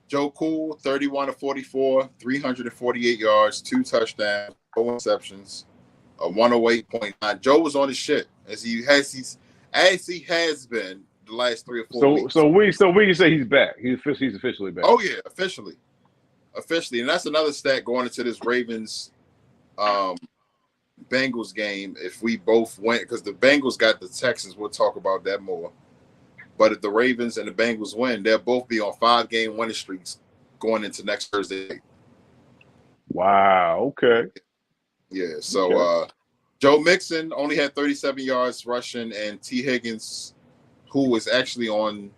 Joe Cool, 31 of 44, 348 yards, 2 touchdowns, 4 interceptions, a 108.9. Joe was on his shit as he has been the last 3 or 4 weeks.
So we can say he's back. He's officially back.
Oh yeah, officially, and that's another stat going into this Ravens Bengals game. If we both went, because the Bengals got the Texans, we'll talk about that more. But if the Ravens and the Bengals win, they'll both be on 5-game winning streaks going into next Thursday.
Wow. Okay.
Yeah. So Joe Mixon only had 37 yards rushing, and T. Higgins, who is actually on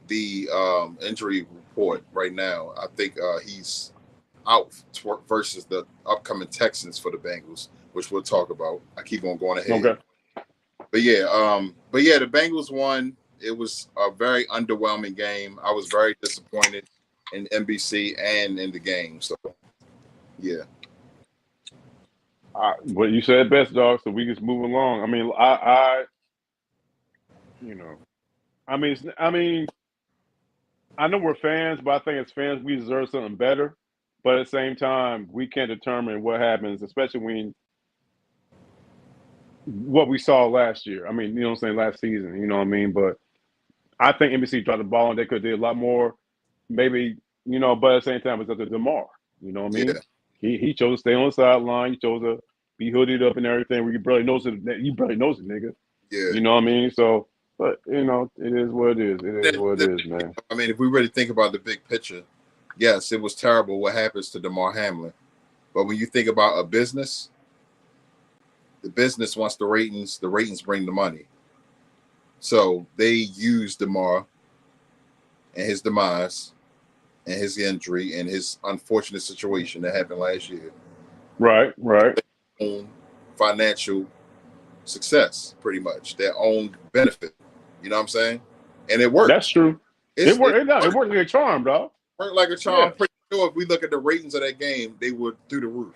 the injury report right now, I think he's out versus the upcoming Texans for the Bengals, which we'll talk about. I keep on going ahead.
Okay.
But yeah, the Bengals won. It was a very underwhelming game. I was very disappointed in NBC and in the game. So, yeah.
Well, you said best, dog. So we just move along. I mean, I know we're fans, but I think as fans we deserve something better But at the same time, we can't determine what happens, especially when what we saw last year. I mean, you know what I'm saying, last season, you know what I mean? But I think NBC dropped the ball and they could have did a lot more, maybe, but at the same time, it's up to DeMar. You know what I mean?
Yeah,
He chose to stay on the sideline. He chose to be hooded up and everything where you barely knows it, nigga.
yeah.
You know what I mean? So, but, it is what it is. It is what it is, man.
I mean, if we really think about the big picture, yes, it was terrible what happens to DeMar Hamlin. But when you think about a business, the business wants the ratings bring the money. So they use DeMar and his demise and his injury and his unfortunate situation that happened last year.
Right.
Their own financial success, pretty much. Their own benefit. You know what I'm saying? And it worked.
That's true. It worked. It worked like a charm, dog.
Worked like a charm. Yeah. I'm pretty sure if we look at the ratings of that game, they were through the roof.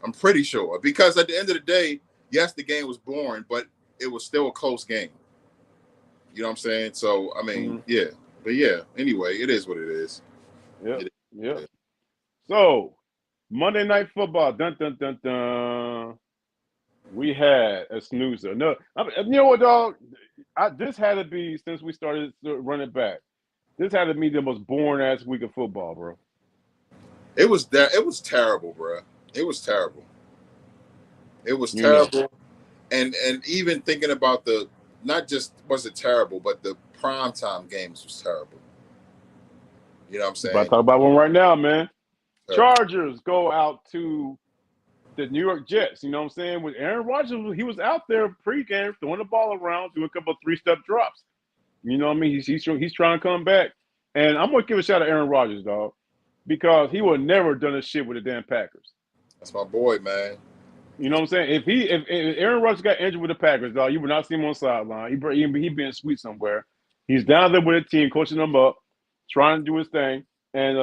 I'm pretty sure. Because at the end of the day, yes, the game was boring, but it was still a close game. You know what I'm saying? So, I mean, yeah. But yeah, anyway, it is what it is.
Yep. So, Monday Night Football. Dun, dun, dun, dun. We had a snoozer. No, you know what, dog? This had to be, since we started running back, this had to be the most boring ass week of football, bro.
It was terrible, bro. It was terrible. It was terrible. And even thinking about not just was it terrible, but the primetime games was terrible. You know what I'm saying?
But I talk about one right now, man. Terrible. Chargers go out to the New York Jets. You know what I'm saying? With Aaron Rodgers, he was out there pregame throwing the ball around, doing a couple of 3-step drops. You know what I mean? He's trying to come back. And I'm going to give a shout out to Aaron Rodgers, dog, because he would never done this shit with the damn Packers.
That's my boy, man.
You know what I'm saying? If Aaron Rodgers got injured with the Packers, dog, you would not see him on the sideline. He been sweet somewhere. He's down there with the team, coaching them up, trying to do his thing, and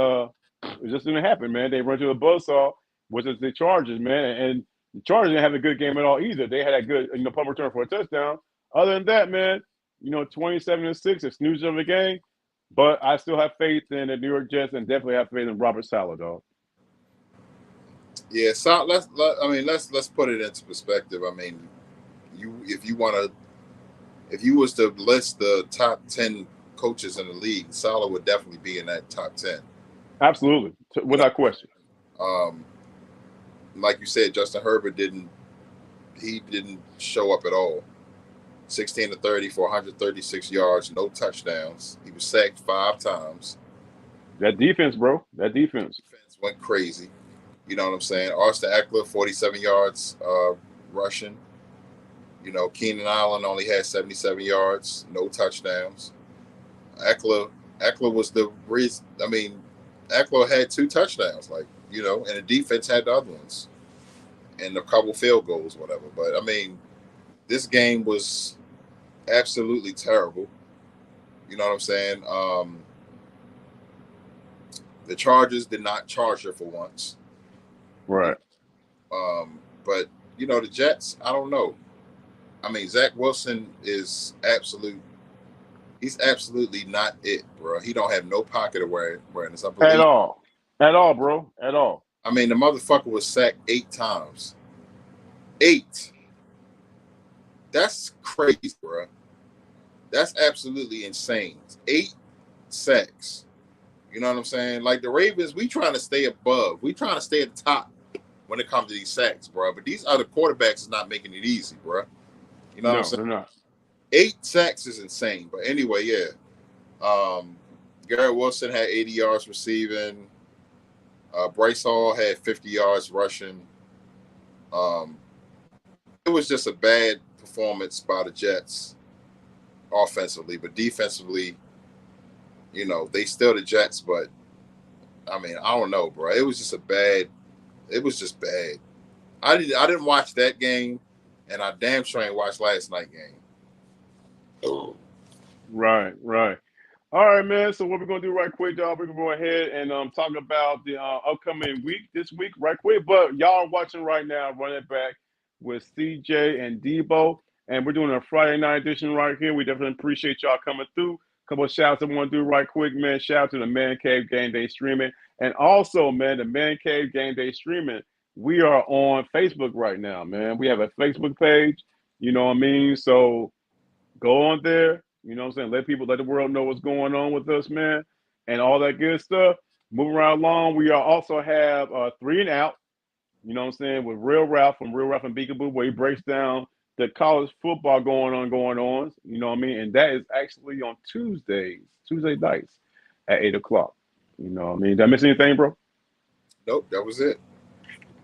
it just didn't happen, man. They run to the buzzsaw, which is the Chargers, man, and the Chargers didn't have a good game at all either. They had a good, punt return for a touchdown. Other than that, man, 27-6, a snooze of a game, but I still have faith in the New York Jets and definitely have faith in Robert Saleh, dog.
Yeah, so let's put it into perspective. I mean, if you was to list the top 10 coaches in the league, Saleh would definitely be in that top 10.
Absolutely, without question.
Like you said, Justin Herbert didn't show up at all. 16-30 for 136 yards, no touchdowns. He was sacked 5 times.
That defense, bro. That defense
went crazy. You know what I'm saying? Austin Eckler, 47 yards rushing. Keenan Allen only had 77 yards, no touchdowns. Eckler was the reason. I mean, Eckler had 2 touchdowns, and the defense had the other ones, and a couple field goals, whatever. But I mean, this game was absolutely terrible. You know what I'm saying? The Chargers did not charge her for once.
Right.
But the Jets, I don't know. I mean, Zach Wilson is he's absolutely not it, bro. He don't have no pocket awareness.
At all, bro. At all.
I mean, the motherfucker was sacked 8 times. 8. That's crazy, bro. That's absolutely insane. 8 sacks. You know what I'm saying? Like the Ravens, we trying to stay above. We trying to stay at the top when it comes to these sacks, bro. But these other quarterbacks is not making it easy, bro. You know what I'm saying?
They're not.
8 sacks is insane. But anyway, yeah. Garrett Wilson had 80 yards receiving. Bryce Hall had 50 yards rushing. It was just a bad performance by the Jets offensively, but defensively, they still the Jets, but I mean, I don't know, bro. It was just bad. I didn't watch that game, and I damn sure ain't watched last night's game. Oh.
Right. All right, man. So what we're gonna do right quick, y'all? We're gonna go ahead and talk about the upcoming this week, right quick. But y'all are watching right now, Running Back with CJ and DEBOE, and we're doing a Friday night edition right here. We definitely appreciate y'all coming through. couple of shouts I want to do right quick, man. Shout out to the Mancave Game Day streaming. And also, man, the Mancave Game Day streaming, we are on Facebook right now, man. We have a Facebook page, you know what I mean? So go on there, you know what I'm saying? Let the world know what's going on with us, man, and all that good stuff. Moving right along, we are also have Three and Out, you know what I'm saying, with Real Ralph from Real Ralph and Beakaboo, where he breaks down the college football going on, you know what I mean? And that is actually on Tuesday nights at 8 o'clock. You know what I mean? Did I miss anything, bro?
Nope, that was it.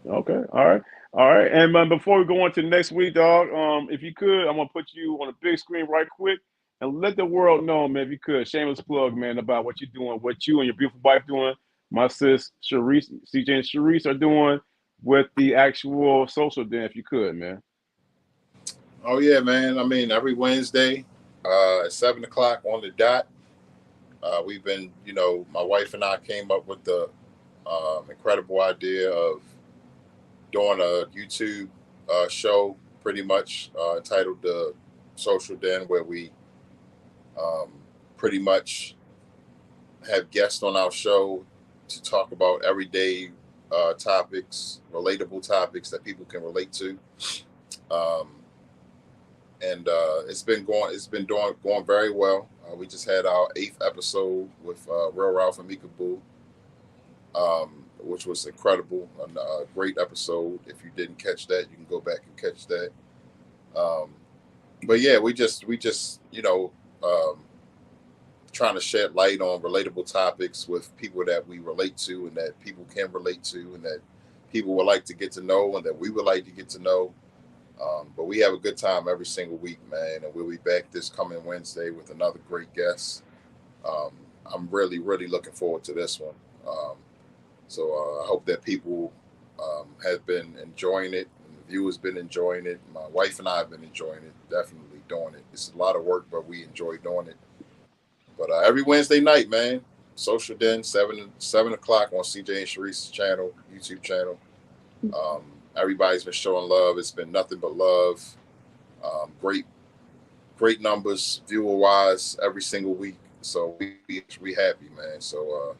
Okay, all right. And before we go on to next week, dog, if you could, I'm gonna put you on a big screen right quick and let the world know, man, if you could, shameless plug, man, about what you're doing, what you and your beautiful wife doing, my sis Shereese, CJ and Shereese are doing with the actual social den, if you could, man.
Oh yeah, man. I mean, every Wednesday, at 7 o'clock on the dot. We've been, my wife and I came up with the incredible idea of doing a YouTube show, pretty much entitled the Social Den, where we pretty much have guests on our show to talk about everyday topics, relatable topics that people can relate to. Um, and it's been going very well. We just had our 8th episode with Real Ralph and Meka Boo, which was incredible, a great episode. If you didn't catch that, you can go back and catch that. But yeah, we just trying to shed light on relatable topics with people that we relate to and that people can relate to and that people would like to get to know and that we would like to get to know. But we have a good time every single week, man, and we'll be back this coming Wednesday with another great guest. I'm really, really looking forward to this one. So I hope that people have been enjoying it, and the viewers been enjoying it. My wife and I have been enjoying it, definitely doing it. It's a lot of work, but we enjoy doing it. But every Wednesday night, man, Social Den, 7 o'clock on CJ and Shereese's channel, YouTube channel. Everybody's been showing love. It's been nothing but love. Great numbers, viewer wise, every single week. So we happy, man. So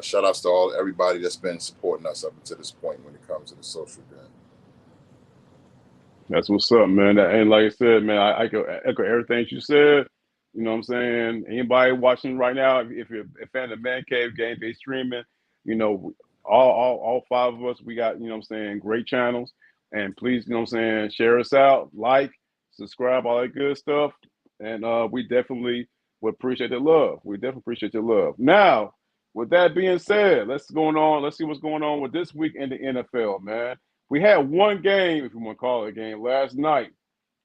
shout outs to everybody that's been supporting us up until this point when it comes to the Social Den.
That's what's up, man. And like I said, man, I echo everything you said. You know what I'm saying? Anybody watching right now, if you're a fan of Man Cave Game Day streaming, you know, all 5 of us, we got, you know what I'm saying, great channels. And please, you know what I'm saying, share us out, like, subscribe, all that good stuff. And we definitely would appreciate the love. We definitely appreciate your love. Now, with that being said, let's see what's going on with this week in the NFL, man. We had one game, if you want to call it a game, last night,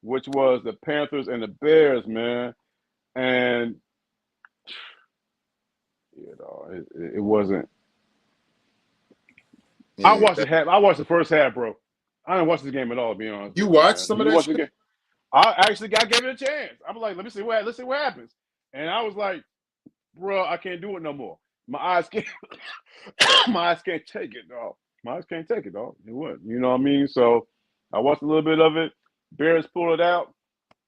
which was the Panthers and the Bears, man. And it wasn't.
Yeah,
I watched the first half, bro. I didn't watch this game at all, to be honest.
You watched some of that shit?
The game? I gave it a chance. I was like, let's see what happens. And I was like, bro, I can't do it no more. My eyes can't take it, dog. My eyes can't take it, dog. It wasn't. You know what I mean? So I watched a little bit of it. Bears pulled it out.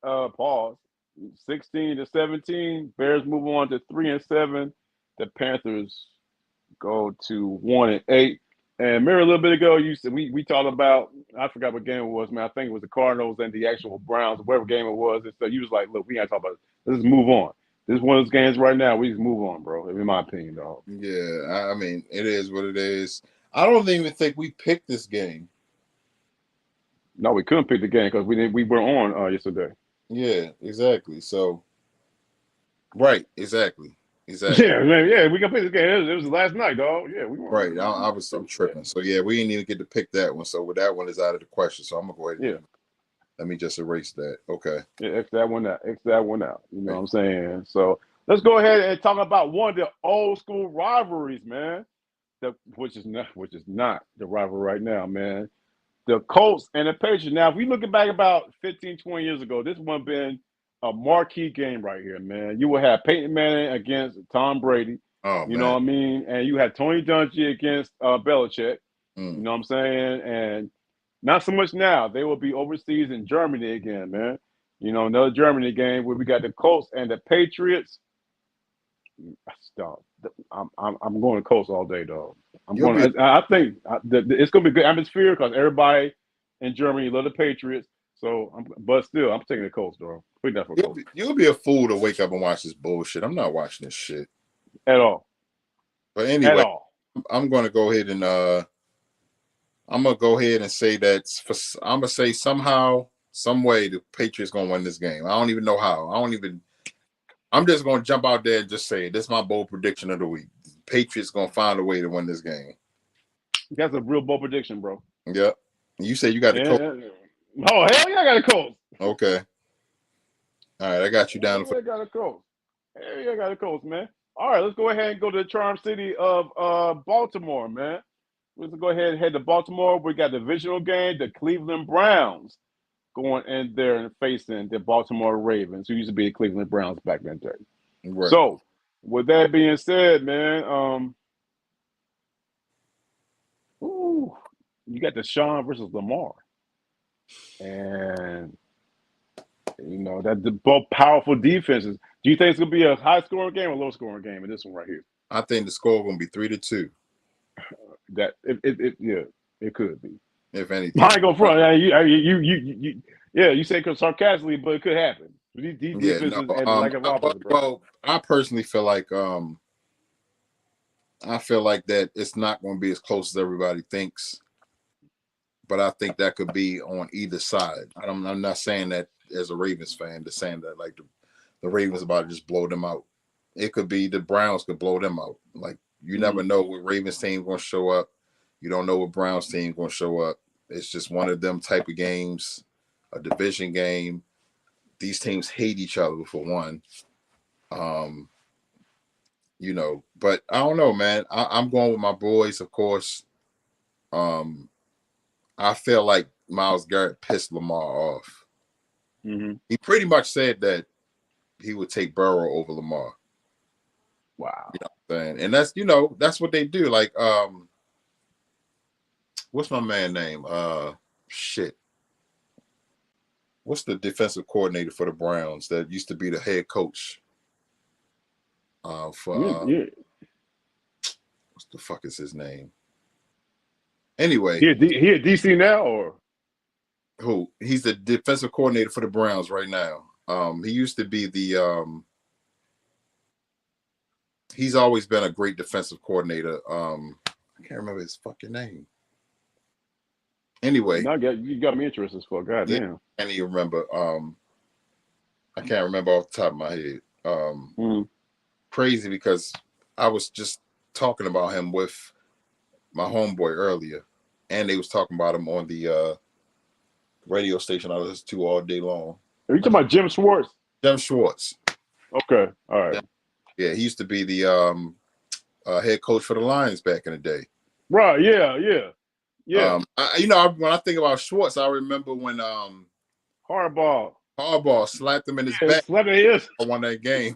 Pause. 16-17. Bears move on to 3-7. The Panthers go to 1-8. And remember a little bit ago, you said we talked about, I forgot what game it was, man. I think it was the Cardinals and the actual Browns, whatever game it was. And so you was like, look, we gotta talk about it. Let's just move on. This is one of those games right now. We just move on, bro. In my opinion, dog.
Yeah, I mean, it is what it is. I don't even think we picked this game.
No, we couldn't pick the game because we were on yesterday.
Yeah, exactly. So, right, exactly.
Yeah, man, yeah, we can pick the game. It was last night, dog. Yeah, we were.
Right, I'm tripping. So yeah, we didn't even get to pick that one. So that one is out of the question. So I'm gonna go ahead.
Yeah.
Let me just erase that. Okay.
Yeah, X that one out. You know what I'm saying? So let's go ahead and talk about one of the old school rivalries, man. Which is not the rivalry right now, man. The Colts and the Patriots. Now, if we looking back about 15, 20 years ago, this one been a marquee game right here, man. You will have Peyton Manning against Tom Brady.
Oh,
you know what I mean? And you have Tony Dungy against Belichick. You know what I'm saying? And not so much now. They will be overseas in Germany again, man. You know, another Germany game where we got the Colts and the Patriots. Stop. I'm going to Colts all day, though.
You'll be
I think it's going to be a good atmosphere because everybody in Germany love the Patriots. So, but still, I'm taking the Colts, though. Pick that for Colts.
you'll be a fool to wake up and watch this bullshit. I'm not watching this shit
At all.
But
At
anyway,
all.
I'm going to go ahead and say that I'm gonna say somehow, some way the Patriots gonna win this game. I don't even know how. I'm just gonna jump out there and just say it. This is my bold prediction of the week. The Patriots gonna find a way to win this game.
That's a real bold prediction, bro.
Yep. You say you got the Colts.
Oh, hell yeah, I got a Colts.
Okay. All right, I got you down.
Hell yeah, I got a Colts. Hell yeah, I got a Colts, man. All right, let's go ahead and go to the charm city of Baltimore, man. Let's go ahead and head to Baltimore. We got the divisional game, the Cleveland Browns going in there and facing the Baltimore Ravens, who used to be the Cleveland Browns back in the day.
Right.
So, with that being said, man, you got Deshaun versus Lamar. And, that the both powerful defenses. Do you think it's going to be a high-scoring game or low-scoring game in this one right here?
I think the score going to be 3-2.
That it could be.
If anything,
I ain't gonna front. You say sarcastically, but it could happen. These defenses and like a offense, bro.
Well, I personally feel like that it's not going to be as close as everybody thinks, but I think that could be on either side. I'm not saying that as a Ravens fan, just saying that like the Ravens about to just blow them out. It could be the Browns could blow them out. Like you never know what Ravens team going to show up. You don't know what Browns team going to show up. It's just one of them type of games, a division game. These teams hate each other for one. But I don't know, man. I'm going with my boys, of course. I feel like Myles Garrett pissed Lamar off.
Mm-hmm.
He pretty much said that he would take Burrow over Lamar.
Wow.
You know what I'm saying? And that's what they do. Like, what's my man name? What's the defensive coordinator for the Browns that used to be the head coach? What's the fuck is his name? Anyway,
he at DC now, or
who? He's the defensive coordinator for the Browns right now. He used to be he's always been a great defensive coordinator. I can't remember his fucking name. Anyway,
you got me interested as fuck. Goddamn.
Yeah, I can't even remember. I can't remember off the top of my head. Crazy because I was just talking about him with my homeboy earlier, and they was talking about him on the radio station I listen to all day long.
Are you talking about Jim Schwartz?
Jim Schwartz.
Okay, all right.
Yeah, he used to be the head coach for the Lions back in the day.
Right. Yeah.
When I think about Schwartz, I remember when
Harbaugh
slapped him in his back on one that game.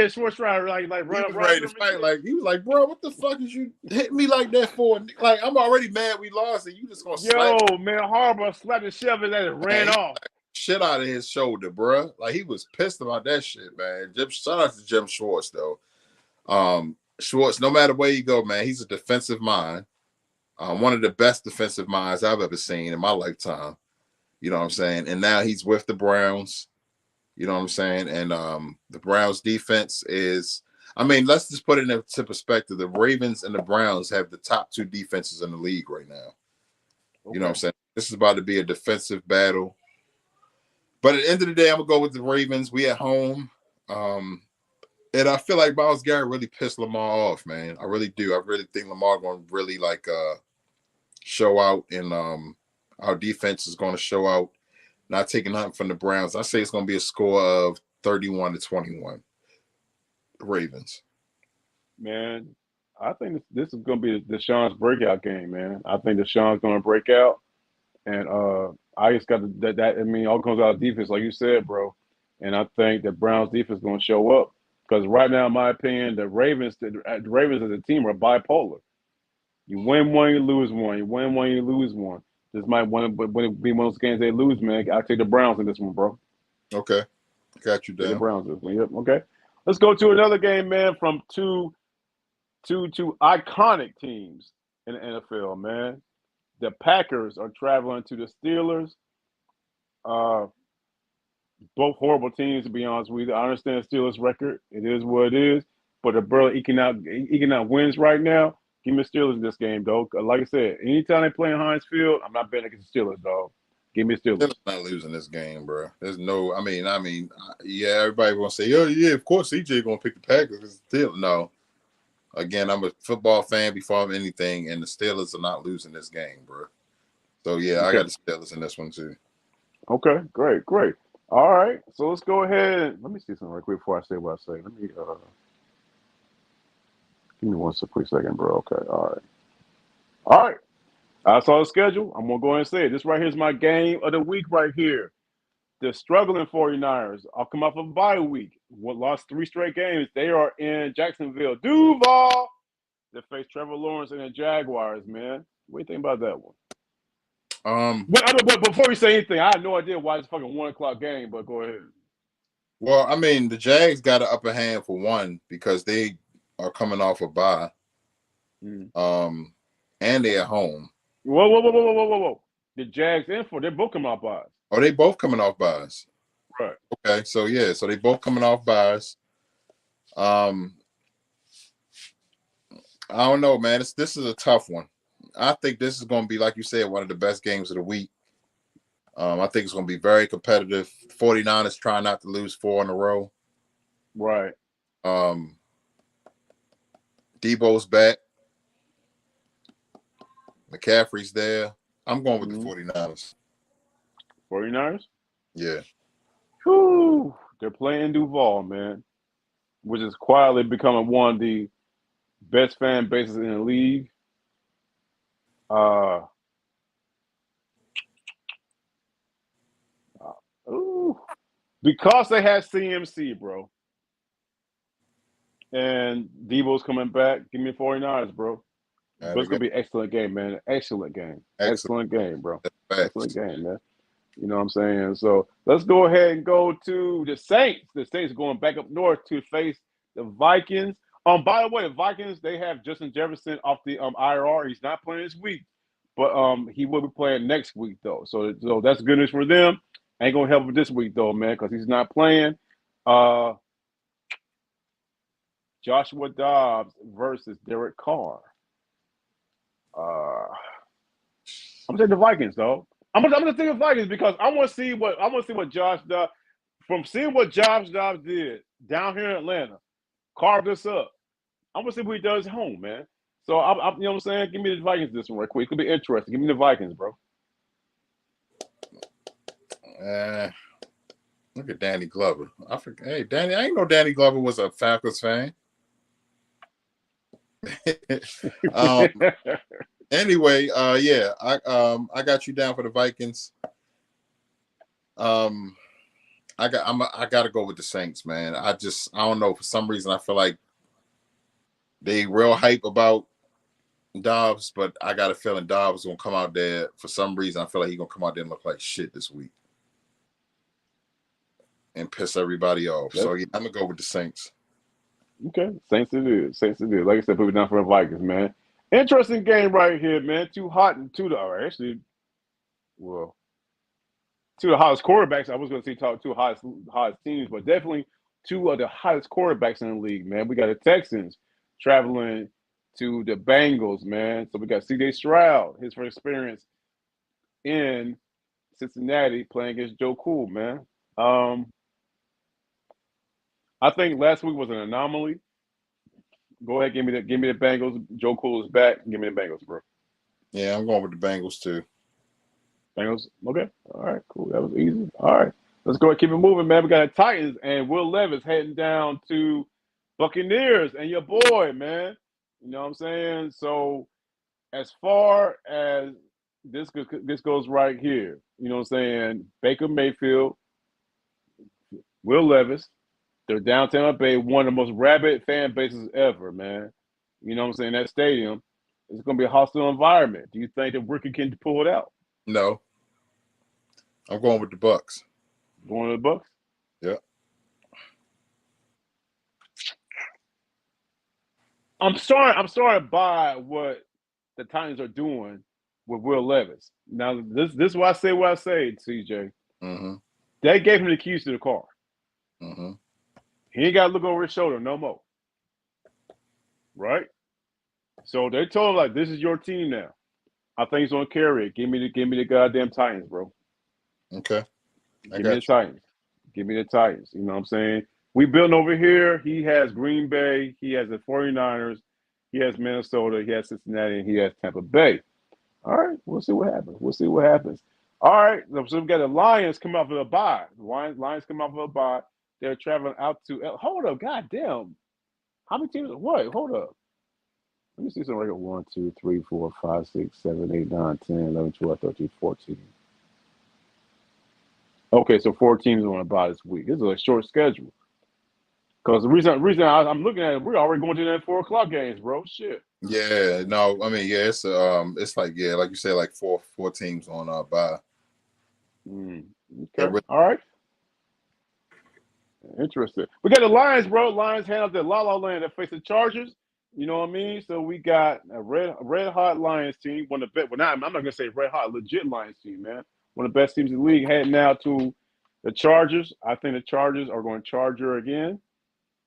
Schwartz trying like run up
ready to fight. Like he was like, bro, what the fuck is you hitting me like that for? Like I'm already mad we lost, and you just gonna slap me.
Man, Harbaugh slapped the shove and then ran off.
Shit out of his shoulder, bro. Like he was pissed about that shit, man. Shout out to Jim Schwartz though. Schwartz, no matter where you go, man, he's a defensive mind. One of the best defensive minds I've ever seen in my lifetime. You know what I'm saying? And now he's with the Browns. You know what I'm saying? And the Browns defense is, let's just put it into perspective. The Ravens and the Browns have the top two defenses in the league right now. Okay. You know what I'm saying? This is about to be a defensive battle. But at the end of the day, I'm going to go with the Ravens. We at home. And I feel like Myles Garrett really pissed Lamar off, man. I really do. I really think Lamar going to really show out, and our defense is going to show out. Not taking nothing from the Browns. I say it's going to be a score of 31-21. Ravens.
Man, I think this is going to be Deshaun's breakout game, man. I think Deshaun's going to break out, and I just got that. All comes out of defense, like you said, bro. And I think the Browns defense is going to show up because right now, in my opinion, the Ravens as a team are bipolar. You win one, you lose one. You win one, you lose one. This might be one of those games they lose, man. I take the Browns in this one, bro.
Okay. Got you
Yeah, the
down.
Browns this one. Yep. Okay. Let's go to another game, man, from two iconic teams in the NFL, man. The Packers are traveling to the Steelers. Uh, both horrible teams, to be honest with you. I understand Steelers' record; it is what it is. But they're barely eking out wins right now. Give me the Steelers in this game, though. Like I said, anytime they play in Heinz Field, I'm not betting against the Steelers, dog. Give me the Steelers.
Steelers not losing this game, bro. There's no. Yeah. Everybody gonna say, oh yeah, of course CJ gonna pick the Packers. Still, no. Again, I'm a football fan before I'm anything, and the Steelers are not losing this game, bro. So yeah,
Okay.
I got the Steelers in this one too.
Okay, great. All right, so let's go ahead and let me see something right quick before I say what I say. Let me give me one quick second, bro. Okay, all right. I saw the schedule. I'm gonna go ahead and say it. This right here is my game of the week right here. The struggling 49ers. I'll come off of a bye week. Lost 3 straight games. They are in Jacksonville, Duval. They face Trevor Lawrence and the Jaguars, man. What do you think about that one? But before we say anything, I had no idea why it's fucking 1:00 game. But go ahead.
Well, I mean, the Jags got an upper hand for one because they are coming off a bye, and they're at home.
Whoa! The Jags they're both coming off buys.
Oh, they both coming off buys.
Right.
Okay, so yeah, so they both coming off buys. I don't know, man. This is a tough one. I think this is going to be, like you said, one of the best games of the week. I think it's going to be very competitive. 49ers trying not to lose 4 in a row.
Right.
DEBOE's back. McCaffrey's there. I'm going with the 49ers.
49ers?
Yeah.
Whew. They're playing Duval, man, which is quietly becoming one of the best fan bases in the league. Because they had CMC, bro. And Debo's coming back. Give me 49ers, bro. But it's going to be an excellent game, man. Excellent game, bro. Excellent game, man. You know what I'm saying? So let's go ahead and go to the Saints. The Saints going back up north to face the Vikings. By the way, the Vikings, they have Justin Jefferson off the IR. He's not playing this week, but he will be playing next week, though. So that's good news for them. Ain't going to help him this week, though, man, because he's not playing. Joshua Dobbs versus Derek Carr. I'm gonna take the Vikings, though. I'm gonna take the Vikings because I want to see what Josh Dobbs, from seeing what Josh Dobbs did down here in Atlanta, carved us up. I want to see what he does at home, man. So you know what I'm saying? Give me the Vikings this one right quick. It could be interesting. Give me the Vikings, bro.
Look at Danny Glover. I forget. Hey, Danny, I ain't know Danny Glover was a Falcons fan. Anyway, yeah, I got you down for the Vikings. I gotta go with the Saints, man. I don't know, for some reason I feel like they real hype about Dobbs, but I got a feeling Dobbs gonna come out there. For some reason I feel like he's gonna come out there and look like shit this week and piss everybody off. Yep. So yeah, I'm gonna go with the Saints.
Okay, Saints it is. Like I said, put it down for the Vikings, man. Interesting game right here, man. Two the hottest quarterbacks. I was going to say two hottest teams, but definitely two of the hottest quarterbacks in the league, man. We got the Texans traveling to the Bengals, man. So we got C.J. Stroud, his first experience in Cincinnati playing against Joe Cool, man. I think last week was an anomaly. Go ahead, give me the Bengals. Joe Cool is back. Give me the Bengals, bro.
Yeah, I'm going with the Bengals too.
Bengals, okay. All right, cool. That was easy. All right, let's go and keep it moving, man. We got the Titans and Will Levis heading down to Buccaneers and your boy, man. You know what I'm saying? So as far as this goes right here, you know what I'm saying? Baker Mayfield, Will Levis. They're downtown Bay, one of the most rabid fan bases ever, man. You know what I'm saying? That stadium is going to be a hostile environment. Do you think that Rookie can pull it out?
No. I'm going with the Bucs.
Going to the Bucs?
Yeah.
I'm starting to buy what the Titans are doing with Will Levis. Now, this is why I say what I say, CJ.
Mm-hmm.
They gave him the keys to the car.
Mm-hmm.
He ain't got to look over his shoulder no more. Right? So they told him, like, this is your team now. I think he's gonna carry it. Give me the goddamn Titans, bro.
Okay.
Give me the Titans. Give me the Titans. You know what I'm saying? We building over here. He has Green Bay. He has the 49ers. He has Minnesota. He has Cincinnati. And he has Tampa Bay. All right. We'll see what happens. All right. So we got the Lions come off of a bye. The Lions come off of a bye. They're traveling out to hold up. God damn. How many teams? What? Hold up. Let me see some record. 1, 2, 3, 4, 5, 6, 7, 8, 9, 10, 11, 12, 13, 14. Okay, so 4 teams on a bye this week. This is a short schedule. Because the reason I'm looking at it, we're already going to that 4 o'clock games, bro. Shit.
Yeah, no, I mean, yeah, it's like like you said, like four teams on bye.
Okay, all right. Interesting. We got the Lions, bro. Lions hand out the La La Land that face the Chargers. You know what I mean? So we got a red hot Lions team. One of the best. Well, I'm not gonna say red hot, legit Lions team, man. One of the best teams in the league. Heading now to the Chargers. I think the Chargers are going to Charger again.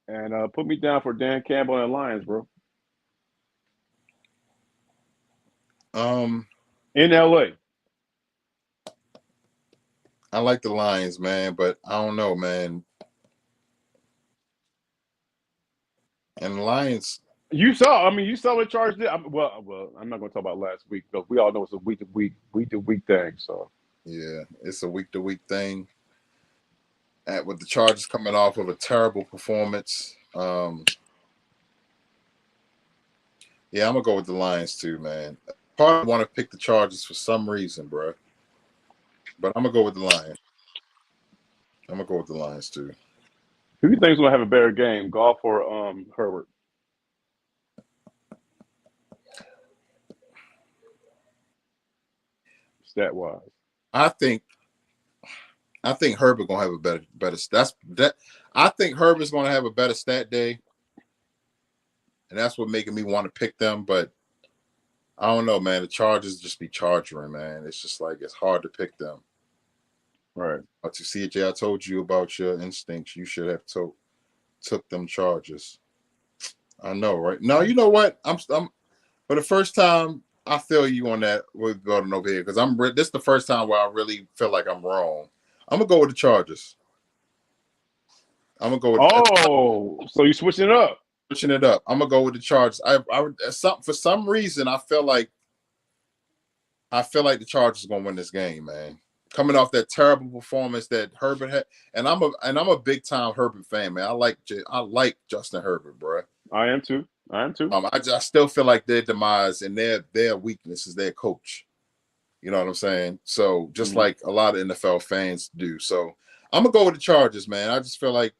And put me down for Dan Campbell and the Lions, bro. In LA.
I like the Lions, man, but I don't know, man. And the Lions.
You saw what Chargers did. Well, I'm not going to talk about last week because we all know it's a week to week thing. So
Yeah, it's a week to week thing. With the Chargers coming off of a terrible performance. Yeah, I'm gonna go with the Lions too, man. Part of me want to pick the Chargers for some reason, bro. But I'm gonna go with the Lions. I'm gonna go with the Lions too.
who do you think is going to have a better game, Goff or Herbert? Stat wise,
I think Herbert gonna have a better. I think Herbert's gonna have a better stat day, and that's what making me want to pick them. But I don't know, man. The Chargers just be charging, man. It's just like it's hard to pick them.
right?
But to CJ, I told you about your instincts. You should have took them Chargers. I know, right? No, you know what? I'm for the first time. I feel you on that with going over here because this is the first time where I really feel like I'm wrong. I'm gonna go with the Chargers. I'm gonna go with.
So you switching it up?
Switching it up. I'm gonna go with the Chargers. For some reason I feel like the Chargers are gonna win this game, man. Coming off that terrible performance that Herbert had, and I'm a big time Herbert fan, man. I like Justin Herbert, bro.
I am too.
I still feel like their demise and their weakness is their coach. You know what I'm saying? So just like a lot of NFL fans do. So I'm gonna go with the Chargers, man. I just feel like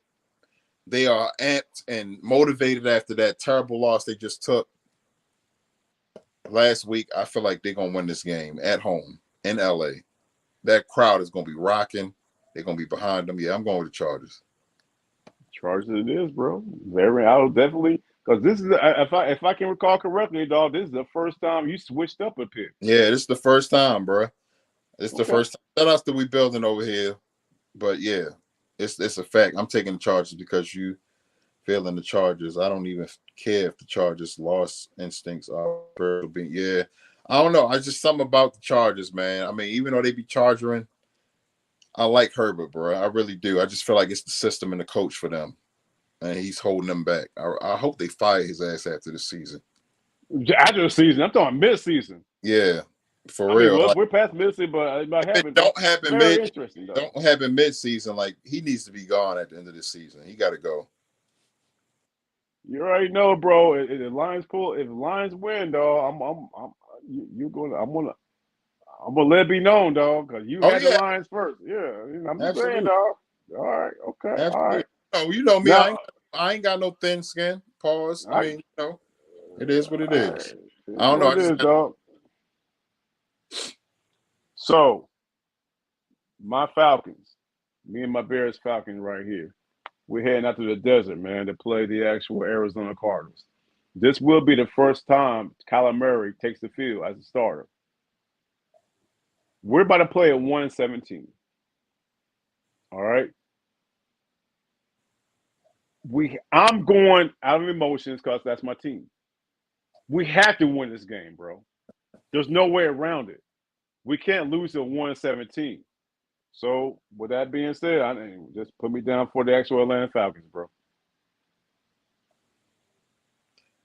they are amped and motivated after that terrible loss they just took last week. I feel like they're gonna win this game at home in LA. That crowd is gonna be rocking. They're gonna be behind them. Yeah, I'm going with the Chargers.
Chargers it is, bro. I will definitely because this is if I can recall correctly, dog. This is the first time you switched up a pick.
Yeah, this is the first time, bro. It's the first time. Shout out to we building over here, but yeah, it's a fact. I'm taking the Chargers because you feeling the Chargers. I don't even care if the Chargers lost instincts are yeah. I don't know. I just something about the Chargers, man. I mean, even though they be charging, I like Herbert, bro. I really do. I just feel like it's the system and the coach for them, and he's holding them back. I hope they fire his ass after the season.
After the season, I'm talking mid-season.
Yeah, for real.
Well, we're past mid-season, but it might happen.
Don't happen
interesting.
Don't happen mid-season. Like he needs to be gone at the end of the season. He got to go.
You already know, bro. If the Lions win, dog, I'm gonna let it be known, dog, because you had the Lions first. Yeah, I'm just saying, dog. All right, okay,
absolutely.
all right.
Oh, you know me. Now, I ain't got no thin skin. Pause. I mean, it is what it is. I don't know.
It is, dog. So, my Falcons, me and my Bears Falcons right here. We're heading out to the desert, man, to play the actual Arizona Cardinals. This will be the first time Kyler Murray takes the field as a starter. We're about to play at 1-17. All right. I'm going out of emotions because that's my team. We have to win this game, bro. There's no way around it. We can't lose at 1-17. So, with that being said, just put me down for the actual Atlanta Falcons, bro.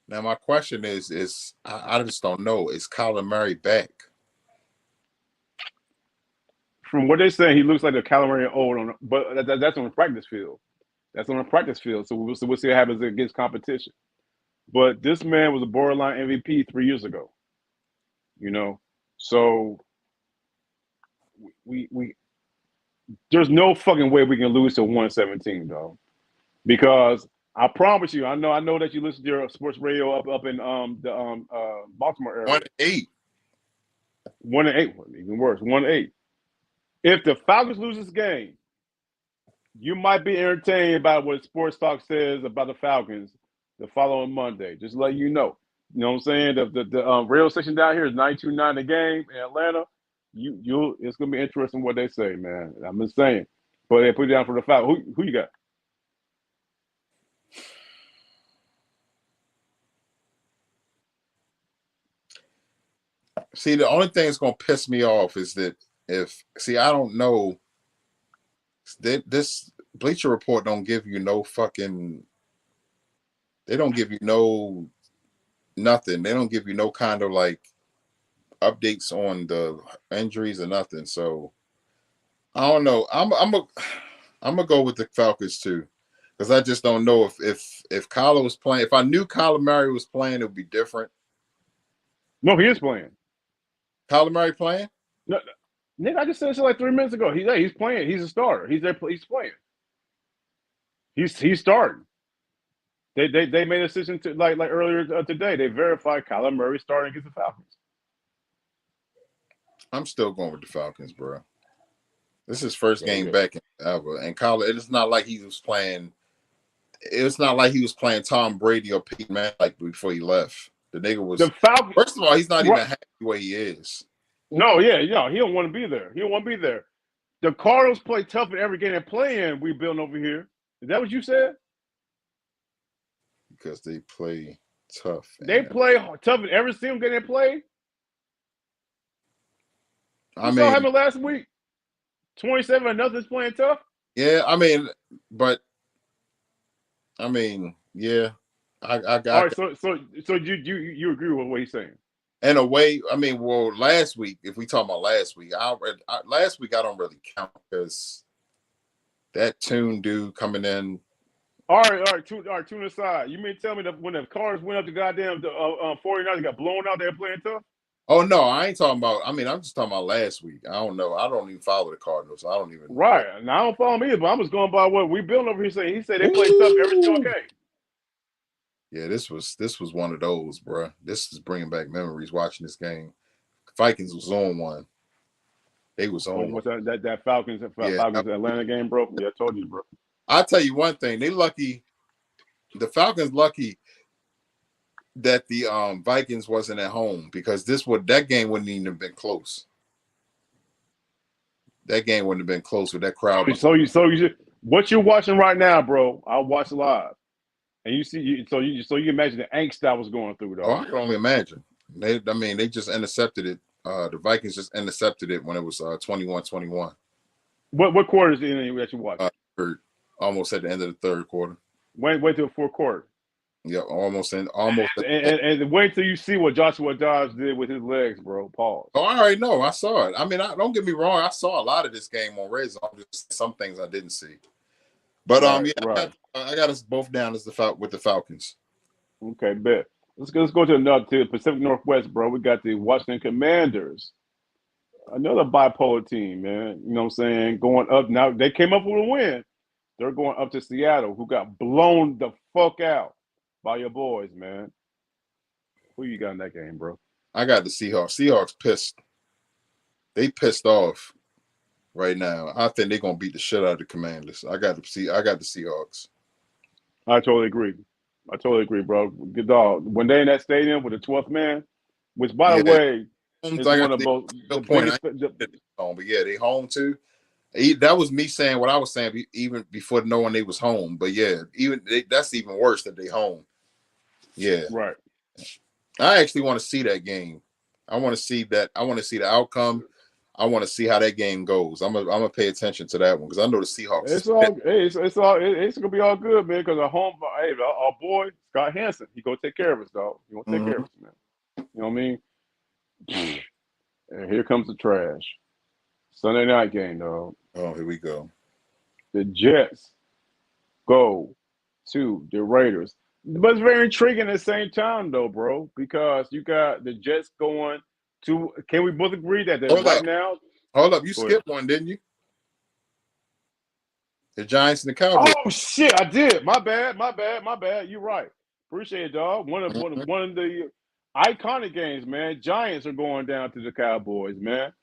Now, my question is I just don't know. Is Kyler Murray back?
From what they're saying, he looks like a Kyler Murray old, but that's on the practice field. That's on the practice field. So we'll see what happens against competition. But this man was a borderline MVP 3 years ago. So we there's no fucking way we can lose to 117, though, because I promise you, I know that you listen to your sports radio up in the Baltimore area.
1-8.
1-8, even worse, 1-8. If the Falcons lose this game, you might be entertained about what Sports Talk says about the Falcons the following Monday. Just let you know. You know what I'm saying? The radio station down here is 92.9 the game in Atlanta. It's gonna be interesting what they say, man. I'm just saying. But they put it down for the Falcons. Who you got?
See, the only thing that's gonna piss me off is that I don't know. This Bleacher Report don't give you no fucking. They don't give you no nothing. They don't give you no kind of like updates on the injuries or nothing. So I don't know. I'm gonna go with the Falcons too, because I just don't know if Kyler was playing. If I knew Kyler Murray was playing, it would be different.
No, he is playing.
Kyler Murray playing?
No, Nick, I just said this like 3 minutes ago. He's playing. He's a starter. He's there. He's playing. He's starting. They made a decision to like earlier today. They verified Kyler Murray starting against the Falcons.
I'm still going with the Falcons, bro. This is his first game back in ever, and Kyler. It's not like he was playing. It's not like he was playing Tom Brady or Pete Manning like before he left. The nigga was.
The Falcons.
First of all, he's not even happy the way he is.
No, he don't want to be there. He don't want to be there. The Cardinals play tough in every game they play in. We building over here. Is that what you said?
Because they play tough.
They play tough in every single game they play. You saw what happened last week. 27-0 playing tough.
Yeah, yeah. I got.
All right, so you agree with what he's saying?
In a way, last week, if we talk about last week, last week I don't really count because that Tune dude coming in.
All right, tune aside. You mean tell me that when the Cards went up to goddamn the 49ers got blown out there playing tough?
Oh no, I ain't talking about. I'm just talking about last week. I don't know. I don't even follow the Cardinals. I don't even.
Right, and I don't follow me either. But I'm just going by what we building over here. Saying he said they play tough every single game.
Yeah, this was one of those, bro. This is bringing back memories watching this game. Vikings was on one. They was on
what's that Falcons Atlanta game, bro? Yeah, I told you, bro.
I'll tell you one thing. The Falcons lucky that the Vikings wasn't at home, because that game wouldn't even have been close. That game wouldn't have been close with that crowd.
So you should, what you're watching right now, bro. I'll watch live. And you see, so you imagine the angst I was going through, though.
Oh, I can only imagine. They just intercepted it. The Vikings just intercepted it when it was 21-21.
What quarter is the inning that you watch?
Almost at the end of the third quarter.
Wait till the fourth quarter.
Yeah, almost. And
wait till you see what Joshua Dobbs did with his legs, bro. Pause.
Oh, I already know. I saw it. Don't get me wrong. I saw a lot of this game on Red Zone. Just some things I didn't see. But
right.
I got us both down with the Falcons.
Okay, bet. Let's go to the Pacific Northwest, bro. We got the Washington Commanders, another bipolar team, man. You know what I'm saying? Going up now. They came up with a win. They're going up to Seattle, who got blown the fuck out by your boys, man. Who you got in that game, bro?
I got the Seahawks. Seahawks pissed. They pissed off right now. I think they're gonna beat the shit out of the Commanders. I got the Seahawks.
I totally agree. I totally agree, bro. Good dog. When they in that stadium with the 12th man, which by the
Yeah,
way
home's
is
like I
one of
said,
both
no
the
point.
biggest.
Home, but yeah, they home too. That was me saying what I was saying even before knowing they was home. But yeah, that's even worse that they home. Yeah,
Right.
I actually want to see that game. I want to see that. I want to see the outcome. I want to see how that game goes. I'm gonna pay attention to that one because I know the Seahawks is
It's all. Hey, it's gonna be all good, man. Because our home. Hey, our boy Scott Hansen, he gonna take care of us, dog. He gonna take care of us, man. You know what I mean? And here comes the trash. Sunday night game, dog.
Oh, here we go.
The Jets go to the Raiders. But it's very intriguing at the same time, though, bro, because you got the Jets going to. Can we both agree that
Hold
right
up,
now?
hold up. You
Go ahead.
skipped one, didn't you? The Giants and the Cowboys.
Oh shit, I did. My bad. My bad. My bad. You're right. Appreciate it, dog. One of the iconic games, man. Giants are going down to the Cowboys, man.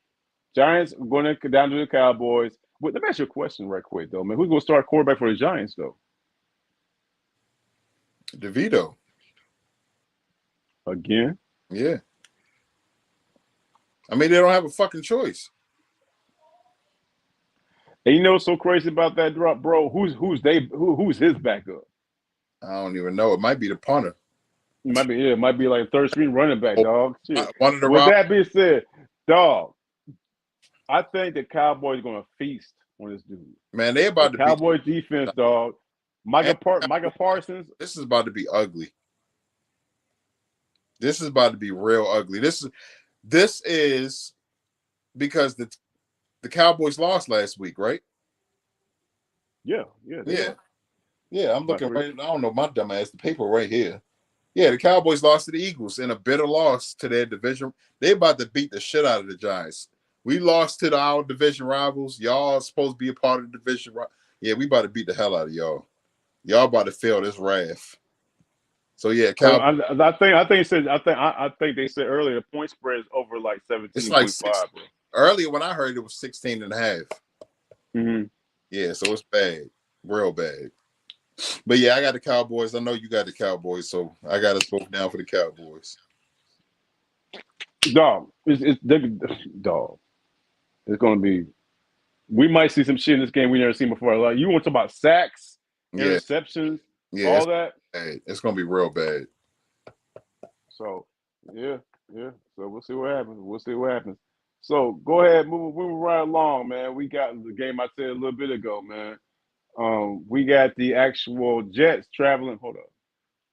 Giants are going down to the Cowboys. But let me ask you a question right quick, though, man. Who's going to start quarterback for the Giants, though?
DeVito.
Again?
Yeah. I mean, they don't have a fucking choice.
And you know what's so crazy about that drop, bro? Who's his backup?
I don't even know. It might be the punter.
It might be like third string running back, dog. Shit.
One of the
With that being said, dog, I think the Cowboys are going to feast on this dude.
Man, they about
the
to
Cowboys defense, dog. Micah Parsons.
This is about to be ugly. This is about to be real ugly. This is because the Cowboys lost last week, right?
Yeah.
Yeah. I'm looking right. I don't know my dumb ass. The paper right here. Yeah, the Cowboys lost to the Eagles in a bitter loss to their division. They about to beat the shit out of the Giants. We lost to our division rivals. Y'all are supposed to be a part of the division. Yeah, we about to beat the hell out of y'all. Y'all about to feel this wrath. So yeah, Cowboys.
I think they said earlier the point spread is over like 17.5.
It's like earlier when I heard it was 16 and a half.
Mm-hmm.
Yeah, so it's bad, real bad. But yeah, I got the Cowboys. I know you got the Cowboys, so I got us both down for the Cowboys.
Dog, dog. It's going to be. We might see some shit in this game we never seen before. Like you want to talk about sacks, interceptions, all that.
Bad. It's going to be real bad.
So yeah. So we'll see what happens. So go ahead, move right along, man. We got the game I said a little bit ago, man. We got the actual Jets traveling. Hold up.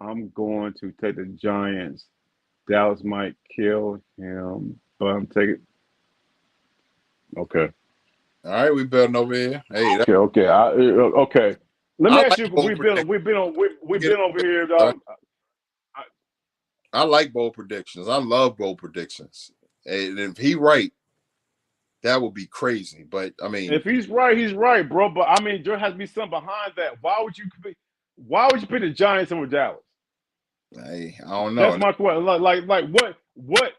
I'm going to take the Giants. Dallas might kill him, but I'm taking. Okay.
All right, we building over here. Hey.
Okay. Okay. Let me ask you. We've been over here, dog.
I like bold predictions. I love bold predictions. And if he right, that would be crazy. But I mean,
if he's right, bro. But I mean, there has to be something behind that. Why would you pick the Giants over Dallas?
Hey, I don't know.
That's my question. Like what?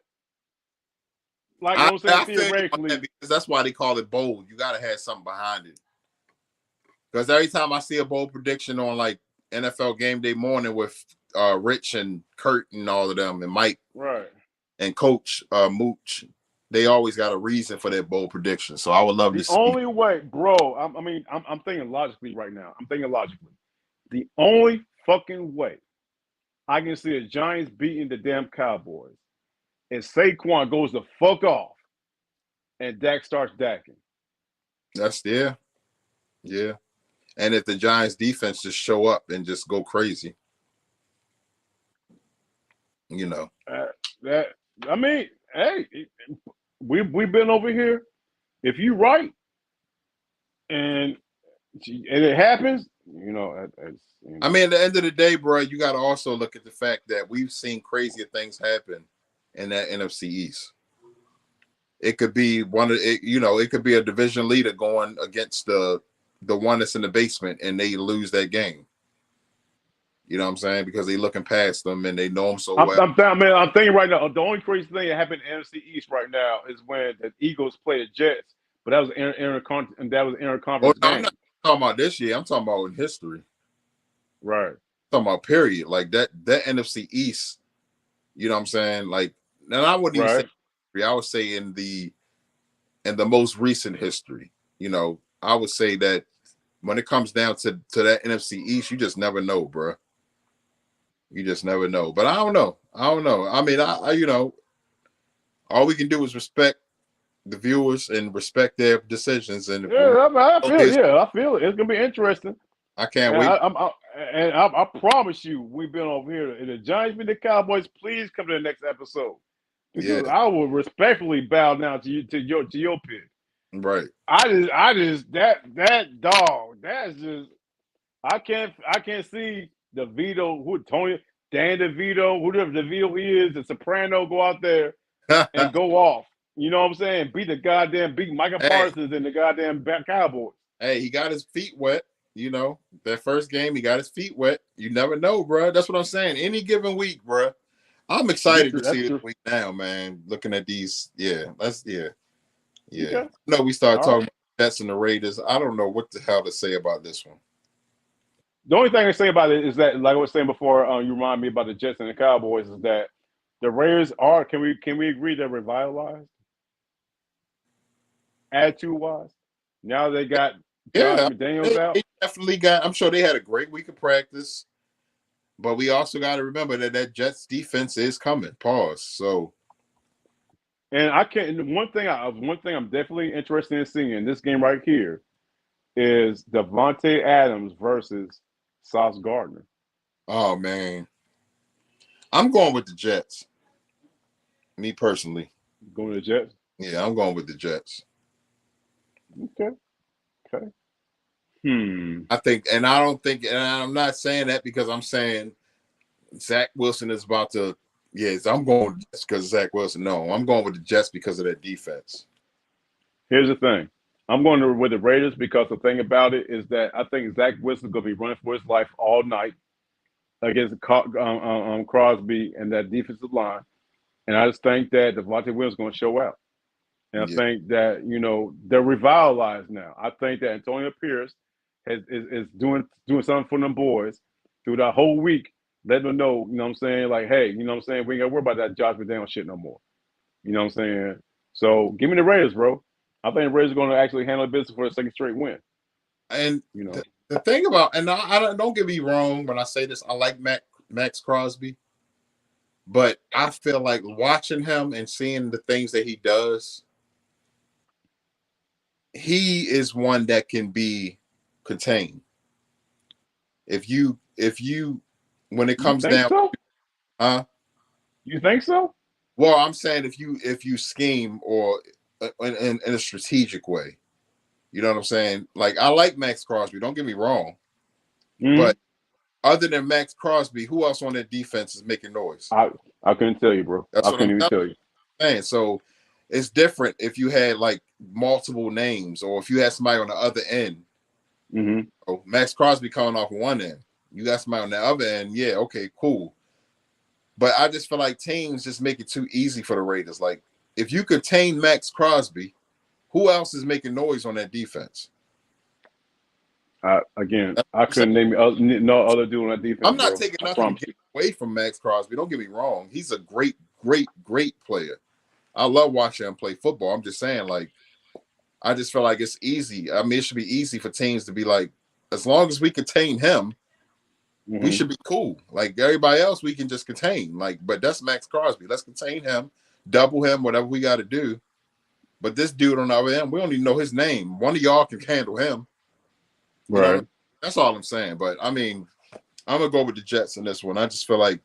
Like I'm saying theoretically,
because that's why they call it bold. You got to have something behind it. Because every time I see a bold prediction on like NFL Game Day morning with Rich and Kurt and all of them and Mike,
right,
and Coach Mooch, they always got a reason for their bold prediction. So I would love to see.
The only way, bro. I'm thinking logically right now. The only fucking way I can see the Giants beating the damn Cowboys is Saquon goes the fuck off and Dak starts dacking.
That's yeah. And if the Giants defense just show up and just go crazy, you know.
Hey, we've been over here. If you right and it happens, you know.
I mean, at the end of the day, bro, you got to also look at the fact that we've seen crazier things happen in that NFC East. It could be it could be a division leader going against the one that's in the basement and they lose that game. You know what I'm saying? Because they looking past them and they know them so well.
I'm thinking right now, the only crazy thing that happened in NFC East right now is when the Eagles play the Jets, but that was interconference game.
I'm not talking about this year. I'm talking about in history.
Right.
talking about period. Like that NFC East, you know what I'm saying? Like, and I wouldn't even say
Right.
I would say in the most recent history, you know, I would say that when it comes down to that NFC East, you just never know, bro. You just never know. But I don't know. I don't know. I mean, I you know, all we can do is respect the viewers and respect their decisions. And if we
Yeah, I
don't
feel it.
get,
Yeah, I feel it. It's gonna be interesting.
I can't
And
wait.
I promise you, we've been over here. And the Giants beat the Cowboys. Please come to the next episode
Yeah,
because I will respectfully bow down to you to your pick.
right.
I just that dog. That's just I can't see DeVito who Tony Dan DeVito whoever DeVito is the Soprano go out there and go off. You know what I'm saying? Beat Micah
Hey,
Parsons and the goddamn Cowboys.
hey, he got his feet wet. You know, that first game, he got his feet wet. You never know, bro. That's what I'm saying. Any given week, bro. I'm excited to
That's
see this
true.
week now, man. Looking at these, yeah.
Okay.
No, we started
All
talking
right.
about the Jets and the Raiders. I don't know what the hell to say about this one.
The only thing I say about it is that, like I was saying before, you remind me about the Jets and the Cowboys, is that the Raiders are. Can we agree they're revitalized, attitude wise? Now they got Josh
Yeah,
McDaniels out,
they definitely got. I'm sure they had a great week of practice, but we also got to remember that that Jets defense is coming. Pause. So,
and I can't. One thing I'm definitely interested in seeing in this game right here is Devontae Adams versus Sauce Gardner.
oh man, I'm going with the Jets. Me personally,
Going to the Jets.
yeah, I'm going with the Jets.
Okay. Okay. Hmm.
I think, and I don't think, and I'm not saying that because I'm saying Zach Wilson is about to. Yes, I'm going just because Zach Wilson. No, I'm going with the Jets because of their defense.
Here's the thing. I'm going with the Raiders because the thing about it is that I think Zach Wilson's going to be running for his life all night against Crosby and that defensive line. And I just think that Devontae Williams is going to show out. And I
Yeah,
think that, they're revitalized now. I think that Antonio Pierce is doing something for them boys through that whole week, letting them know, you know what I'm saying? Like, hey, you know what I'm saying? We ain't got to worry about that Josh McDaniel shit no more. You know what I'm saying? So give me the Raiders, bro. I think the Raiders are going to actually handle business for a second straight win.
and
You know,
the thing about, and don't get me wrong when I say this, I like Max Crosby, but I feel like watching him and seeing the things that he does, he is one that can be contained. If you when it
you
comes
think
down,
so? You think so?
well, I'm saying if you scheme or in a strategic way, you know what I'm saying? Like I like Max Crosby, don't get me wrong,
Mm-hmm.
but other than Max Crosby, who else on that defense is making noise?
I couldn't tell you, bro.
That's
I
what I'm
couldn't even tell you.
saying. So it's different if you had like multiple names or if you had somebody on the other end.
Mm-hmm.
Oh, Max Crosby coming off one end. You got somebody on the other end. Yeah, okay, cool. But I just feel like teams just make it too easy for the Raiders. Like if you contain Max Crosby, who else is making noise on that defense?
Again,
That's
I
what I'm saying.
couldn't name no other dude on that
I'm
defense,
not
bro.
taking
I
nothing
promise you.
away from Max Crosby. Don't get me wrong. He's a great player. I love watching him play football. I'm just saying, like, I just feel like it's easy. I mean, it should be easy for teams to be like, as long as we contain him, we
Mm-hmm.
should be cool. Like everybody else, we can just contain. Like, but that's Max Crosby. Let's contain him, double him, whatever we got to do. But this dude on the other end, we don't even know his name. One of y'all can handle him. You know,
Right.
that's all I'm saying. But I mean, I'm gonna go with the Jets in this one. I just feel like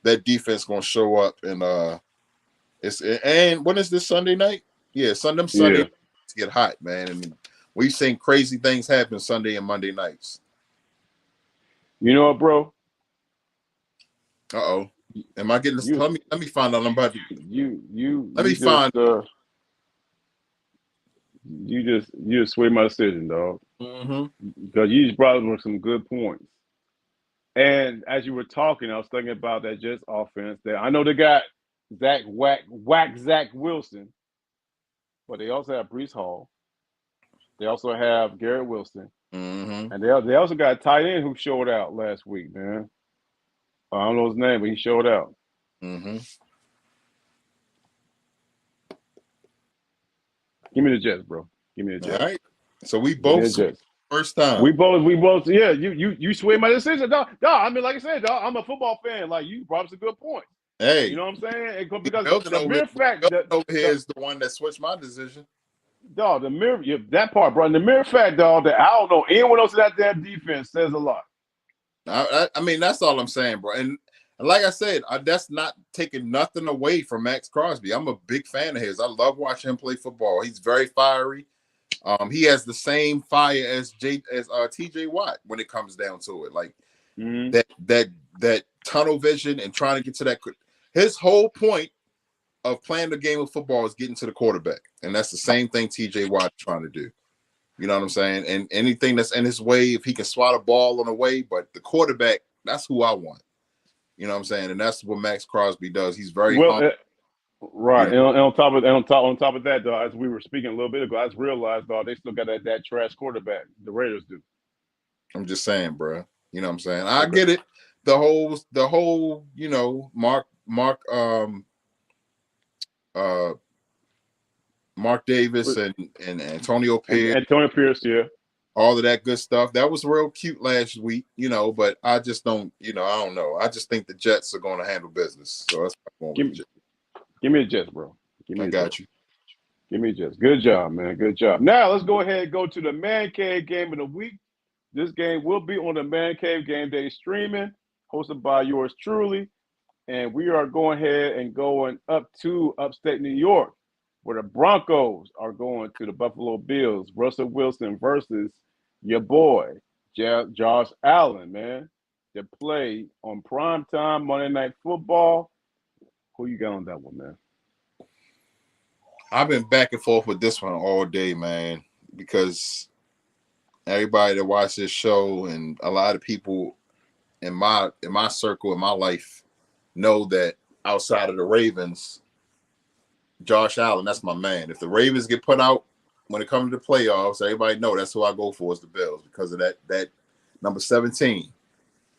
that defense gonna show up and and when is this Sunday night? Yeah, Sunday
Yeah.
nights get hot, man. And we've seen crazy things happen Sunday and Monday nights.
You know what, bro?
Uh-oh. Am I getting this?
You
Let me find out. I'm about to let me
you
find.
just you just sway my decision, dog.
Mm-hmm.
Because you just brought up some good points. And as you were talking, I was thinking about that Jets offense. That I know they got Zach Wilson, but they also have Brees Hall. They also have Garrett Wilson.
Mm-hmm.
And they also got a tight end who showed out last week, man. I don't know his name, but he showed out.
Mm-hmm.
Give me the Jets, bro. Give me the
All
Jets.
right. So we
Give me
both
the
switched
Jets.
first time.
We both, yeah. You sway my decision, dog. I mean, like I said, dog, I'm a football fan. Like you brought up a good point. You
Hey,
know what I'm saying?
the
Because
building
the
over here,
mere fact
over here is the one that switched my decision.
dog, that part, bro. The mere fact, dog, that I don't know anyone else in that damn defense says a lot.
I mean, that's all I'm saying, bro. And like I said, that's not taking nothing away from Max Crosby. I'm a big fan of his. I love watching him play football. He's very fiery. He has the same fire as TJ Watt when it comes down to it. Like that tunnel vision and trying to get to that. His whole point of playing the game of football is getting to the quarterback, and that's the same thing TJ Watt is trying to do. You know what I'm saying? And anything that's in his way, if he can swat a ball on the way, but the quarterback, that's who I want. You know what I'm saying? And that's what Max Crosby does. He's very humble.
Right.
You know?
And on top of that, dog, as we were speaking a little bit ago, I just realized, dog, they still got that trash quarterback. The Raiders do.
I'm just saying, bro. You know what I'm saying? I get it. The whole, you know, Mark Davis and Antonio Pierce.
Antonio Pierce, yeah.
All of that good stuff. That was real cute last week, you know, but I just don't, you know, I don't know. I just think the Jets are going to handle business. So that's why I'm going with the Jets.
Give me the Jets, bro.
I got you.
Give me the Jets. Good job, man. Good job. Now let's go ahead and go to the Mancave game of the week. This game will be on the Mancave Gameday streaming, hosted by yours truly. And we are going ahead and going up to upstate New York, where the Broncos are going to the Buffalo Bills. Russell Wilson versus your boy, Josh Allen, man. To play on primetime Monday Night Football. Who you got on that one, man?
I've been back and forth with this one all day, man, because everybody that watches this show and a lot of people in my circle, in my life, know that outside of the Ravens, Josh Allen, that's my man. If the Ravens get put out when it comes to the playoffs, everybody know that's who I go for is the Bills because of that number 17.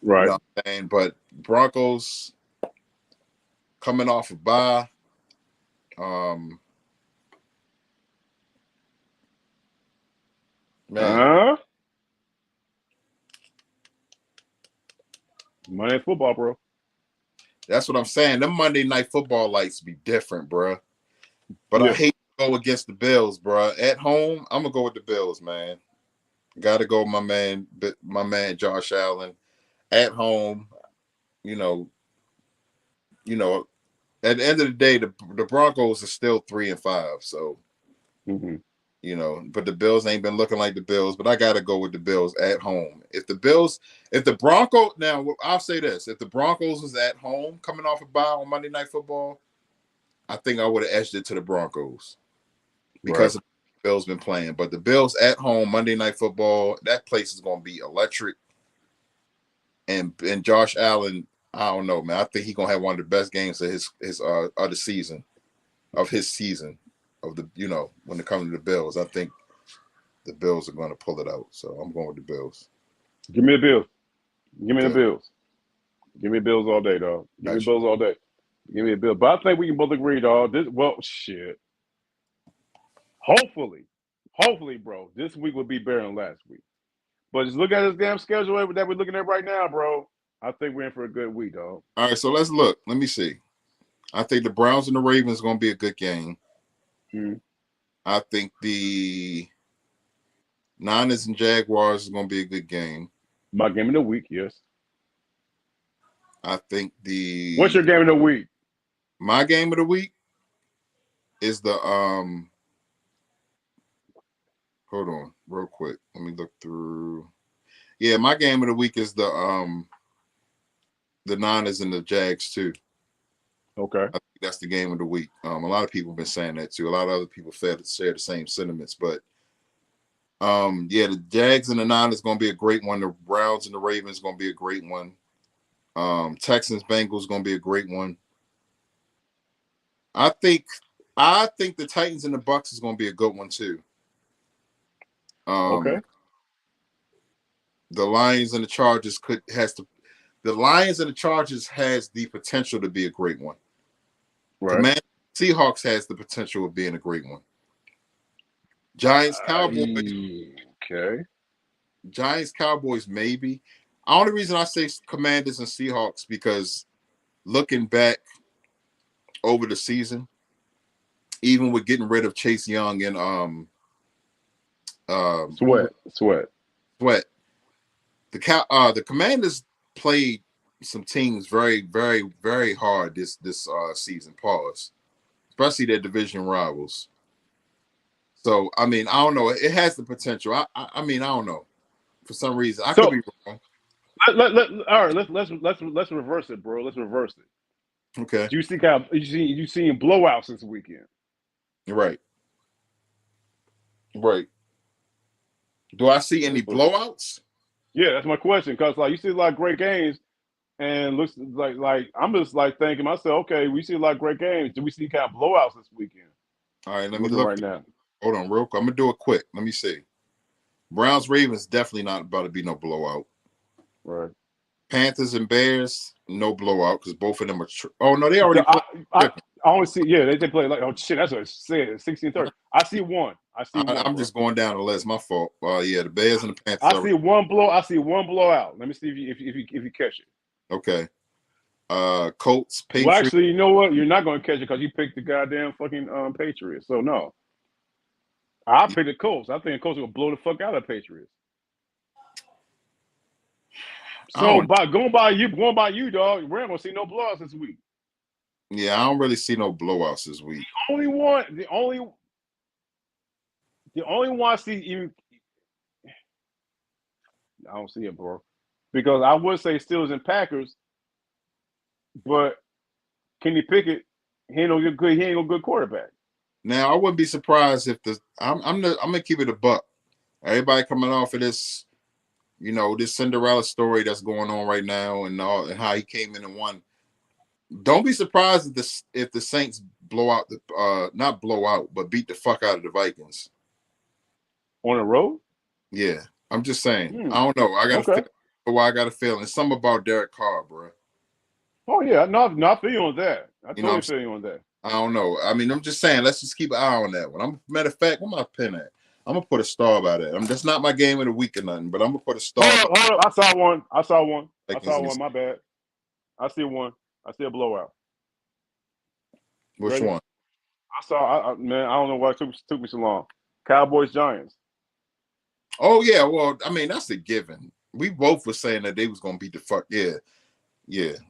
Right.
You know what I'm saying? But Broncos coming off a bye. Man.
Monday Night Football, bro.
That's what I'm saying. Them Monday Night Football lights be different, bro. But I hate to go against the Bills, bro. At home, I'm gonna go with the Bills, man. Got to go, my man Josh Allen. At home, you know. At the end of the day, the Broncos are still 3-5. So, you know, but the Bills ain't been looking like the Bills. But I got to go with the Bills at home. If the Broncos, now I'll say this: if the Broncos was at home coming off a bye on Monday Night Football, I think I would have edged it to the Broncos because the Bills been playing. But the Bills at home Monday Night Football, that place is going to be electric. And Josh Allen, I don't know, man. I think he's gonna have one of the best games of his season of the, you know, when it comes to the Bills. I think the Bills are going to pull it out. So I'm going with the Bills.
Give me the Bills. Give me the Bills. Give me Bills all day, dog. Give me Bills all day. Give me a Bill. But I think we can both agree, dog. Shit. Hopefully, bro, this week will be better than last week. But just look at this damn schedule that we're looking at right now, bro. I think we're in for a good week, dog.
All right, so let's look. Let me see. I think the Browns and the Ravens are going to be a good game. I think the Niners and Jaguars is going to be a good game.
My game of the week, yes.
I think
What's your game of the week?
My game of the week is the hold on real quick. Let me look through. Yeah, my game of the week is the Niners and the Jags too.
Okay.
I think that's the game of the week. A lot of people have been saying that too. A lot of other people share the same sentiments, but yeah, the Jags and the Niners is going to be a great one. The Browns and the Ravens is going to be a great one. Texans Bengals going to be a great one. I think the Titans and the Bucks is going to be a good one too.
Okay.
The Lions and the Chargers the Lions and the Chargers has the potential to be a great one.
Right.
Command Seahawks has the potential of being a great one. Giants Cowboys.
Okay.
Giants Cowboys maybe. The only reason I say Commanders and Seahawks because looking back over the season, even with getting rid of Chase Young and
Sweat.
The Commanders played some teams very, very, very hard this season. Pause, especially their division rivals. So I mean, I don't know. It has the potential. I mean, I don't know. For some reason, I could be wrong.
All right. Let's reverse it, bro. Let's reverse it.
Okay.
Do you see how you seen blowouts this weekend?
Right. Right. Do I see any blowouts?
Yeah, that's my question. Because like you see a lot of great games, and looks like I'm just like thinking myself, okay, we see a lot of great games. Do we see kind of blowouts this weekend?
All right, let me look
right now.
Hold on, real quick. I'm gonna do it quick. Let me see. Browns Ravens definitely not about to be no blowout.
Right.
Panthers and Bears, no blowout because both of them are. Oh no, they already.
I only see. Yeah, they play like. Oh shit, that's what I said. 16-30. I see one.
I'm just going down the list. My fault. Yeah, the Bears and the Panthers.
I see one blowout. Let me see if you catch it.
Okay. Colts, Patriots.
Well, actually, you know what? You're not going to catch it because you picked the goddamn fucking Patriots. So no, I picked the Colts. I think the Colts will blow the fuck out of the Patriots. So going by you, dog, we're not gonna see no blowouts this week.
Yeah, I don't really see no blowouts this week.
The only one I see even. I don't see it, bro, because I would say Steelers and Packers, but Kenny Pickett, he ain't no good quarterback.
Now I wouldn't be surprised if I'm gonna keep it a buck. Everybody coming off of this, this Cinderella story that's going on right now, and how he came in and won. Don't be surprised if the Saints not blow out, but beat the fuck out of the Vikings
on the road.
Yeah, I'm just saying. I don't know. I got a feeling. It's something about Derek Carr, bro.
Oh yeah, not feel you on that. I totally feel you on that.
I don't know. I mean, I'm just saying. Let's just keep an eye on that one. Matter of fact, where my pen at? I'm gonna put a star by that. That's not my game of the week or nothing, but I'm gonna put a star.
Hold up. I saw one. My bad. I see one. I see a blowout.
Which one?
Man, I don't know why it took me so long. Cowboys Giants.
Oh yeah, well, I mean that's a given. We both were saying that they was gonna beat the fuck. Yeah.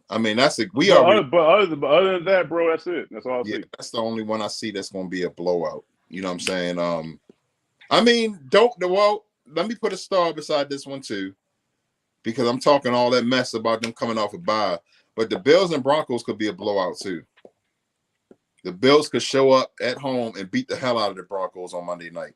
I mean that's a
other than that, bro, that's it. That's all I see.
That's the only one I see that's gonna be a blowout. You know what I'm saying? I mean, let me put a star beside this one too, because I'm talking all that mess about them coming off a bye. But the Bills and Broncos could be a blowout too. The Bills could show up at home and beat the hell out of the Broncos on Monday night.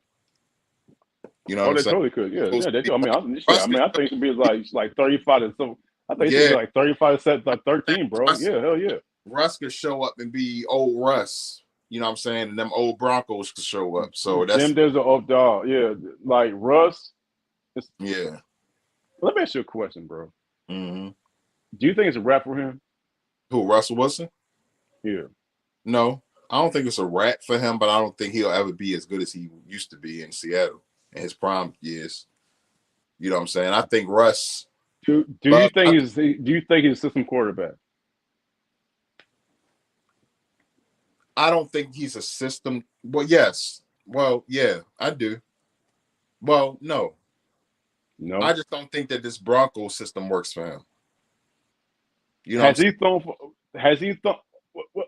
You know what I'm saying?
Totally could. Yeah, they could. I think it should be like 35 to some. I think it should be like 35 to 13, bro. Yeah, hell yeah.
Russ could show up and be old Russ. You know what I'm saying? And them old Broncos could show up. So that's
there's an old dog. Yeah, like Russ.
Yeah.
Let me ask you a question, bro.
Mm-hmm.
Do you think it's a wrap for him?
Who, Russell Wilson?
Yeah.
No, I don't think it's a wrap for him, but I don't think he'll ever be as good as he used to be in Seattle in his prime years. You know what I'm saying? I think Russ.
Do you think he's a system quarterback?
I don't think he's a system. Well, yes. Well, yeah, I do. Well, no. I just don't think that this Broncos system works for him. You know,
has he thrown?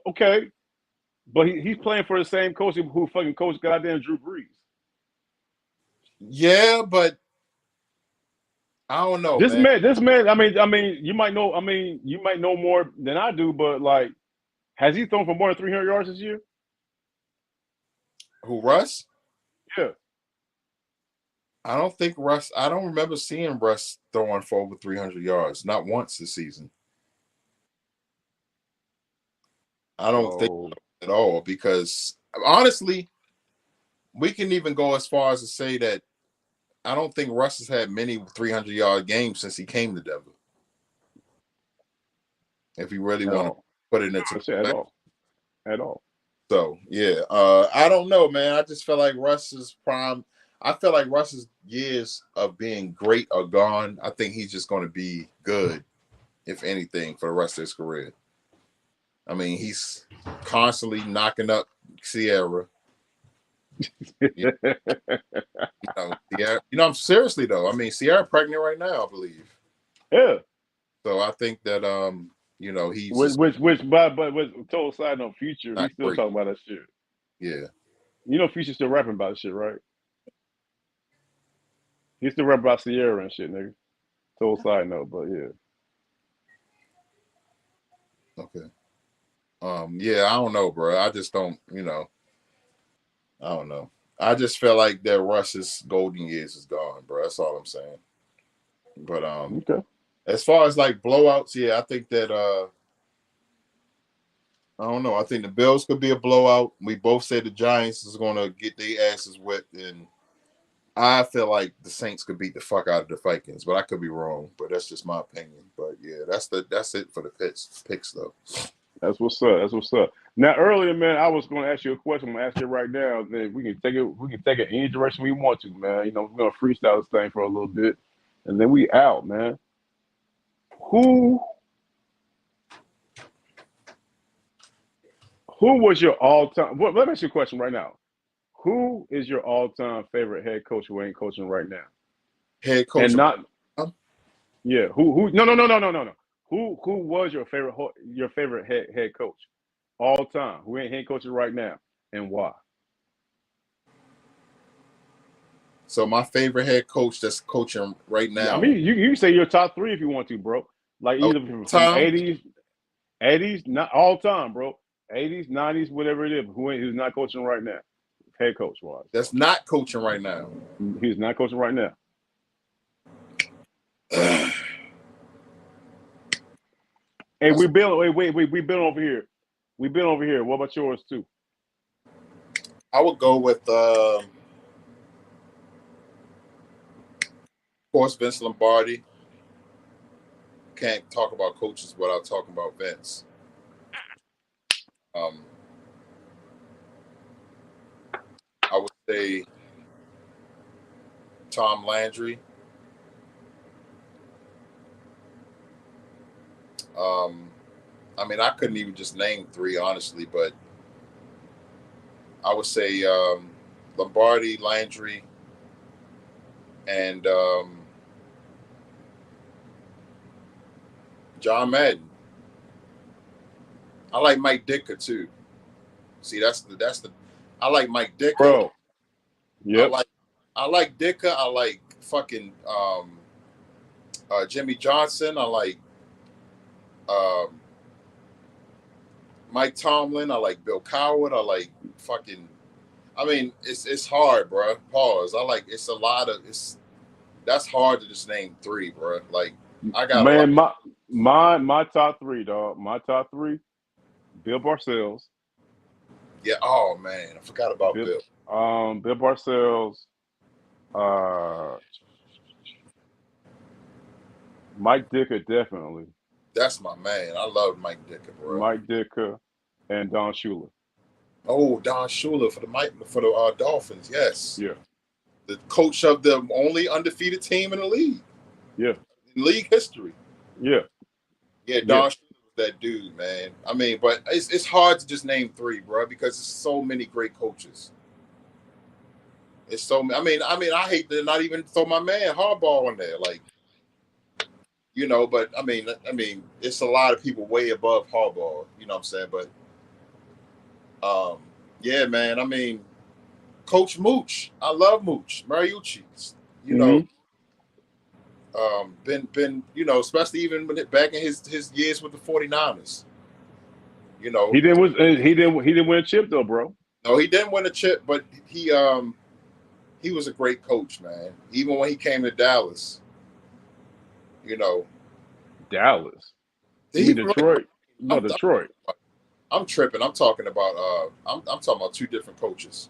Okay, but he's playing for the same coach who fucking coached goddamn Drew Brees.
Yeah, but I don't know.
This man. I mean, you might know. I mean, you might know more than I do, but like, has he thrown for more than 300 yards this year?
Who, Russ?
Yeah.
I don't think Russ. I don't remember seeing Russ throwing for over 300 yards. Not once this season. I don't think at all, because honestly, we can even go as far as to say that I don't think Russ has had many 300-yard games since he came to Denver. If you really want to put it into
at all.
So yeah, I don't know, man. I just feel like Russ's prime. I feel like Russ's years of being great are gone. I think he's just going to be good, if anything, for the rest of his career. I mean, he's constantly knocking up Sierra. You know, I'm seriously though. I mean, Sierra pregnant right now, I believe.
Yeah.
So I think that you know, he's
but total side note, Future, he's still talking about that shit.
Yeah.
You know, Future's still rapping about shit, right? He's still rapping about Sierra and shit, nigga. Total side note, but yeah.
Okay. Yeah, I don't know, bro. I just don't, you know. I don't know. I just feel like that Russ's golden years is gone, bro. That's all I'm saying. But
okay.
As far as like blowouts, yeah, I think that I don't know. I think the Bills could be a blowout. We both said the Giants is gonna get their asses whipped, and I feel like the Saints could beat the fuck out of the Vikings, but I could be wrong. But that's just my opinion. But yeah, that's it for the picks though.
That's what's up. That's what's up. Now earlier, man, I was going to ask you a question. I'm gonna ask you right now. Then we can take it. We can take it any direction we want to, man. You know, we're gonna freestyle this thing for a little bit, and then we out, man. Who was your all-time? Well, let me ask you a question right now. Who is your all-time favorite head coach who ain't coaching right now?
Head coach,
and not. Yeah. Who? No. Who was your favorite head coach all time? Who ain't head coaching right now, and why?
So my favorite head coach that's coaching right now.
Yeah, I mean, you can say your top three if you want to, bro. Like either from 80s, not all time, bro. 80s, 90s, whatever it is. Who's not coaching right now? Head coach wise.
That's not coaching right now.
He's not coaching right now. Hey, we been over here. We've been over here. What about yours too?
I would go with of course, Vince Lombardi. Can't talk about coaches without talking about Vince. I would say Tom Landry. I mean, I couldn't even just name three, honestly, but I would say Lombardi, Landry, and John Madden. I like Mike Ditka too. See, that's the. I like Mike Ditka.
Bro. Yep.
I like Ditka. I like fucking Jimmy Johnson. I like Mike Tomlin. I like Bill Coward. I like fucking. I mean, it's hard, bro. Pause. It's a lot of that's hard to just name three, bro. Like I got
my top three, dog. My top three: Bill Parcells.
Yeah. Oh man, I forgot about Bill.
Bill Parcells. Mike Ditka, definitely.
That's my man. I love Mike Ditka, bro.
Mike Ditka and Don Shula.
Oh, Don Shula for the Dolphins. Yes.
Yeah.
The coach of the only undefeated team in the league.
Yeah.
In league history.
Yeah.
Yeah, Don Shula was that dude, man. I mean, but it's hard to just name three, bro, because there's so many great coaches. It's so. I mean, I hate to not even throw my man Harbaugh in there, like, you know. But I mean, it's a lot of people way above Harbaugh. You know what I'm saying? But, yeah, man. I mean, Coach Mooch. I love Mooch Mariucci. You know, been you know, especially even back in his years with the 49ers. You know,
he didn't win a chip though, bro.
No, he didn't win a chip, but he was a great coach, man. Even when he came to Dallas, you know.
Dallas. Detroit. No, Detroit.
I'm tripping. I'm talking about I'm talking about two different coaches.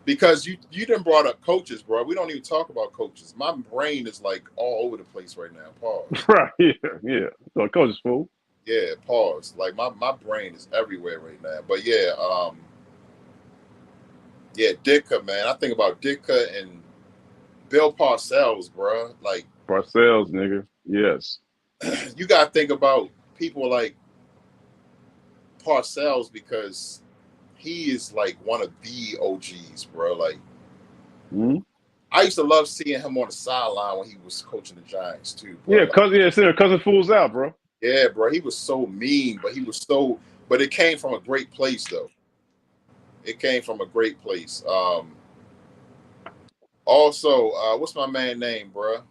Because you done brought up coaches, bro. We don't even talk about coaches. My brain is like all over the place right now. Pause.
Right. Yeah. So coach is fool.
Yeah, pause. Like my brain is everywhere right now. But yeah, Ditka, man. I think about Ditka and Bill Parcells, bro. Like
Parcells, nigga. Yes.
you gotta think about people like Parcells because he is like one of the OGs, bro. Like I used to love seeing him on the sideline when he was coaching the Giants too, bro.
Yeah, cousin fools out, bro.
Yeah, bro. He was so mean, but it came from a great place though. It came from a great place. Also, what's my man name, bro?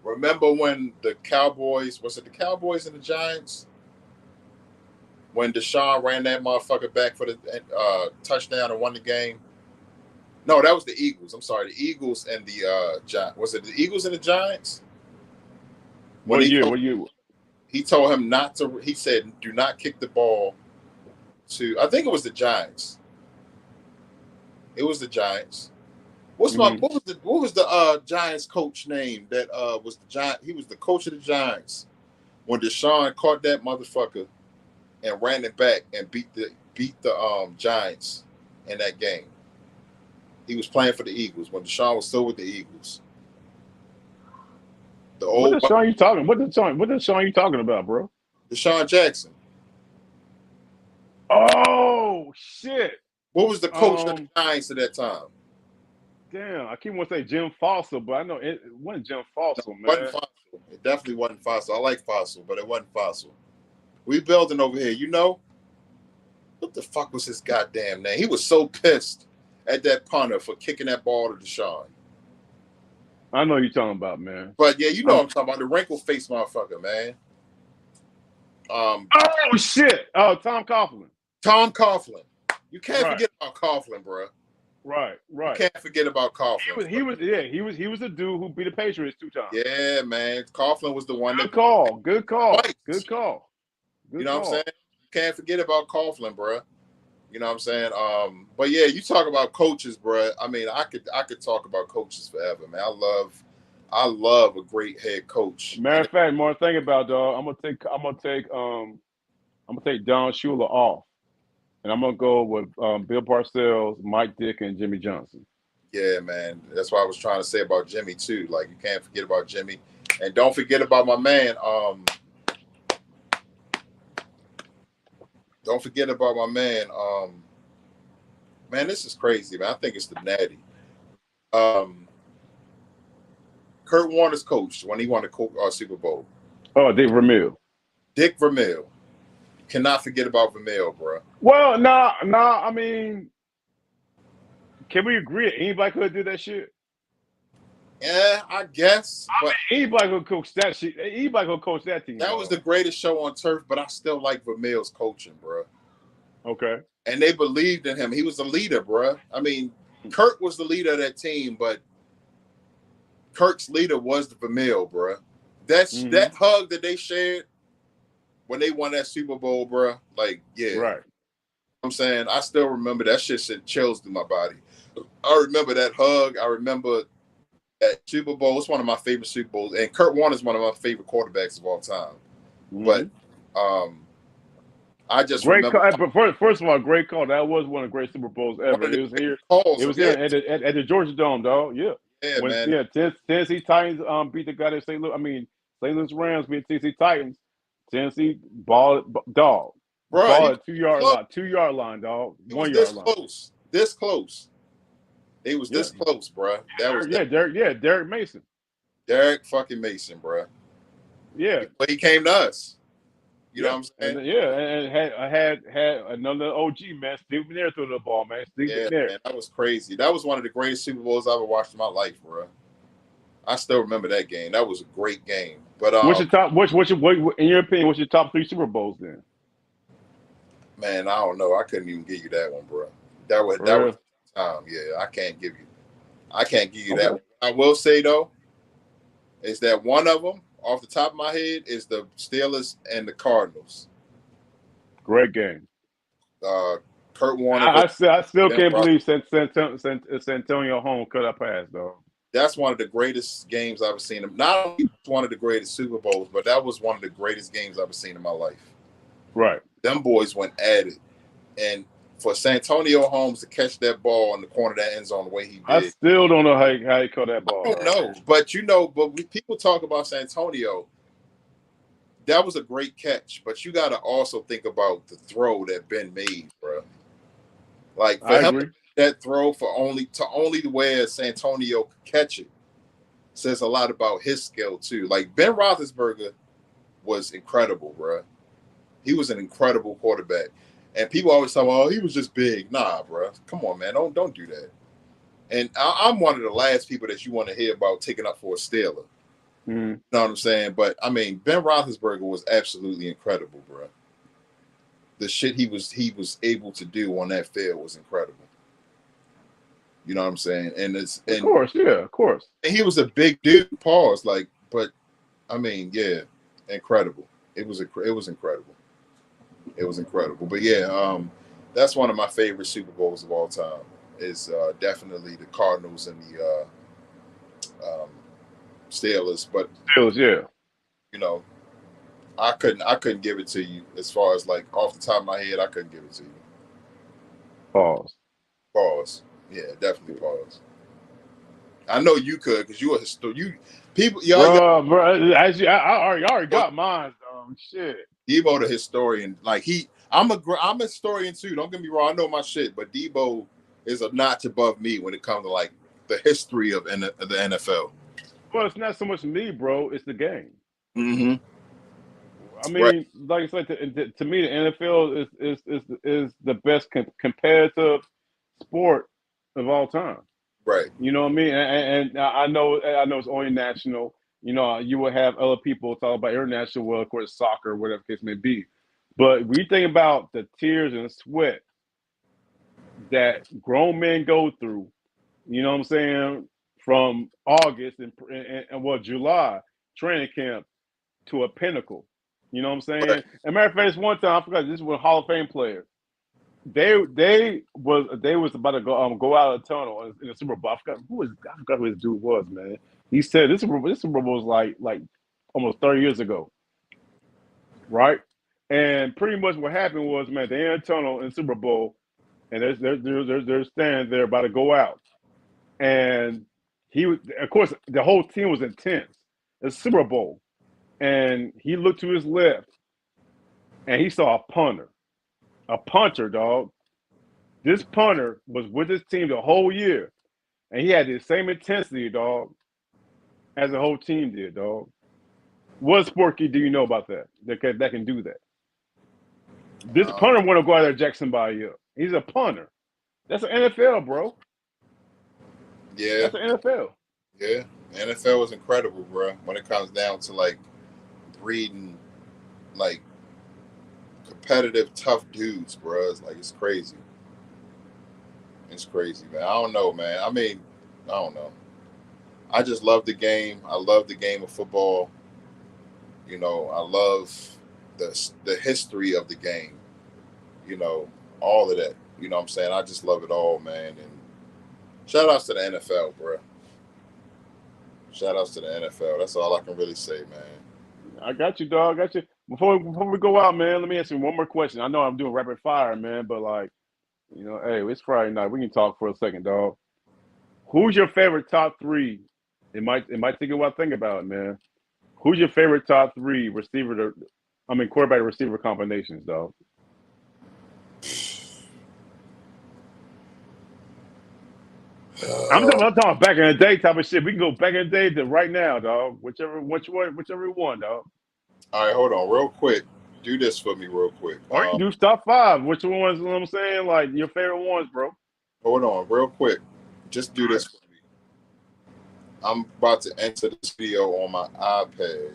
Remember when the Cowboys, was it the Cowboys and the Giants? When Deshaun ran that motherfucker back for the touchdown and won the game? No, that was the Eagles. I'm sorry, the Eagles and the Giants. Was it the Eagles and the Giants?
What year?
He told him not to. He said, "Do not kick the ball to." I think it was the Giants. It was the Giants. What was the Giants coach name that was the Giant? He was the coach of the Giants when Deshaun caught that motherfucker and ran it back and beat the Giants in that game. He was playing for the Eagles when Deshaun was still with the Eagles.
What Deshaun you talking? What Deshaun you talking about, bro?
Deshaun Jackson.
Oh shit!
What was the coach of the Giants at that time?
Damn, I keep wanting to say Jim Fossil, but I know it wasn't Jim Fossil, man.
Wasn't Fossil. It definitely wasn't Fossil. I like Fossil, but it wasn't Fossil. We building over here, you know? What the fuck was his goddamn name? He was so pissed at that punter for kicking that ball to Deshaun.
I know you're talking about, man.
But yeah, you know I'm talking about, the wrinkle-faced motherfucker, man.
Oh shit! Oh, Tom Coughlin.
Tom Coughlin. You can't forget about Coughlin, bro.
Right.
You can't forget about Coughlin.
He was the dude who beat the Patriots 2 times.
Yeah, man. Coughlin was the one
Good call. You
know what I'm saying? You can't forget about Coughlin, bro. You know what I'm saying? But yeah, you talk about coaches, bro. I mean, I could talk about coaches forever, man. I love a great head coach.
Matter of fact, more thing about dog, I'm gonna take Don Shula off, and I'm gonna go with Bill Parcells, Mike Dick, and Jimmy Johnson.
Yeah, man. That's what I was trying to say about Jimmy too. Like, you can't forget about Jimmy, and don't forget about my man. Don't forget about my man. Man, this is crazy, man. I think it's the Natty. Kurt Warner's coach when he won the Super Bowl.
Oh, Dick Vermeil.
Dick Vermeil. Cannot forget about Vermeil, bro.
Well, nah. I mean, can we agree that anybody could do that shit?
Yeah, I guess.
I mean, anybody could coach that shit. Anybody could coach that team.
That was the greatest show on turf, but I still like Vermeil's coaching, bro.
Okay.
And they believed in him. He was the leader, bro. I mean, Kurt was the leader of that team, but Kirk's leader was the Vermeil, bro. That hug that they shared when they won that Super Bowl, bro. Like, yeah.
Right.
I'm saying, I still remember that shit sent chills through my body. I remember that hug. I remember that Super Bowl. It's one of my favorite Super Bowls. And Kurt Warner's one of my favorite quarterbacks of all time. But I just remember.
But first of all, great call. That was one of the great Super Bowls ever. It was here. It was here at the Georgia Dome, dog. Yeah.
Yeah, man.
Yeah, Tennessee Titans beat the guy that St. Louis Rams beat Tennessee Titans. Tennessee ball dog.
Bro,
ball at 2 yard line. 2 yard line, dog. 1 yard line.
This close. It was this close, bro.
Derek Mason.
Derek fucking Mason, bro.
Yeah.
But he came to us. You know what I'm saying?
And had another OG, man. Steve McNair threw the ball, man.
Man, that was crazy. That was one of the greatest Super Bowls I ever watched in my life, bro. I still remember that game. That was a great game. But
what's your top? In your opinion, what's your top 3 Super Bowls then?
Man, I don't know. I couldn't even give you that one, bro. That was yeah. I can't give you that one. I will say though, is that one of them off the top of my head is the Steelers and the Cardinals.
Great game.
Kurt Warner.
I still
Ben
can't
Roethlisberger.
believe San Antonio home cut our pass, though.
That's one of the greatest games I've ever seen. Not only one of the greatest Super Bowls, but that was one of the greatest games I've ever seen in my life.
Right.
Them boys went at it. And for Santonio Holmes to catch that ball in the corner of that end zone the way he did.
I still don't know how he caught that ball.
I don't know. But people talk about Santonio. That was a great catch. But you got to also think about the throw that Ben made, bro. Like, for him, that throw for only where Santonio could catch it says a lot about his skill too. Like, Ben Roethlisberger was incredible, bro. He was an incredible quarterback, and people always talk, "Oh, he was just big." Nah, bro. Come on, man. Don't do that. And I'm one of the last people that you want to hear about taking up for a Steeler.
Mm-hmm.
You know what I'm saying? But I mean, Ben Roethlisberger was absolutely incredible, bro. The shit he was able to do on that field was incredible. You know what I'm saying? And of
course.
And he was a big dude. Pause. Like, but I mean, yeah, incredible. It was incredible. It was incredible. But yeah, that's one of my favorite Super Bowls of all time. Is definitely the Cardinals and the Steelers. But
Steelers, yeah.
You know, I couldn't give it to you as far as like off the top of my head. I couldn't give it to you. Pause. Yeah, definitely pause. I know you could because you a historian.
I already got mine. Shit.
DEBOE the historian. Like I'm a historian too. Don't get me wrong. I know my shit, but DEBOE is a notch above me when it comes to like the history of the NFL.
Well, it's not so much me, bro. It's the game.
Mm-hmm.
I mean, like I said, to me, the NFL is the best competitive sport of all time.
Right.
You know what I mean? And I know it's only national. You know, you will have other people talk about international, well, of course, soccer, whatever the case may be. But we think about the tears and sweat that grown men go through, you know what I'm saying, from August and July training camp to a pinnacle. You know what I'm saying?
Right.
As a matter of fact, one time I forgot, this was a Hall of Fame player. They was about to go out of the tunnel in the Super Bowl. I forgot who his dude was, man. He said this Super Bowl was like almost 30 years ago, right? And pretty much what happened was, man, they in a tunnel in the Super Bowl, and they're standing there about to go out, and he was, of course, the whole team was intense. It's Super Bowl, and he looked to his left, and he saw a punter, dog. This punter was with his team the whole year, and he had the same intensity, dog, as the whole team did, dog. What sport do you know about that can do that? This punter want to go out there and jack somebody up. He's a punter. That's an NFL, bro.
Yeah.
That's an NFL.
Yeah. NFL is incredible, bro. When it comes down to like breeding, like competitive, tough dudes, bro. It's crazy. It's crazy, man. I don't know, man. I mean, I don't know. I just love the game. I love the game of football. You know, I love the history of the game. You know, all of that. You know what I'm saying? I just love it all, man. And shout outs to the NFL, bro. Shout outs to the NFL. That's all I can really say, man.
I got you, dog. I got you. Before we go out, man, let me ask you one more question. I know I'm doing rapid fire, man, but like, you know, hey, it's Friday night. We can talk for a second, dog. Who's your favorite top three? It might take a while to think about it, man. Who's your favorite top three quarterback receiver combinations, dog? I'm talking back in the day type of shit. We can go back in the day to right now, dog. Whichever one, dog.
All right, hold on, real quick. Do this for me, real quick.
Or you can do top five. Which ones? You know what I'm saying? Like your favorite ones, bro.
Hold on, real quick. Just do this for me. I'm about to enter this video on my iPad,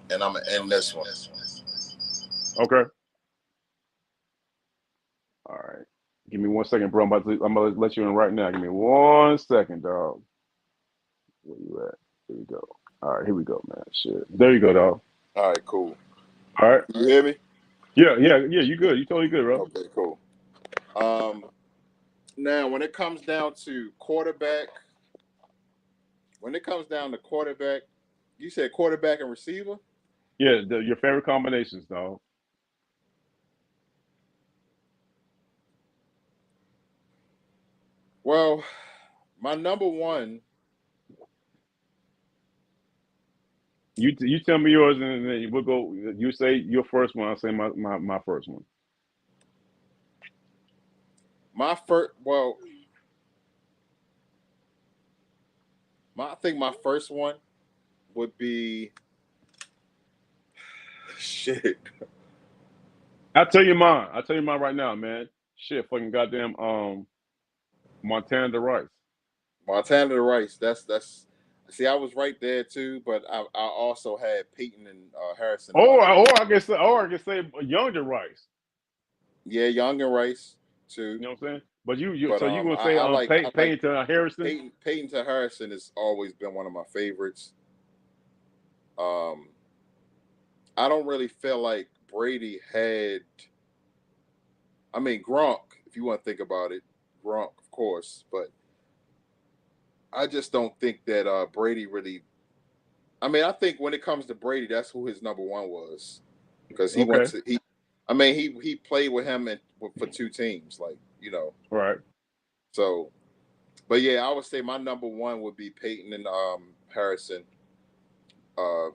and I'm gonna end this one.
Okay. All right. Give me 1 second, bro. I'm gonna let you in right now. Give me 1 second, dog. Where you at? There you go. All right, here we go, man. Shit. There you go, dog.
All right, cool.
All right.
You hear me?
Yeah, yeah, yeah. You good? You totally good, bro.
Okay, cool. Um, Now when it comes down to quarterback, you said quarterback and receiver.
Yeah, your favorite combinations, dog.
Well, my number one,
You tell me yours, and then we'll go. You say your first one. I'll say my first one.
well, I think my first one would be shit.
I'll tell you mine right now, man. Shit, fucking goddamn, Montana the Rice.
Montana the Rice. That's. See, I was right there too, but I also had Peyton and Harrison in my head.
Or I can say Young the Rice.
Yeah, Young and Rice too.
You know what I'm saying? But you
But
so you gonna say
I like
Payne to Harrison?
Peyton to Harrison has always been one of my favorites. Um, I don't really feel like Brady had. I mean, Gronk, if you want to think about it, Gronk, of course, but I just don't think that Brady really. I mean, I think when it comes to Brady, that's who his number one was, because he went
Okay,
to he. I mean, he played with him for two teams, like
right.
So, but yeah, I would say my number one would be Peyton and Harrison.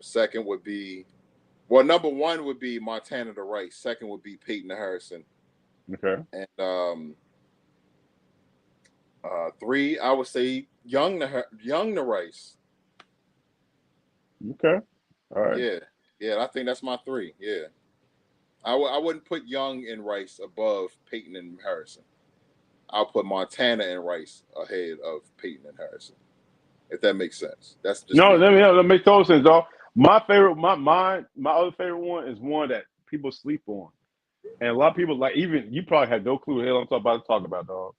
Second would be number one would be Montana to Rice. Second would be Peyton to Harrison,
Okay,
and three I would say Young to Rice.
okay, all right.
Yeah, I think that's my three. Yeah, I wouldn't put Young and Rice above Peyton and Harrison. I'll put Montana and Rice ahead of Peyton and Harrison, if that makes sense. That's just
No,
me.
that makes total sense, dog. My other favorite one is one that people sleep on, and a lot of people like even you probably had no clue the hell I'm about to talk about, dog.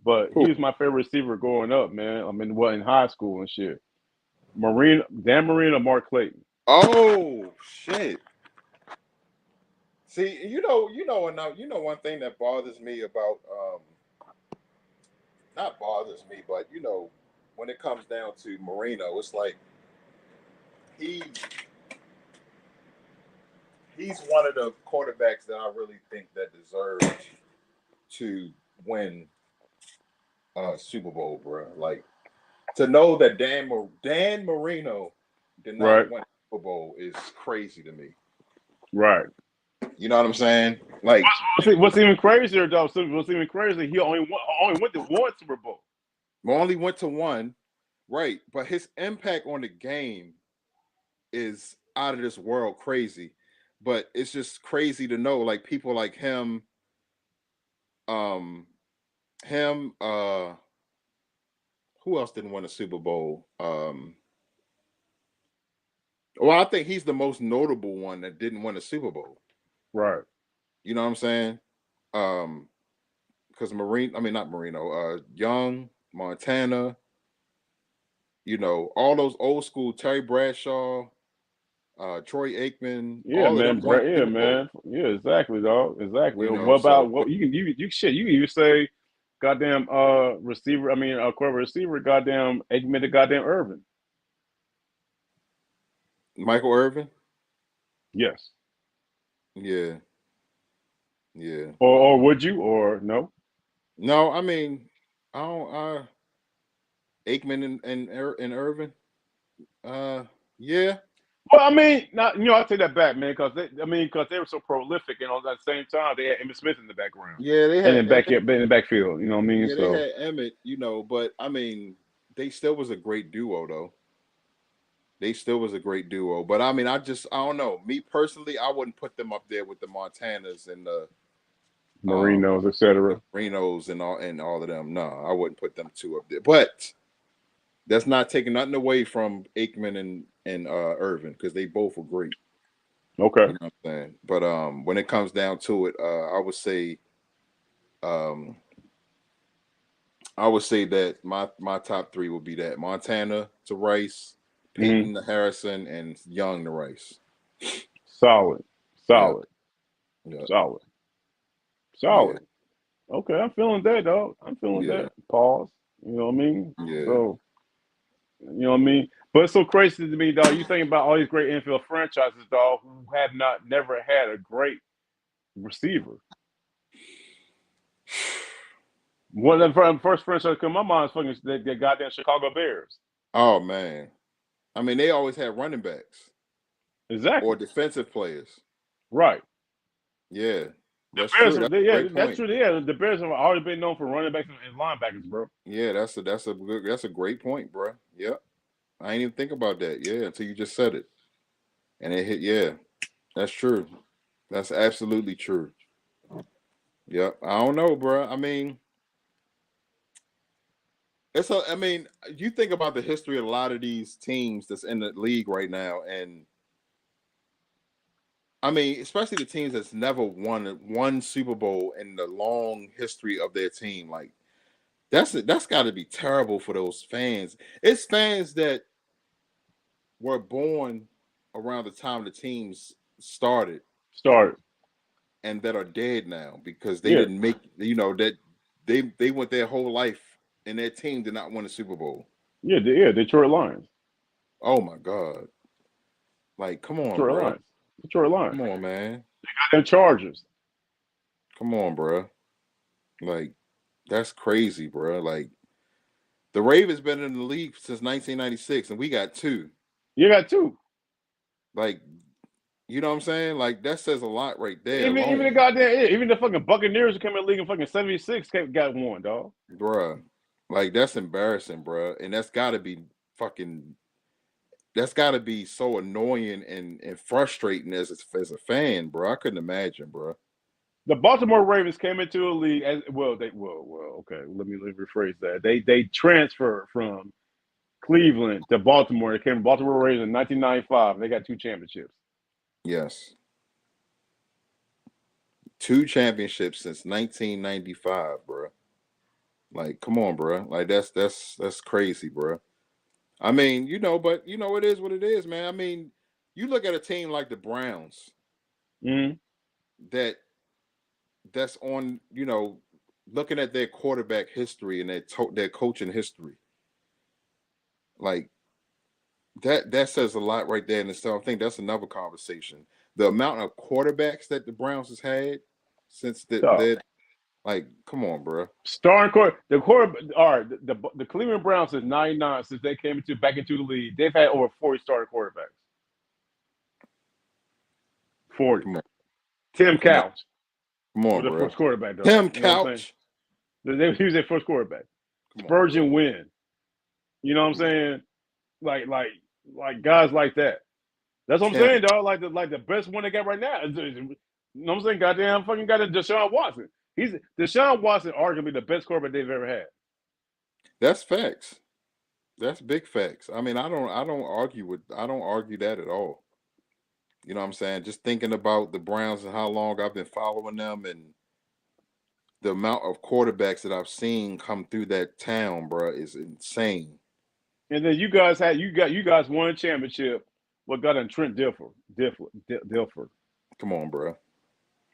But he
Cool.
was my favorite receiver growing up, man. I mean, in high school and shit. Dan Marino, Mark Clayton.
Oh shit! See, one thing that bothers me about not bothers me, but when it comes down to Marino, it's like he he's one of the quarterbacks that I really think that deserves to win Super Bowl, bro. Like to know that Dan Marino did not
Right,
win Super Bowl is crazy to me.
right.
You know what I'm saying? Like
What's even crazier, though? What's even crazier? He only went to one Super Bowl.
only went to one, right? But his impact on the game is out of this world crazy. But it's just crazy to know, like people like um, him, who else didn't win a Super Bowl? Well, I think he's the most notable one that didn't win a Super Bowl.
Right.
You know what I'm saying? Because not Marino, Young, Montana, all those old school Terry Bradshaw, Troy Aikman,
Yeah,
all of
man.
them won
Yeah,
Super Bowl.
man. Yeah, exactly, dog. Exactly. What
So
about what you shit? You can even say, goddamn, receiver. I mean, corporate receiver. Goddamn, Aikman to goddamn Irvin.
Michael Irvin,
Yes.
yeah, yeah.
Or would you or no?
No, I mean, I don't. Aikman and Irvin, yeah,
Well, I mean, not I take that back, man, because they were so prolific, and at the same time they had Emmitt Smith in the background,
yeah.
and in the backfield. You know what I mean?
They
So
had Emmett, but I mean, they still was a great duo though. They still was a great duo, but I mean, I don't know. Me personally, I wouldn't put them up there with the Montanas and
Marinos,
the
etc.
Renos and all of them. No, I wouldn't put them two up there. But that's not taking nothing away from Aikman and Irvin, because they both were great.
Okay.
You know what I'm saying? But when it comes down to it, um, I would say that my top three would be that Montana to Rice,
Mm-hmm.
Peyton to Harrison, and Young to Rice.
Solid,
Yeah.
solid.
Yeah.
Solid.
Yeah.
Solid. Okay, I'm feeling that, dog. I'm feeling
Yeah.
that. Pause. You know what I mean?
Yeah.
So, you know what I mean? But it's so crazy to me, dog. You think about all these great NFL franchises, dog, who have never had a great receiver. One of the first franchise come to my mind is fucking the goddamn Chicago Bears.
Oh man. I mean, they always had running backs or
Exactly.
defensive players.
Right.
Yeah.
The
That's
Bears,
true. That's a
yeah,
great
that's
point.
true. Yeah, the Bears have already been known for running backs and linebackers, bro.
Yeah, that's a great point, bro. Yep. I ain't even think about that. Yeah, until you just said it. And it hit, yeah. That's true. That's absolutely true. Yep. I don't know, bro. I mean, I mean, you think about the history of a lot of these teams that's in the league right now, and I mean, especially the teams that's never won one Super Bowl in the long history of their team. Like that's got to be terrible for those fans. It's fans that were born around the time the teams started
Start.
and that are dead now because they
Yeah.
didn't make, that they went their whole life and their team did not win a Super Bowl.
Yeah, Detroit Lions.
Oh my God. Like, come on,
Detroit
bro.
Lions. Detroit Lions.
Come on, man.
Them Chargers.
Come on, bro. Like, that's crazy, bro. Like, the Ravens been in the league since 1996, and we got two.
You got two.
Like, you know what I'm saying? Like, that says a lot right there
Even the
alone,
goddamn even the fucking Buccaneers who came in the league in fucking '76 got one, dog.
bruh. Like, that's embarrassing, bruh. And that's got to be so annoying and frustrating as a fan, bro. I couldn't imagine, bro.
The Baltimore Ravens came into the league as well. Okay. Let me rephrase that. They transferred from Cleveland to Baltimore. They came to Baltimore Ravens in 1995. And they got two championships.
Yes. Two championships since 1995, bro. Like, come on, bro. Like, that's crazy, bro. I mean, but it is what it is, man. I mean, you look at a team like the Browns
Mm-hmm.
that's on, looking at their quarterback history and their coaching history. Like that says a lot right there in itself. I think that's another conversation. The amount of quarterbacks that the Browns has had since that, like, come on, bro.
Starting all right. The Cleveland Browns since '99, since they came back into the league, they've had over 40 starting quarterbacks. 40. Tim Couch.
Come on,
was their
bro.
first quarterback, though.
Tim Couch.
He was their first quarterback. Spurgeon Wynn. You know what I'm saying? Like guys like that. That's what I'm saying, dog. Like the best one they got right now. You know what I'm saying? Goddamn fucking got Deshaun Watson. Deshaun Watson arguably the best quarterback they've ever had.
That's facts. That's big facts. I mean, I don't argue that at all. You know what I'm saying? Just thinking about the Browns and how long I've been following them and the amount of quarterbacks that I've seen come through that town, bro, is insane.
And then you guys won a championship. What got in Trent Dilfer.
Come on, bro.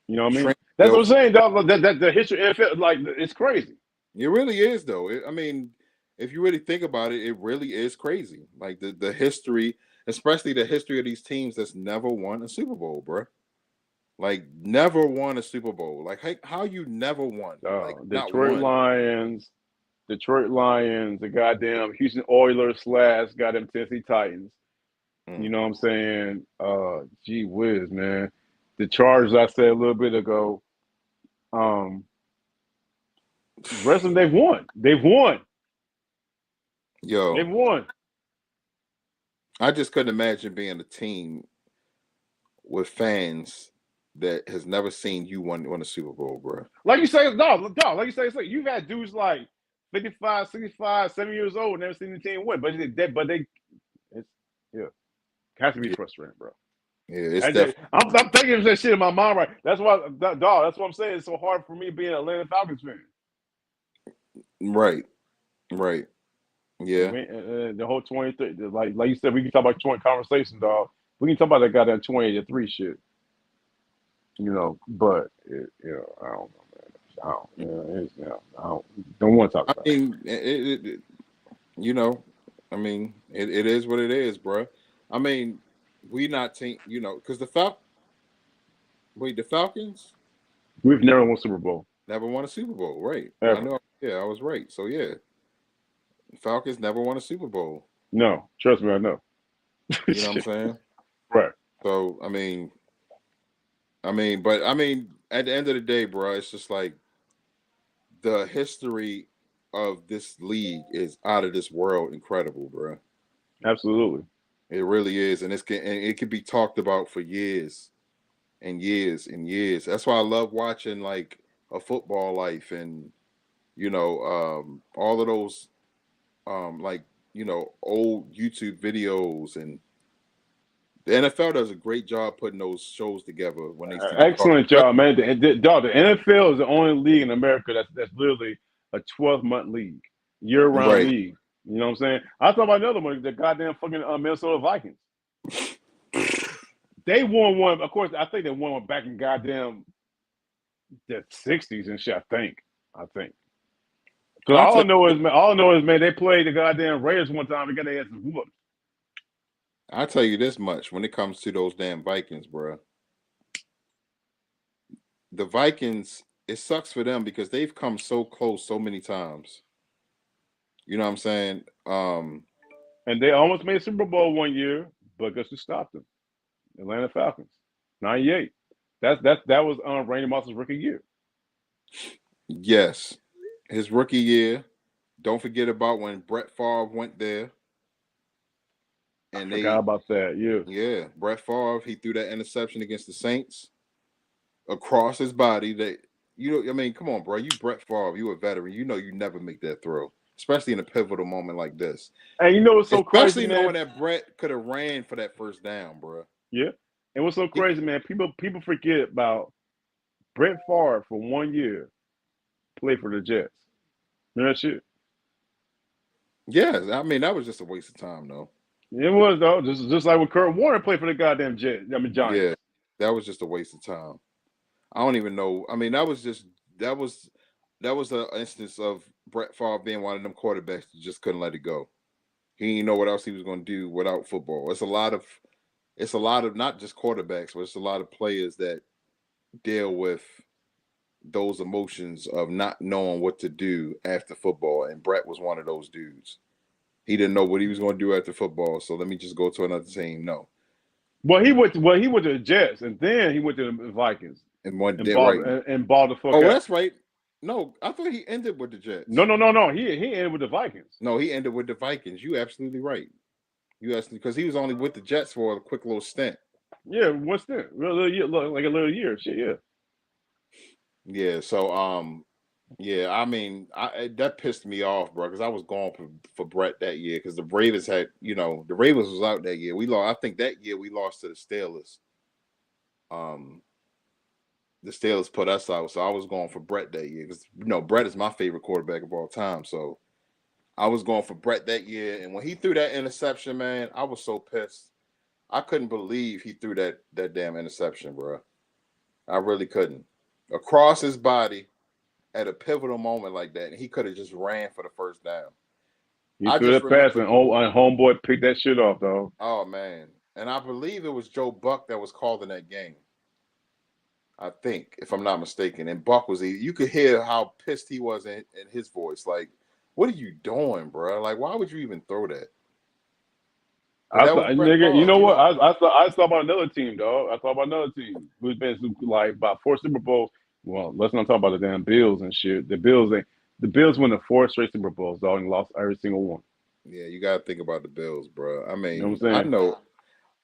You know what I mean? That's what I'm saying, dog. That the history of NFL, like, it's crazy.
It really is, though. I mean, if you really think about it, it really is crazy. Like the history, especially the history of these teams that's never won a Super Bowl, bro. Like, never won a Super Bowl. Like, how you never won? Like,
Detroit Lions, the goddamn Houston Oilers / goddamn Tennessee Titans. You know what I'm saying? Gee whiz, man. The Chargers, I said a little bit ago. The rest of them, they've won. They've won. They've won.
I just couldn't imagine being a team with fans that has never seen you win a Super Bowl, bro.
Like you say, dog, like you say, it's like you've had dudes like 55, 65, 70 years old, never seen the team win. But it has to be frustrating, bro.
Yeah, it's definitely.
I'm thinking of that shit in my mind, right? That's why, dog. That's what I'm saying. It's so hard for me being an Atlanta Falcons fan.
Right. Yeah.
I mean, the whole 23, like you said, we can talk about joint conversation, dog. We can talk about that goddamn 20-3 shit. But I don't know, man. I don't want to talk
I
about it.
mean, you know, I mean, it is what it is, bro. I mean, we not team, because the Falcons
We've never won Super Bowl
never won a Super Bowl, right? I
ever.
know. Yeah, I was right. So yeah, Falcons never won a Super Bowl.
No, trust me, I know.
You know what I'm saying?
Right.
So but at the end of the day, bro, it's just like the history of this league is out of this world, incredible, bro.
Absolutely.
It really is, and it can be talked about for years and years and years. That's why I love watching like A Football Life and all of those like old YouTube videos, and the NFL does a great job putting those shows together when they do talk.
Excellent job, man. The NFL is the only league in America that's literally a 12-month league, year-round
Right.
league. You know what I'm saying? I thought about another one, the goddamn fucking Minnesota Vikings. They won one. Of course, I think they won one back in goddamn the '60s and shit. I think. Because
I
all I know is, man, they played the goddamn Raiders one time and got their asses whooped.
tell you this much: when it comes to those damn Vikings, bro, the Vikings, it sucks for them because they've come so close so many times. You know what I'm saying?
And they almost made Super Bowl one year, but guess who stopped them? Atlanta Falcons, '98. That was Randy Moss's rookie year.
Yes, his rookie year. Don't forget about when Brett Favre went there. And
I forgot about that.
Yeah, Brett Favre, he threw that interception against the Saints across his body. Come on, bro. You Brett Favre, you a veteran. You know you never make that throw, especially in a pivotal moment like this.
And you know what's so crazy,
especially
man?
knowing that Brett could have ran for that first down, bro.
Yeah. And what's so crazy, man? People forget about Brett Favre for 1 year played for the Jets. You know that shit?
Yeah, that was just a waste of time, though.
It was though. Just like when Kurt Warner played for the goddamn Giants.
Yeah, that was just a waste of time. I don't even know. I mean, that was an instance of Brett Favre being one of them quarterbacks that just couldn't let it go. He didn't know what else he was going to do without football. It's a lot of not just quarterbacks, but it's a lot of players that deal with those emotions of not knowing what to do after football. And Brett was one of those dudes. He didn't know what he was going to do after football. So let me just go to another team. No.
Well, he went to the Jets, and then he went to the Vikings
And balled
the fuck out.
Oh, that's right. No, I thought he ended with the Jets.
No. He ended with the Vikings.
No, he ended with the Vikings. You absolutely right. Because he was only with the Jets for a quick little stint.
Yeah, what's that? Like a little year. Shit, yeah.
Yeah. So, that pissed me off, bro, because I was going for Brett that year because the Ravens the Ravens was out that year. We lost. I think that year we lost to the Steelers. The Steelers put us out, so I was going for Brett that year because Brett is my favorite quarterback of all time. So I was going for Brett that year, and when he threw that interception, man, I was so pissed. I couldn't believe he threw that damn interception, bro. I really couldn't. Across his body at a pivotal moment like that, and he could have just ran for the first down.
He threw that pass, and homeboy picked that shit off, dog.
Oh, man. And I believe it was Joe Buck that was called in that game. I think, if I'm not mistaken. And Buck you could hear how pissed he was in his voice. Like, what are you doing, bro? Like, why would you even throw that?
Nigga, you know what? I thought about another team, dog. I thought about another team who's been like about 4 Super Bowls. Well, let's not talk about the damn Bills and shit. The Bills won the 4 straight Super Bowls, dog, and lost every single one.
Yeah, you gotta think about the Bills, bro. I mean,
you know what I'm saying?
I know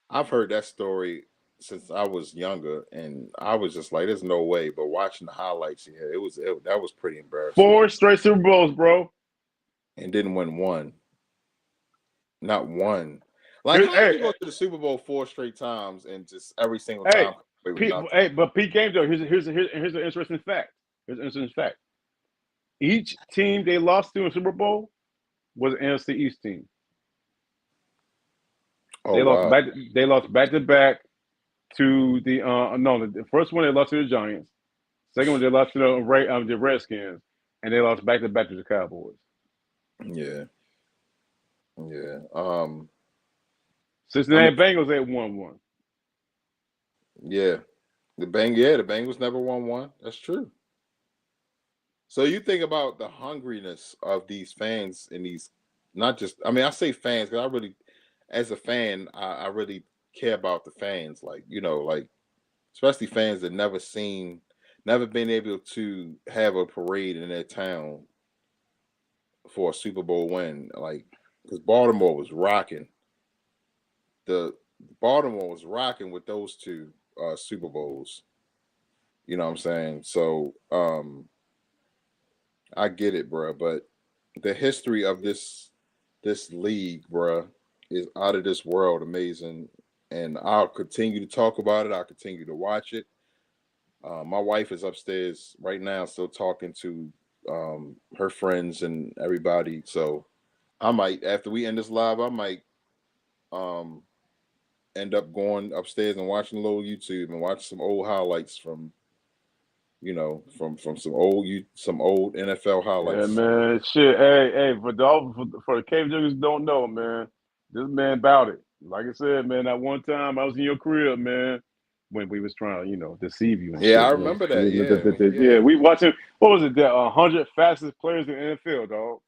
I've heard that story since I was younger, and I was just like, "There's no way." But watching the highlights here, that was pretty embarrassing.
4 straight Super Bowls, bro,
and didn't win one. Not one. Like, how do you go to the Super Bowl 4 straight times and just every single time?
But Pete Gameday, here's an interesting fact. Here's an interesting fact. Each team they lost to in Super Bowl was an NFC East team.
Oh,
they lost back to back to the no, the first one they lost to the Giants. Second one they lost to the Redskins, and they lost back to back to the Cowboys.
Yeah. Yeah. I mean,
Cincinnati Bengals at 1-1.
yeah. The Bengals never won one. That's true. So you think about the hungriness of these fans and these, not just, I mean, I say fans because I really, as a fan, I really care about the fans. Like, like, especially fans that never been able to have a parade in their town for a Super Bowl win. Like, because Baltimore was rocking. Baltimore was rocking with those two Super Bowls. You know what I'm saying? So, I get it, bro, but the history of this league, bro, is out of this world amazing, and I'll continue to talk about it. I'll continue to watch it. My wife is upstairs right now, still talking to her friends and everybody. So I might, after we end this live, I might end up going upstairs and watching a little YouTube and watch some old highlights from some old NFL
Yeah,
highlights.
man. Shit. Hey, for the cave diggers don't know, man. This man about it. Like I said, man, that one time I was in your crib, man, when we was trying to, deceive you and
Yeah,
shit.
I remember that.
Yeah, we watching. What was it? The 100 fastest players in the NFL, dog.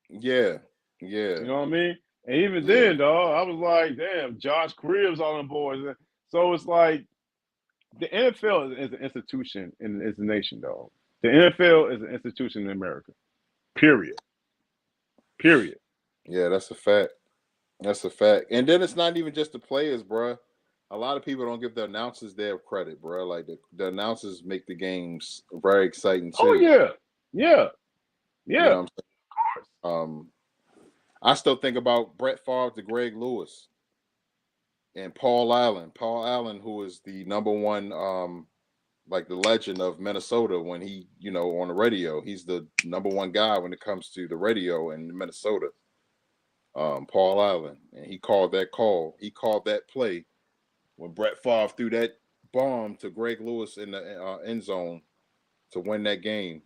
Yeah.
You know what I mean? And even
Yeah.
then, dog, I was like, damn, Josh Cribbs on them boys. So it's like the NFL is an institution and it's a nation, dog. The NFL is an institution in America. Period.
Yeah, that's a fact. That's a fact. And then it's not even just the players, bro. A lot of people don't give the announcers their credit, bro. Like the announcers make the games very exciting
Oh
too.
yeah.
You know what I'm saying? I still think about Brett Favre to Greg Lewis and Paul Allen. Paul Allen, who is the number one, like the legend of Minnesota when he, on the radio. He's the number one guy when it comes to the radio in Minnesota. Paul Allen, and he called that play when Brett Favre threw that bomb to Greg Lewis in the end zone to win that game.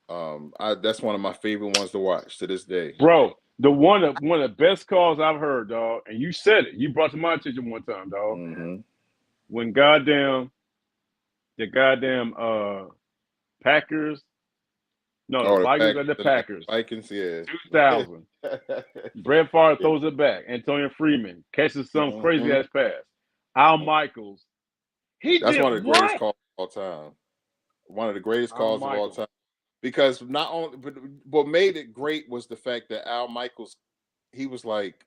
That's one of my favorite ones to watch to this day,
bro. The one of the best calls I've heard, dog. And you said it. You brought to my attention one time, dog.
Mm-hmm.
When the Packers. No, the Vikings and the Packers.
Vikings, yeah.
2000. Brett Favre throws it back. Antonio Freeman catches some crazy ass pass. Al Michaels.
That's one of the greatest calls of all time. One of the greatest calls of all time. Because not only, but what made it great was the fact that Al Michaels, he was like,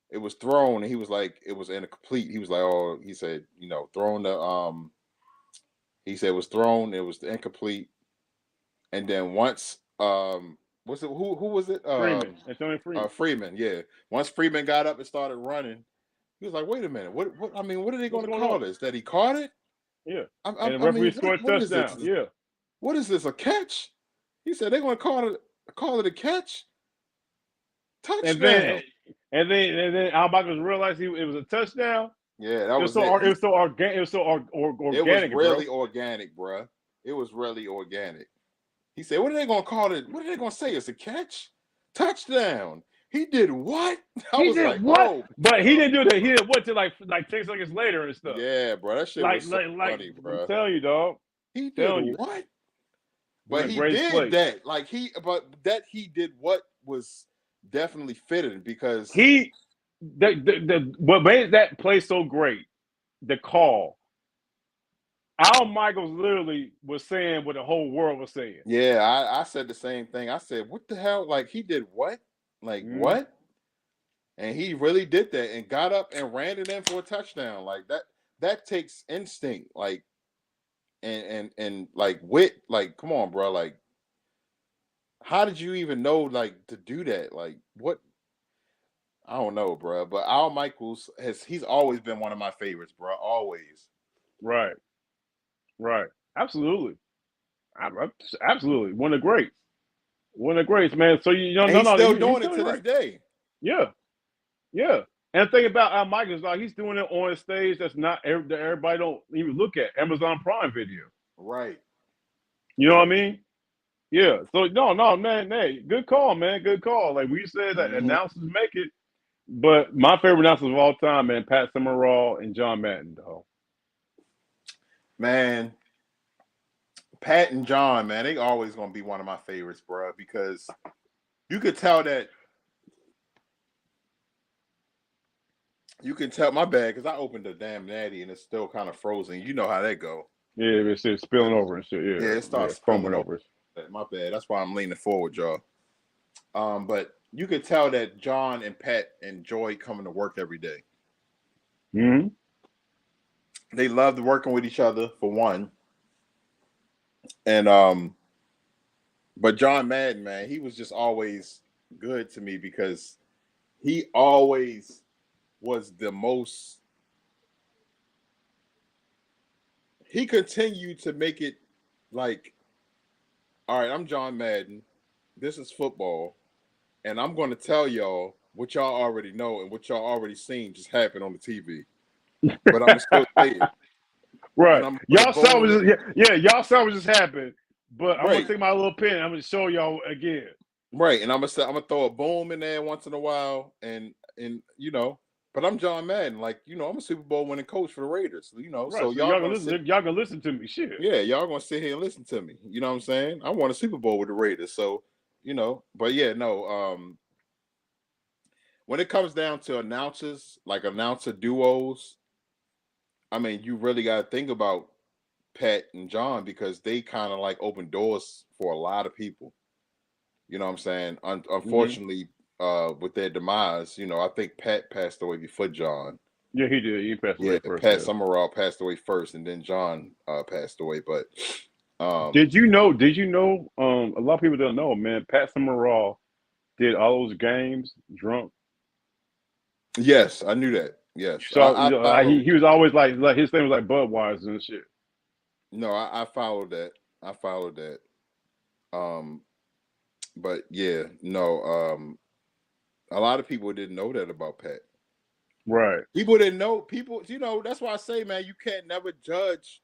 it was thrown, and he was like, it was incomplete. He was like, oh, he said, thrown the, he said it was thrown, it was incomplete. And then once, was it who was it?
Freeman, Antonio Freeman.
Freeman, yeah. Once Freeman got up and started running, he was like, "Wait a minute, what? I mean, what are they going to call this? That he caught it?
Yeah, and the referee scored a touchdown. Yeah,
what is this? A catch? He said they're going to call it a catch. Touchdown.
And then Al Michaels realized it was a touchdown.
Yeah, that was
it. It was so organic. It was
really organic, bro. It was really organic. He said, what are they going to call it? What are they going to say? It's a catch? Touchdown. He did what?
He did what? Oh, but he didn't do that. He did what till like 10 seconds later and stuff.
Yeah, bro. That shit was so funny, bro.
I'm telling you, dog.
He did what? But he did that. Like he did what was definitely fitting because
what made that play so great, the call. Al Michaels literally was saying what the whole world was saying.
Yeah, I said the same thing. I said, what the hell? Like, he did what? Like, what? And he really did that and got up and ran it in for a touchdown. Like, that takes instinct. Like, and like, wit. Like, come on, bro. Like, how did you even know, like, to do that? Like, what? I don't know, bro. But Al Michaels, he's always been one of my favorites, bro. Always.
Right. Absolutely. Absolutely. One of the greats. One of the greats, man. So he's
still doing it to this day.
Yeah. And the thing about Al Michaels, like he's doing it on a stage that's not that everybody don't even look at. Amazon Prime Video.
Right.
You know what I mean? Yeah. So no, man, hey, good call, man. Good call. Like we said that announcers make it. But my favorite announcers of all time, man, Pat Summerall and John Madden, though.
Man, Pat and John, man, they always gonna be one of my favorites, bro, because you could tell that. You can tell my bad because I opened the damn natty and it's still kind of frozen. You know how that go.
Yeah, it's spilling over and shit. Yeah,
it starts
foaming over.
My bad. That's why I'm leaning forward, y'all. But you could tell that John and Pat enjoy coming to work every day.
Mm-hmm.
They loved working with each other for one. And but John Madden, man, he was just always good to me because he always was the most. He continued to make it like, all right, I'm John Madden. This is football. And I'm going to tell y'all what y'all already know and what y'all already seen just happen on the TV. But I'm going to still say it.
Right. Y'all saw what y'all saw what just happened. But I'm going to take my little pen and I'm going to show y'all again.
Right. And I'm going to throw a boom in there once in a while. And you know, but I'm John Madden. Like, you know, I'm a Super Bowl winning coach for the Raiders. You know,
right.
so
y'all gonna listen to me. Shit.
Yeah, y'all gonna sit here and listen to me. You know what I'm saying? I won a Super Bowl with the Raiders. So, you know, but yeah, no. When it comes down to announcers, like announcer duos, I mean, you really got to think about Pat and John because they kind of like open doors for a lot of people. You know what I'm saying? Unfortunately, with their demise, you know, I think Pat passed away before John.
Yeah, he did. He passed away first.
Pat Summerall passed away first, and then John passed away. But
did you know? A lot of people don't know, man. Pat Summerall did all those games drunk.
Yes, I knew that. Yes,
so he was always like his thing was like Budweiser and shit.
No, I followed that. But yeah, no. A lot of people didn't know that about Pat.
Right.
People didn't know. People, you know, that's why I say, man, you can't never judge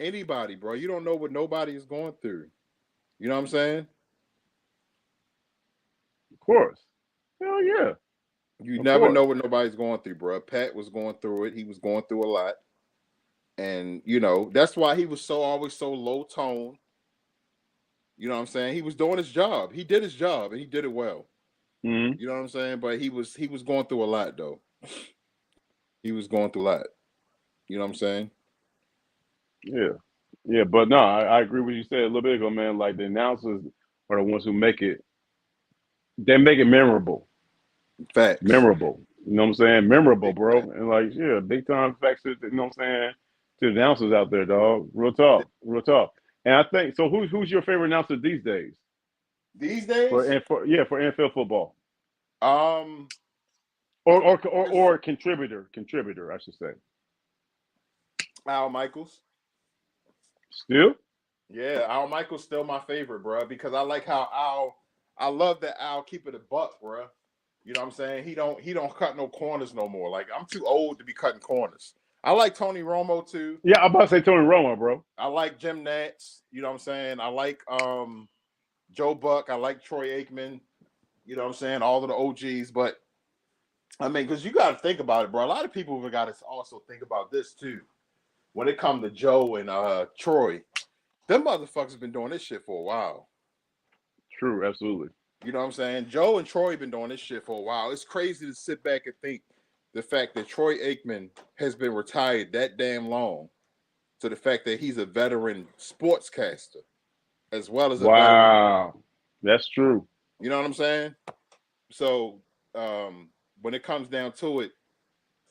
anybody, bro. You don't know what nobody is going through. You know what I'm saying?
Of course. Hell yeah.
You never know what nobody's going through, bro. Pat was going through it. He was going through a lot. And, you know, that's why he was always so low tone. You know what I'm saying? He was doing his job. He did his job and he did it well.
Mm-hmm.
You know what I'm saying? But he was going through a lot, though. He was going through a lot. You know what I'm saying?
Yeah. Yeah, but no, I agree with what you said a little bit ago, man. Like the announcers are the ones who make it. They make it memorable.
Facts.
Memorable. You know what I'm saying? Memorable, bro. And like, yeah, big time facts. You know what I'm saying? To the announcers out there, dog. Real talk. Real talk. And I think so. Who's your favorite announcer these days?
These days?
For NFL football.
Or
contributor, I should say.
Al Michaels.
Still?
Yeah, Al Michaels still my favorite, bro, because I like how I love that Al keep it a buck, bro. You know what I'm saying? He don't cut no corners no more. Like, I'm too old to be cutting corners. I like Tony Romo too.
Yeah, I'm about to say Tony Romo, bro.
I like Jim Nantz. You know what I'm saying? I like Joe Buck. I like Troy Aikman. You know what I'm saying? All of the OGs. But I mean, because you got to think about it, bro. A lot of people have got to also think about this too. When it comes to Joe and Troy, them motherfuckers have been doing this shit for a while.
True, absolutely.
You know what I'm saying? Joe and Troy have been doing this shit for a while. It's crazy to sit back and think the fact that Troy Aikman has been retired that damn long, to the fact that he's a veteran sportscaster as well as a veteran.
That's true.
You know what I'm saying? So when it comes down to it,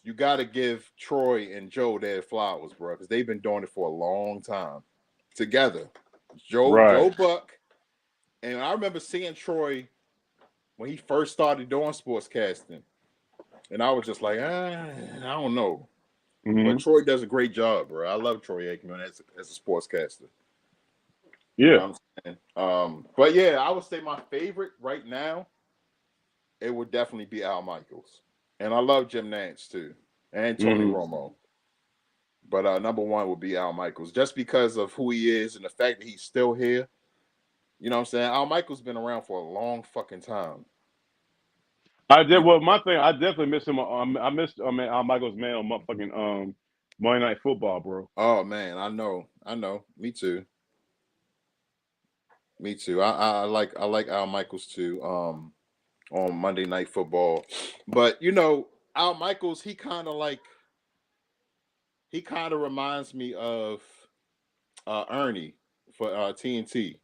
you got to give Troy and Joe their flowers, bro, because they've been doing it for a long time together. Joe Buck. And I remember seeing Troy when he first started doing sportscasting. And I was just like, I don't know. Mm-hmm. But Troy does a great job, bro. I love Troy Aikman as a sportscaster.
Yeah.
You know what I'm saying? But yeah, I would say my favorite right now, it would definitely be Al Michaels. And I love Jim Nantz too, and Tony
Mm-hmm.
Romo. But number one would be Al Michaels, just because of who he is and the fact that he's still here. You know what I'm saying? Al Michaels been around for a long fucking time.
I did. Well, my thing, I definitely miss him. I missed. I mean, Al Michaels man on motherfucking Monday Night Football, bro.
Oh man, I know. Me too. Me too. I like Al Michaels too. On Monday Night Football, but Al Michaels, he kind of reminds me of Ernie for TNT.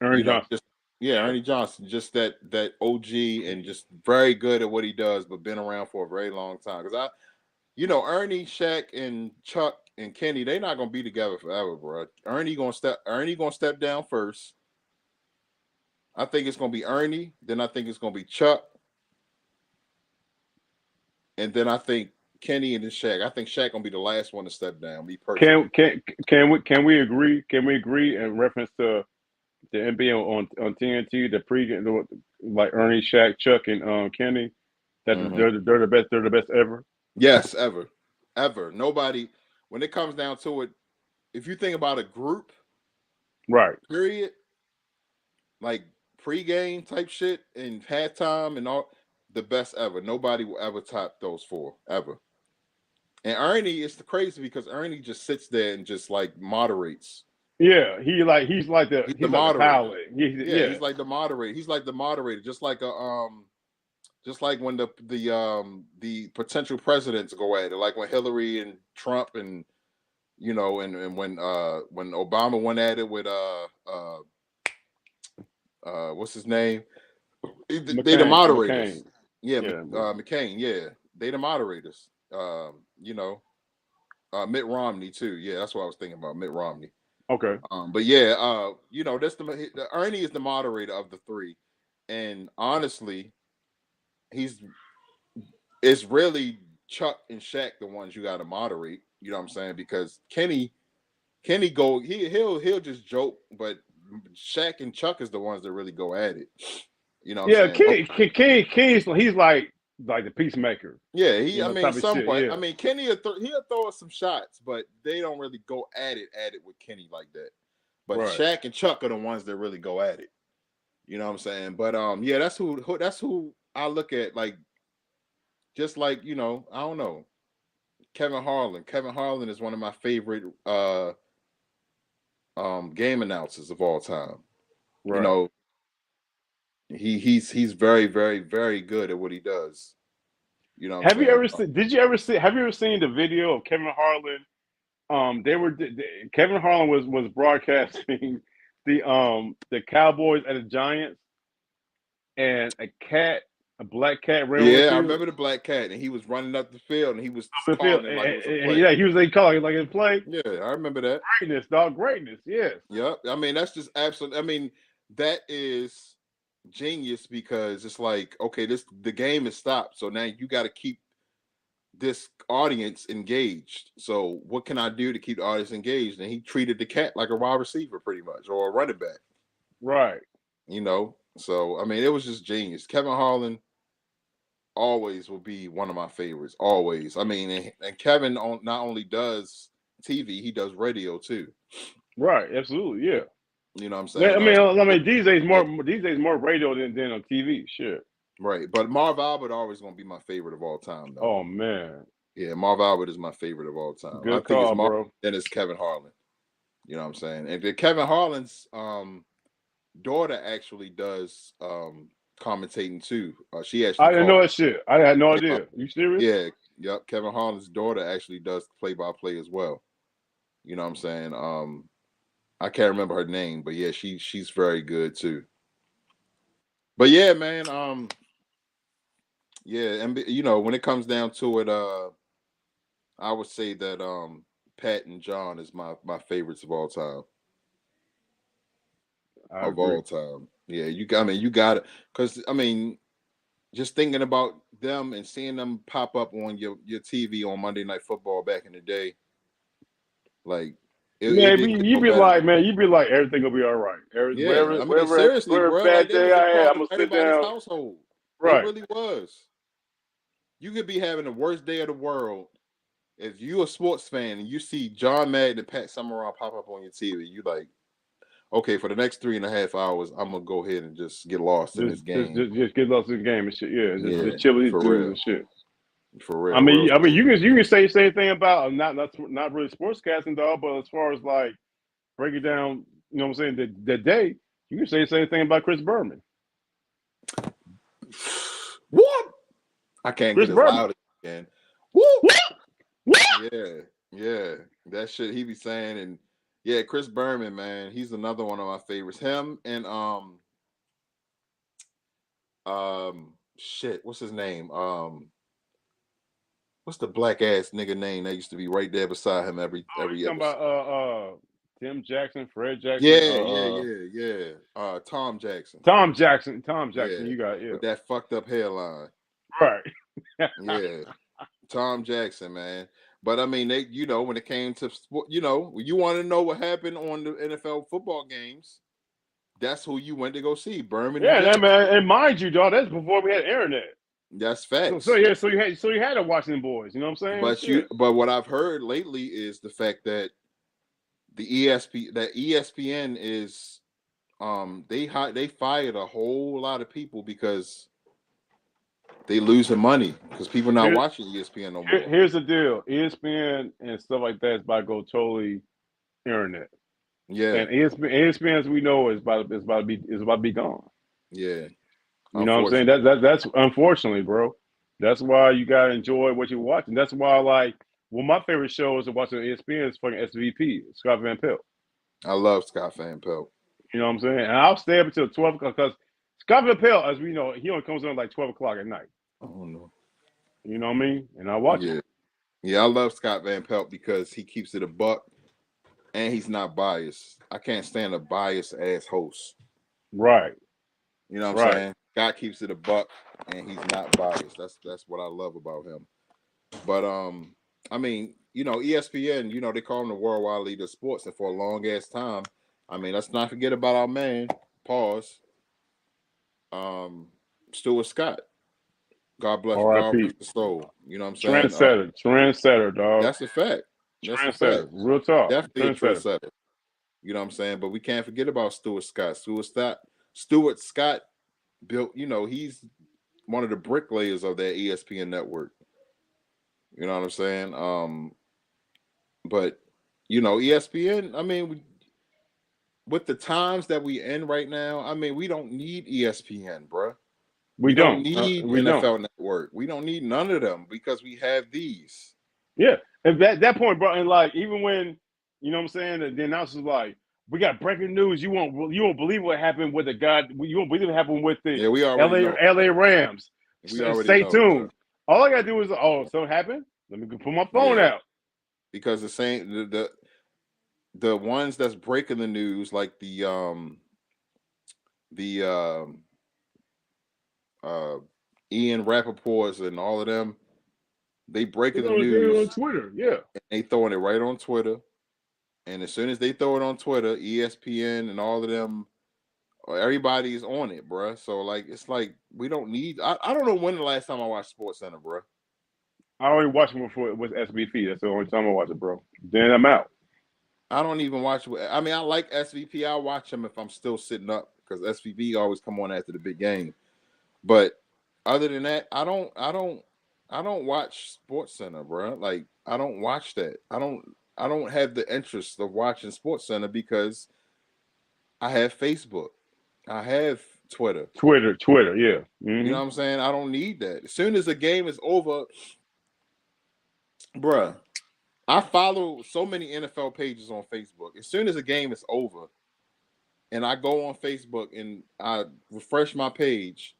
Ernie Johnson.
Just Ernie Johnson, just that OG and just very good at what he does, but been around for a very long time. Because Ernie, Shaq, and Chuck and Kenny, they're not gonna be together forever, bro. Ernie gonna step down first. I think it's gonna be Ernie, then I think it's gonna be Chuck, and then I think Kenny and then Shaq. I think Shaq gonna be the last one to step down. Me personally.
Can we agree? Can we agree in reference to the NBA on TNT, the pregame, like Ernie, Shaq, Chuck, and Kenny, that they're the best. They're the best ever.
Yes, ever. Nobody. When it comes down to it, if you think about a group,
right?
Period. Like pregame type shit and halftime and all, the best ever. Nobody will ever top those four ever. And Ernie is the crazy because Ernie just sits there and just like moderates.
Yeah, he's like the
moderator.
pilot.
He's like the moderator. He's like the moderator, just like just like when the potential presidents go at it, like when Hillary and Trump and and when Obama went at it with what's his name? They the moderators. McCain. Yeah, they the moderators. Mitt Romney too. Yeah, that's what I was thinking about. Mitt Romney.
Okay.
But yeah, that's the Ernie is the moderator of the three, and honestly, it's really Chuck and Shaq the ones you got to moderate. You know what I'm saying? Because Kenny he'll just joke, but Shaq and Chuck is the ones that really go at it. You know what I'm saying?
Kenny's he's like the peacemaker.
Yeah, somewhat. Yeah. I mean, Kenny he'll throw us some shots, but they don't really go at it with Kenny like that. But right. Shaq and Chuck are the ones that really go at it. You know what I'm saying? But yeah, that's who I look at, like, just like, I don't know, Kevin Harlan. Kevin Harlan is one of my favorite game announcers of all time. Right. He's very, very, very good at what he does. You know,
have you ever seen the video of Kevin Harlan? Kevin Harlan was broadcasting the Cowboys and the Giants, and a black cat ran.
Yeah, I remember the black cat, and he was running up the field, and he was calling it like it was a play.
Yeah, he was calling it like a play.
Yeah, I remember that.
Greatness, dog, greatness. Yes.
Yep. I mean, that's just absolute. I mean, that is genius, because it's like, okay, the game is stopped, so now you got to keep this audience engaged. So what can I do to keep the audience engaged? And he treated the cat like a wide receiver, pretty much, or a running back.
Right.
So I mean, it was just genius. Kevin Harlan always will be one of my favorites. Always. I mean, and Kevin not only does TV, he does radio too.
Right. Absolutely. Yeah.
You know what I'm saying?
I mean, these days more radio than on TV. Shit.
Right. But Marv Albert always gonna be my favorite of all time, though.
Oh man.
Yeah, Marv Albert is my favorite of all time.
Good call, bro.
Then it's Kevin Harlan. You know what I'm saying? And Kevin Harlan's daughter actually does commentating too. She actually.
I didn't know that shit. I had no idea. You serious?
Yeah. Yep. Kevin Harlan's daughter actually does play-by-play as well. You know what I'm saying? I can't remember her name, but yeah, she's very good too. But yeah, man. Yeah, and when it comes down to it, I would say that Pat and John is my favorites of all time. All time. Yeah, you got it, because I mean, just thinking about them and seeing them pop up on your TV on Monday Night Football back in the day, like.
You'd be like, everything will be all right. Whatever, seriously,
bro,
bad day I had, I'm gonna sit down.
Household.
Right.
It really was. You could be having the worst day of the world. If you a sports fan and you see John Madden and Pat Summerall pop up on your TV, you like, okay, for the next 3.5 hours, I'm gonna go ahead and just get lost in this game.
Just get lost in the game and shit. Yeah,
Yeah,
just chill with these
for
dudes
real.
and shit.
For real, real.
You can say the same thing about not really sportscasting, dog, but as far as like breaking down, you know what I'm saying, the day, you can say the same thing about Chris Berman.
What? I can't
Chris
get as
Berman.
loud as I can. Woo! Yeah. That shit he be saying, and yeah, Chris Berman, man, he's another one of my favorites. Him and shit, what's his name? What's the black ass nigga name that used to be right there beside him every
talking
episode?
about Tim Jackson, Fred Jackson.
Yeah. Tom Jackson.
Tom Jackson.
Yeah,
You got
with that fucked up hairline.
Right.
Yeah. Tom Jackson, man. But I mean, they, when it came to sport, you want to know what happened on the NFL football games. That's who you went to go see, Berman.
Yeah, man. And mind you, dog, that's before we had internet.
That's facts.
So you had to watch them boys. You know what I'm saying?
But what I've heard lately is the fact that ESPN is they fired a whole lot of people because they losing money because people not watching ESPN no more.
Here's the deal: ESPN and stuff like that is about to go totally internet.
Yeah,
and ESPN as we know is about to be gone.
Yeah,
you know what I'm saying? That's unfortunately, bro. That's why you gotta enjoy what you're watching. That's why, like, my favorite show is to watch on ESPN is fucking SVP, Scott Van Pelt.
I love Scott Van Pelt.
You know what I'm saying? And I'll stay up until 12 o'clock because Scott Van Pelt, as we know, he only comes on like 12 o'clock at night.
Oh no.
You know what I mean? And I watch it.
Yeah, I love Scott Van Pelt because he keeps it a buck and he's not biased. I can't stand a biased ass host.
Right.
You know what I'm saying? Scott keeps it a buck and he's not biased. That's what I love about him. But I mean, ESPN, they call him the worldwide leader of sports, and for a long ass time, I mean, let's not forget about our man, Stuart Scott. God bless the soul. You know what I'm saying?
Trendsetter, dog.
That's a fact.
Trendsetter. Real talk.
Definitely a trendsetter. You know what I'm saying? But we can't forget about Stuart Scott. Stuart Scott built, he's one of the bricklayers of that ESPN network. You know what I'm saying? But ESPN, I mean, with the times that we in right now, I mean, we don't need ESPN, bro. We don't need NFL Network. We don't need none of them because we have these.
Yeah, and that point, bro, and like even when you know what I'm saying, the announcers like, we got breaking news. You won't believe what happened with the guy. You won't believe what happened with the LA Rams. Stay tuned. Bro. All I gotta do is so it happened. Let me put my phone out.
Because the ones that's breaking the news, like the Ian Rappaport's and all of them, they breaking the news
on Twitter, yeah.
And they throwing it right on Twitter. And as soon as they throw it on Twitter, ESPN and all of them, everybody's on it, bro. So like, it's like we don't need. I don't know when the last time I watched SportsCenter, bro.
I only watch it with SVP. That's the only time I watch it, bro. Then I'm out.
I don't even watch. I mean, I like SVP. I watch him if I'm still sitting up because SVP always come on after the big game. But other than that, I don't watch SportsCenter, bro. Like I don't watch that. I don't have the interest of watching SportsCenter because I have Facebook. I have Twitter,
yeah. Mm-hmm.
You know what I'm saying? I don't need that. As soon as the game is over, bruh, I follow so many NFL pages on Facebook. As soon as the game is over and I go on Facebook and I refresh my page,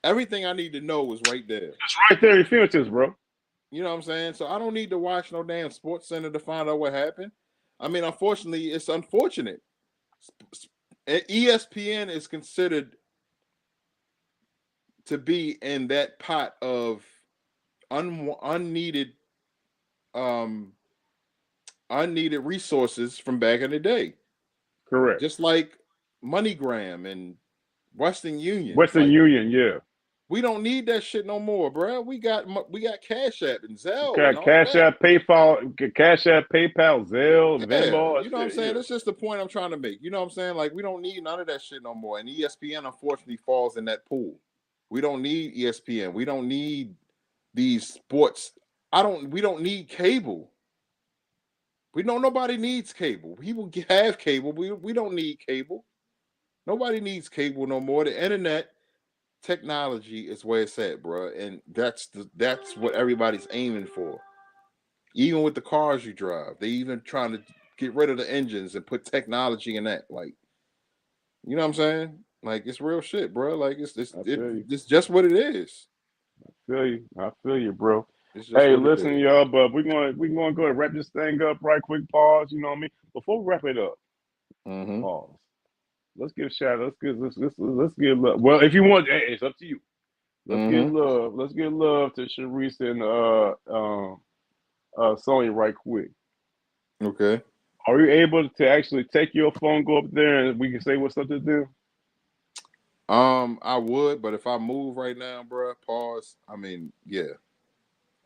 everything I need to know is right there.
It's right there in your fingertips, bro.
You know what I'm saying? So I don't need to watch no damn SportsCenter to find out what happened. I mean, unfortunately, it's unfortunate. ESPN is considered to be in that pot of unneeded resources from back in the day.
Correct.
Just like MoneyGram and Western Union.
Union, yeah.
We don't need that shit no more, bro. We got Cash App and Zelle and
Got
all
Cash
that.
App, PayPal, Zelle,
Yeah,
Venmo,
you know what I'm
shit.
saying?
Yeah.
That's just the point I'm trying to make. You know what I'm saying? Like, we don't need none of that shit no more. And ESPN unfortunately falls in that pool. We don't need ESPN. We don't need these sports. We don't need cable. We know nobody needs cable. People have cable. We don't need cable. Nobody needs cable no more. The internet technology is where it's at, bro. And that's what everybody's aiming for. Even with the cars you drive, they even trying to get rid of the engines and put technology in that. Like, you know what I'm saying? Like, it's real shit, bro. Like,
I feel you.
it's just what it is.
I feel you, bro.
It's just
Hey,
what it
listen,
is.
y'all, but we're gonna go and wrap this thing up right quick. Pause. You know what I mean? Before we wrap it up,
Mm-hmm.
pause. Let's give shout. Let's give love. Well, if you want, hey, it's up to you. Let's give
Mm-hmm.
love. Let's give love to Shereese and Sonya right quick.
Okay.
Are you able to actually take your phone, go up there, and we can say what's up to them?
I would, but if I move right now, bro, pause. I mean, yeah.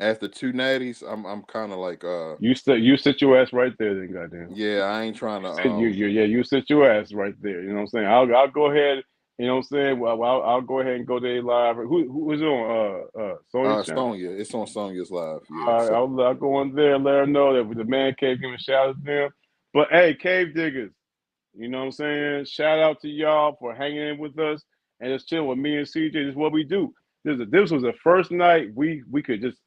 After two natties, I'm kind of like
You sit your ass right there, then, goddamn.
yeah, I ain't trying to
You sit your ass right there. You know what I'm saying? I'll go ahead. You know what I'm saying? Well, I'll go ahead and go there live. Who's on Sonya's channel?
Sonya. It's on Sonya's live. Yeah.
All right,
So
I'll go on there and let her know that with the man cave, giving shout out to them. But hey, cave diggers, you know what I'm saying? Shout out to y'all for hanging in with us and just chilling with me and CJ. This is what we do. This was the first night we could just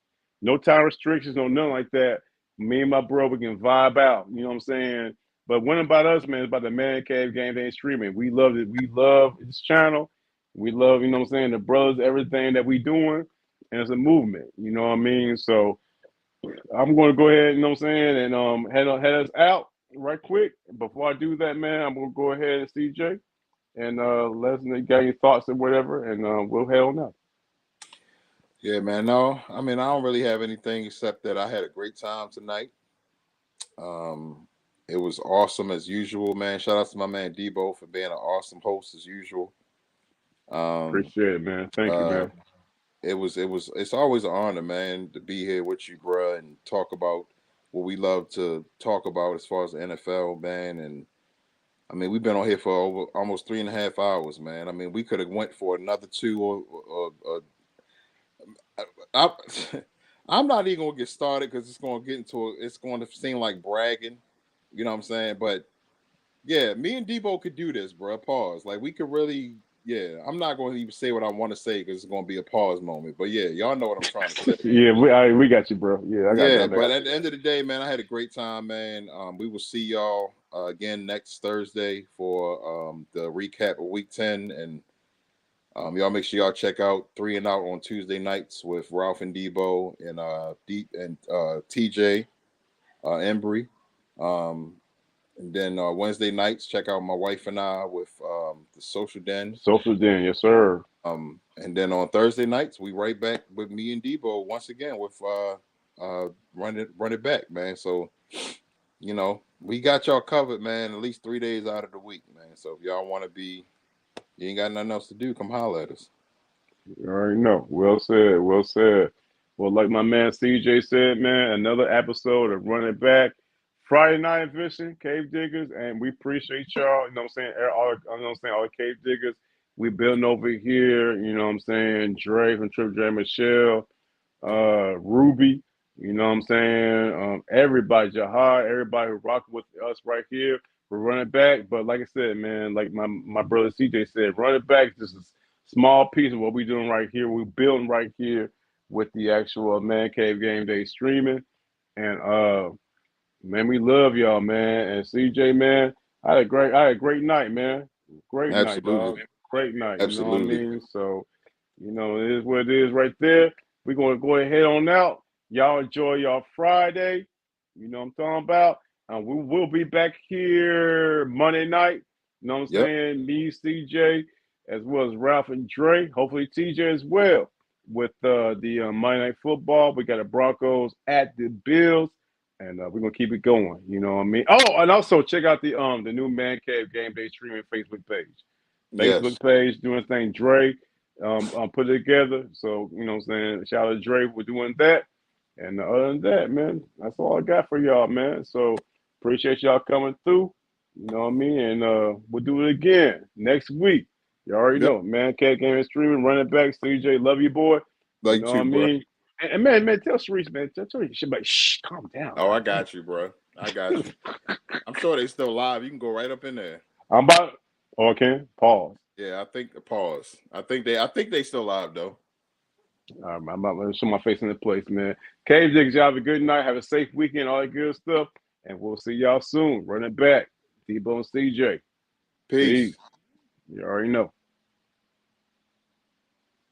no time restrictions, no nothing like that. Me and my bro, we can vibe out. You know what I'm saying? But when about us, man, it's about the man cave game day streaming. We love it. We love this channel. We love, you know what I'm saying, the brothers, everything that we doing, and it's a movement. You know what I mean? So I'm going to go ahead, you know what I'm saying, and head us out right quick. Before I do that, man, I'm going to go ahead and CJ and let us know you got any thoughts or whatever, and we'll head on out.
yeah, man. No, I mean, I don't really have anything except that I had a great time tonight. It was awesome as usual, man. Shout out to my man DEBOE for being an awesome host as usual. Um,
Appreciate it, man. Thank you,
uh,
man.
it's always an honor, man, to be here with you, bro, and talk about what we love to talk about as far as the NFL, man. And I mean, we've been on here for over almost 3.5 hours, man. I mean, we could have went for another two or I, I'm not even gonna get started because it's going to seem like bragging, you know what I'm saying? But yeah, me and DEBOE could do this, bro. Pause. Like, we could really, yeah. I'm not going to even say what I want to say because it's going to be a pause moment. But yeah, y'all know what I'm trying to say.
Yeah, we got you, bro. Yeah, I got
Yeah,
that.
but at the end of the day, man, I had a great time, man. We will see y'all again next Thursday for the recap of Week 10, and y'all make sure y'all check out 3 and Out on Tuesday nights with Ralph and DEBOE and TJ Embry. Um, And then Wednesday nights, check out my wife and I with the Social Den.
Social Den, yes, sir.
And then on Thursday nights, we right back with me and DEBOE once again with run it back, man. So, you know, we got y'all covered, man. At least 3 days out of the week, man. So if y'all want to you ain't got nothing else to do, come holler at us.
You already know. Well said. Well said. Well, like my man CJ said, man, another episode of Run It Back. Friday Night Vision, Cave Diggers, and we appreciate y'all. You know what I'm saying? All, you know what I'm saying? All the Cave Diggers. We building over here. You know what I'm saying? Dre from Trip J, Michelle, Ruby. You know what I'm saying? Everybody, Jahar, everybody who rocking with us right here. We're running back. But like I said, man, like my brother CJ said, run it back. This is small piece of what we're doing right here. We're building right here with the actual Man Cave Game Day streaming. And man, we love y'all, man. And CJ, man, I had a great night, man. Great night,
Absolutely.
dog. Great night. You know what I
Absolutely.
mean? So, it is what it is right there. We're gonna go ahead on out. Y'all enjoy y'all Friday. You know what I'm talking about. We will be back here Monday night. You know what I'm
Yep.
saying? Me, CJ, as well as Ralph and Dre. Hopefully TJ as well with the Monday Night Football. We got the Broncos at the Bills, and we're gonna keep it going. You know what I mean? Oh, and also check out the new Man Cave Game Day streaming Facebook page.
Yes.
Doing thing. Dre put it together. So, you know what I'm saying? Shout out to Dre for doing that. And other than that, man, that's all I got for y'all, man. So appreciate y'all coming through. You know what I mean? And we'll do it again next week. You already
Yep.
know. Mancave Game and Streaming, running back, CJ, love you, boy. You
Like
know what I
you, bro.
mean? And man, tell Shereese, man, tell you, she like, shh, calm down.
Oh, I
God damn.
got you, bro. I got you. I'm sure they still live. You can go right up in there.
I'm about, okay, pause.
Yeah, I think pause. I think they still live though.
All right, I'm about to show my face in the place, man. Cave Jigs, y'all have a good night. Have a safe weekend, all that good stuff. And we'll see y'all soon. Running back, DEBOE and CJ.
Peace.
Peace. You already know.